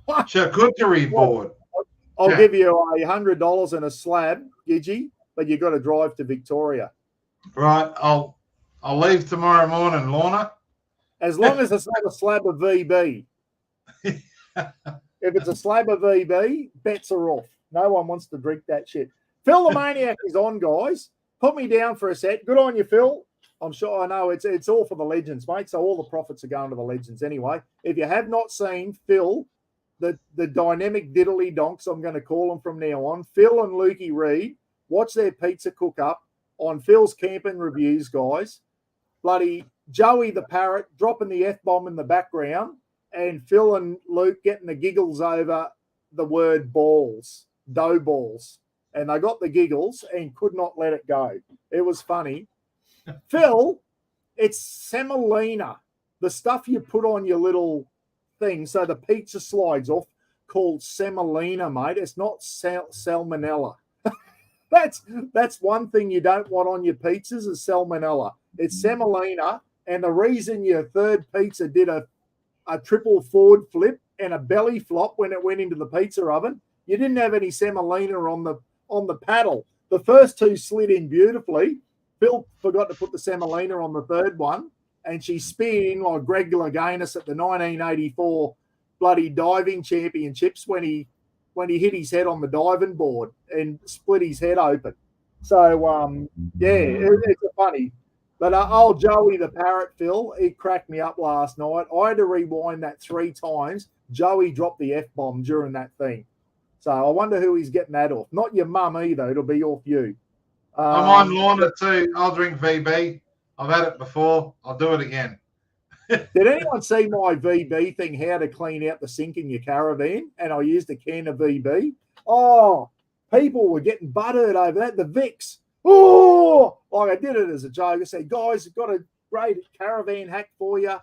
Charcuterie board. I'll give you $100 and a slab, Gidgee, but you got to drive to Victoria. Right, I'll leave tomorrow morning, Lorna. As long as it's not a slab of VB. If it's a slab of VB, bets are off. No one wants to drink that shit. Phil the Maniac is on, guys. Put me down for a set. Good on you, Phil. I'm sure I know it's all for the Legends, mate. So all the profits are going to the Legends anyway. If you have not seen Phil, the dynamic diddly donks, I'm going to call them from now on, Phil and Lukey Reed, watch their pizza cook up on Phil's Camping Reviews, guys. Bloody Joey the Parrot dropping the F-bomb in the background, and Phil and Luke getting the giggles over the word balls, dough balls. And they got the giggles and could not let it go. It was funny. Phil, it's semolina, the stuff you put on your little thing so the pizza slides off, called semolina, mate. It's not salmonella. That's one thing you don't want on your pizzas is salmonella. It's semolina, and the reason your third pizza did a triple forward flip and a belly flop when it went into the pizza oven, you didn't have any semolina on the paddle. The first two slid in beautifully. Phil forgot to put the semolina on the third one, and she speared in like Greg Louganis at the 1984 bloody diving championships when he hit his head on the diving board and split his head open. So, it's funny. But old Joey the Parrot, Phil, he cracked me up last night. I had to rewind that 3 times. Joey dropped the F-bomb during that thing. So I wonder who he's getting that off. Not your mum either. It'll be off you. I'm on Lorna too. I'll drink VB. I've had it before. I'll do it again. Did anyone see my VB thing, how to clean out the sink in your caravan? And I used a can of VB. Oh, people were getting butthurt over that. The Vicks. Oh, like I did it as a joke. I said, guys, I've got a great caravan hack for you.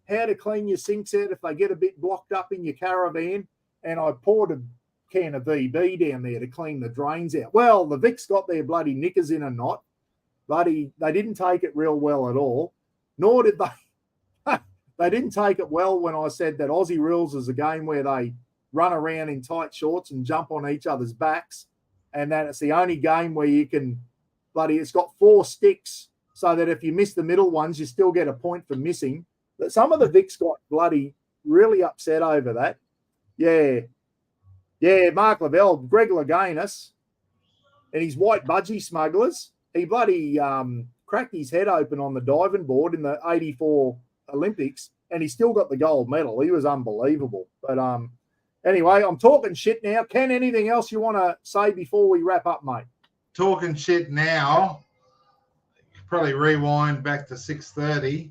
How to clean your sinks out if they get a bit blocked up in your caravan. And I poured a can of VB down there to clean the drains out. Well, the Vicks got their bloody knickers in a knot. They didn't take it real well at all, nor did they. They didn't take it well when I said that Aussie Rules is a game where they run around in tight shorts and jump on each other's backs, and that it's the only game where you can it's got 4 sticks so that if you miss the middle ones, you still get a point for missing. But some of the Vicks got really upset over that. Yeah, Mark Lavelle, Greg Louganis, and his white budgie smugglers, he bloody cracked his head open on the diving board in the 84 Olympics, and he still got the gold medal. He was unbelievable. But anyway, I'm talking shit now. Ken, anything else you want to say before we wrap up, mate? Talking shit now. Probably rewind back to 6:30.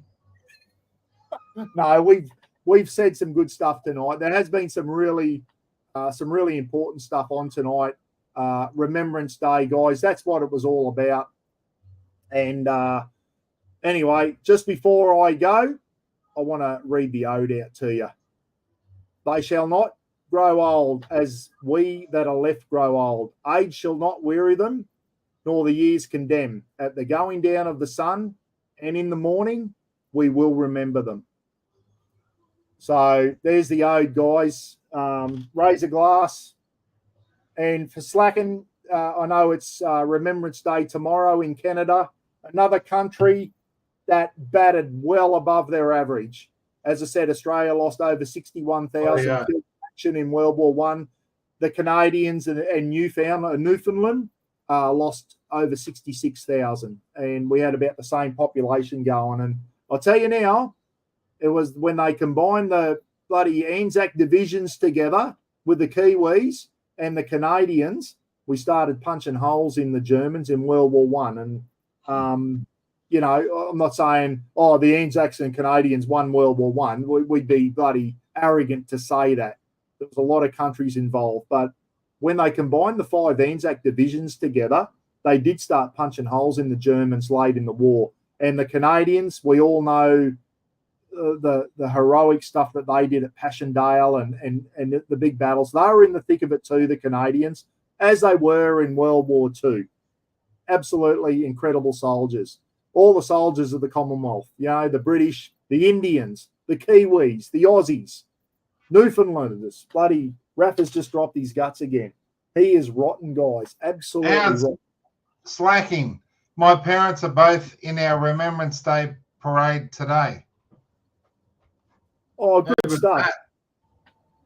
No, we've said some good stuff tonight. There has been some really important stuff on tonight. Remembrance Day, guys. That's what it was all about. And anyway, just before I go, I want to read the ode out to you. They shall not grow old as we that are left grow old. Age shall not weary them, nor the years condemn. At the going down of the sun and in the morning, we will remember them. So there's the ode, guys. Raise a glass. And for slacking, I know it's Remembrance Day tomorrow in Canada, another country that batted well above their average. As I said, Australia lost over 61,000 killed in World War I. the Canadians and Newfoundland lost over 66,000, and we had about the same population going. And I'll tell you now, it was when they combined the bloody ANZAC divisions together with the Kiwis and the Canadians, we started punching holes in the Germans in World War One. And you know, I'm not saying, oh, the ANZACs and Canadians won World War One. We'd be bloody arrogant to say that. There was a lot of countries involved, but when they combined the 5 ANZAC divisions together, they did start punching holes in the Germans late in the war. And the Canadians, we all know the heroic stuff that they did at Passchendaele and the big battles. They were in the thick of it too, the Canadians, as they were in World War II. Absolutely incredible soldiers. All the soldiers of the Commonwealth, you know, the British, the Indians, the Kiwis, the Aussies, Newfoundlanders. Bloody Raph has just dropped his guts again. He is rotten, guys. Absolutely rotten. Slacking. My parents are both in our Remembrance Day parade today. Oh, good stuff.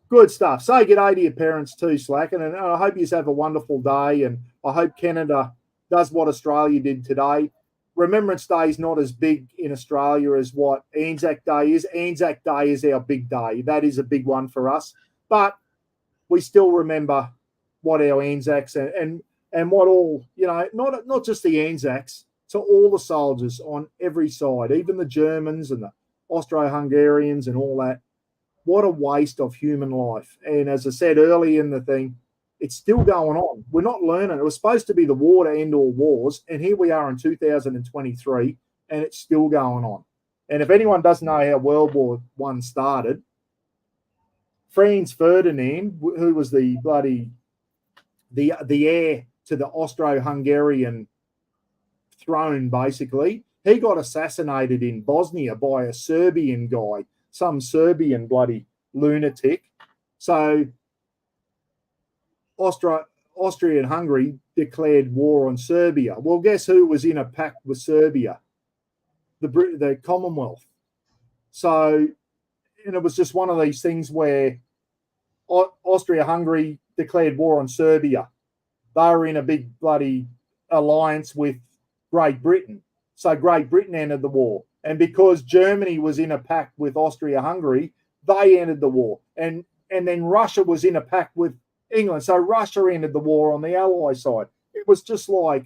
Good stuff. Say good day to your parents too, Slacking, and I hope you have a wonderful day, and I hope Canada does what Australia did today. Remembrance Day is not as big in Australia as what ANZAC Day is. ANZAC Day is our big day. That is a big one for us. But we still remember what our ANZACs and what all, you know, not just the ANZACs, to all the soldiers on every side, even the Germans and the Austro-Hungarians and all that. What a waste of human life. And as I said early in the thing, it's still going on. We're not learning. It was supposed to be the war to end all wars, and here we are in 2023, and it's still going on. And if anyone doesn't know how World War I started, Franz Ferdinand, who was the heir to the Austro-Hungarian throne, basically, he got assassinated in Bosnia by a Serbian guy, some Serbian bloody lunatic. So Austria and Hungary declared war on Serbia. Well, guess who was in a pact with Serbia? The Commonwealth. So, and it was just one of these things where Austria-Hungary declared war on Serbia. They were in a big bloody alliance with Great Britain. So Great Britain ended the war. And because Germany was in a pact with Austria-Hungary, they ended the war. And then Russia was in a pact with England. So Russia ended the war on the Ally side. It was just like,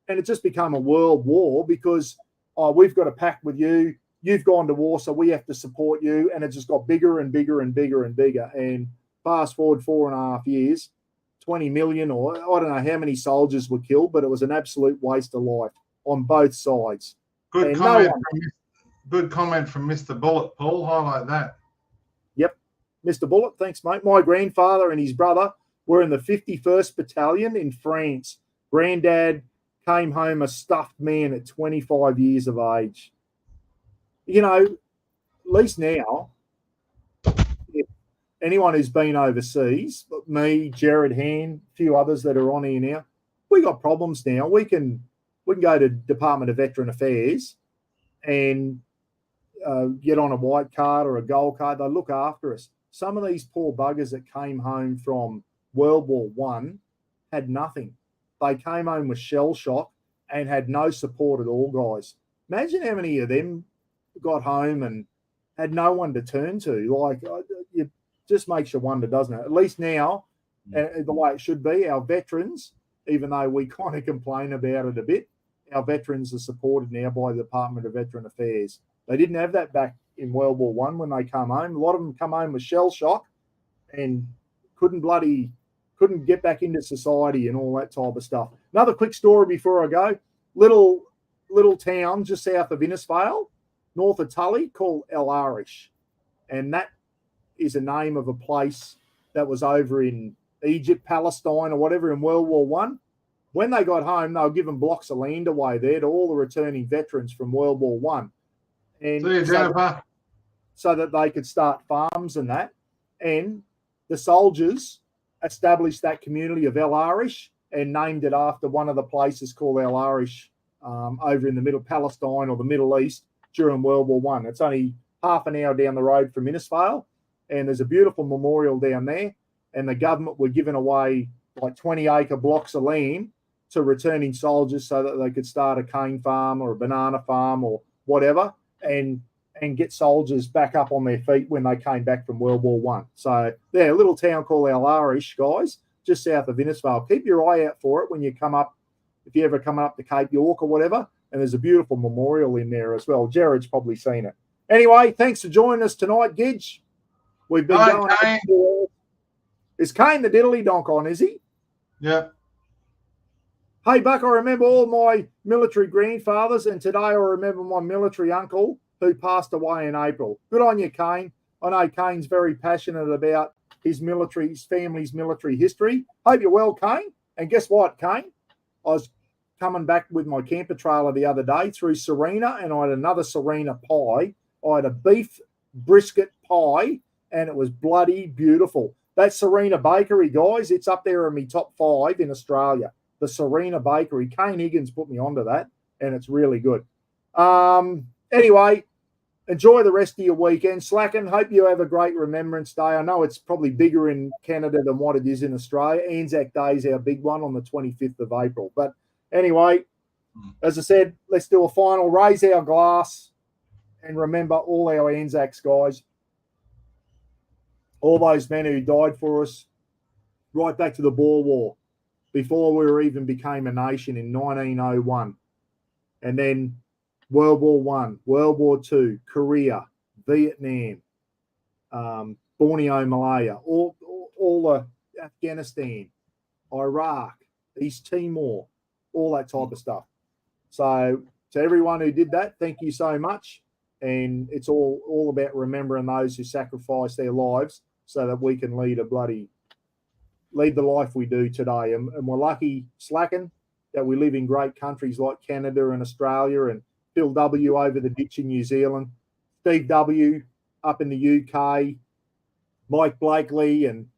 and it just became a world war because, oh, we've got a pact with you. You've gone to war, so we have to support you. And it just got bigger and bigger and bigger and bigger. And fast forward 4.5 years, 20 million, or I don't know how many soldiers were killed, but it was an absolute waste of life on both sides. Good comment from Mr. Bullet, Paul. Highlight that. Yep. Mr. Bullet, thanks, mate. My grandfather and his brother were in the 51st Battalion in France. Granddad came home a stuffed man at 25 years of age. You know, at least now, if anyone who's been overseas, me, Jared Hand, a few others that are on here now, we got problems now. We can go to Department of Veteran Affairs and get on a white card or a gold card. They look after us. Some of these poor buggers that came home from World War One had nothing. They came home with shell shock and had no support at all, guys. Imagine how many of them got home and had no one to turn to. Like, it just makes you wonder, doesn't it? At least now, and the way it should be, our veterans, even though we kind of complain about it a bit, our veterans are supported now by the Department of Veteran Affairs. They didn't have that back in World War One when they come home. A lot of them come home with shell shock and couldn't get back into society and all that type of stuff. Another quick story before I go. Little town just south of Innisfail, north of Tully, called El Arish. And that is a name of a place that was over in Egypt, Palestine, or whatever in World War One. When they got home, they were given blocks of land away there to all the returning veterans from World War One. And so that they could start farms and that. And the soldiers established that community of El Arish and named it after one of the places called El Arish over in the middle Palestine or the Middle East during World War One. It's only half an hour down the road from Innisfail, and there's a beautiful memorial down there. and the government were giving away like 20-acre blocks of land to returning soldiers so that they could start a cane farm or a banana farm or whatever, and get soldiers back up on their feet when they came back from World War One. So a little town called Alarish, guys, just south of Innisfail. Keep your eye out for it when you come up, if you ever come up to Cape York or whatever. And there's a beautiful memorial in there as well. Jared's probably seen it. Anyway, thanks for joining us tonight, Gidge. We've been going. Kane. Is Kane the diddly donk on, is he? Yeah. Hey, Buck, I remember all my military grandfathers, and today I remember my military uncle who passed away in April. Good on you, Kane. I know Kane's very passionate about his family's military history. Hope you're well, Kane. And guess what, Kane? I was coming back with my camper trailer the other day through Serena, and I had another Serena pie. I had a beef brisket pie, and it was bloody beautiful. That Serena Bakery, guys, it's up there in my top 5 in Australia. The Serena Bakery. Kane Higgins put me onto that, and it's really good. Anyway, enjoy the rest of your weekend. Slacken, hope you have a great Remembrance Day. I know it's probably bigger in Canada than what it is in Australia. ANZAC Day is our big one on the 25th of April. But anyway, as I said, let's do a final. Raise our glass and remember all our ANZACS guys, all those men who died for us right back to the Boer War, before we even became a nation in 1901. And then World War One, World War Two, Korea, Vietnam, Borneo, Malaya, all the Afghanistan, Iraq, East Timor, all that type of stuff. So to everyone who did that, thank you so much. And it's all about remembering those who sacrificed their lives so that we can lead the life we do today. And we're lucky, Slacken, that we live in great countries like Canada and Australia, and Phil W. over the ditch in New Zealand, Steve W. up in the UK, Mike Blakely and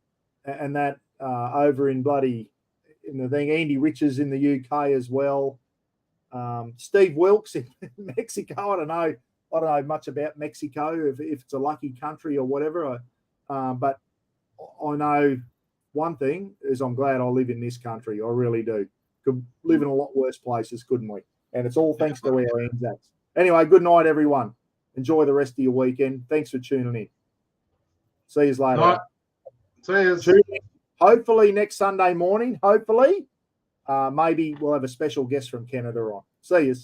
that over in the thing, Andy Riches in the UK as well, Steve Wilkes in Mexico. I don't know much about Mexico, if it's a lucky country or whatever, but I know one thing is I'm glad I live in this country. I really do. Could live in a lot worse places, couldn't we? And it's all thanks to our ANZACS. Anyway, good night, everyone. Enjoy the rest of your weekend. Thanks for tuning in. See you later. Right. See you. Hopefully next Sunday morning, maybe we'll have a special guest from Canada on. See you.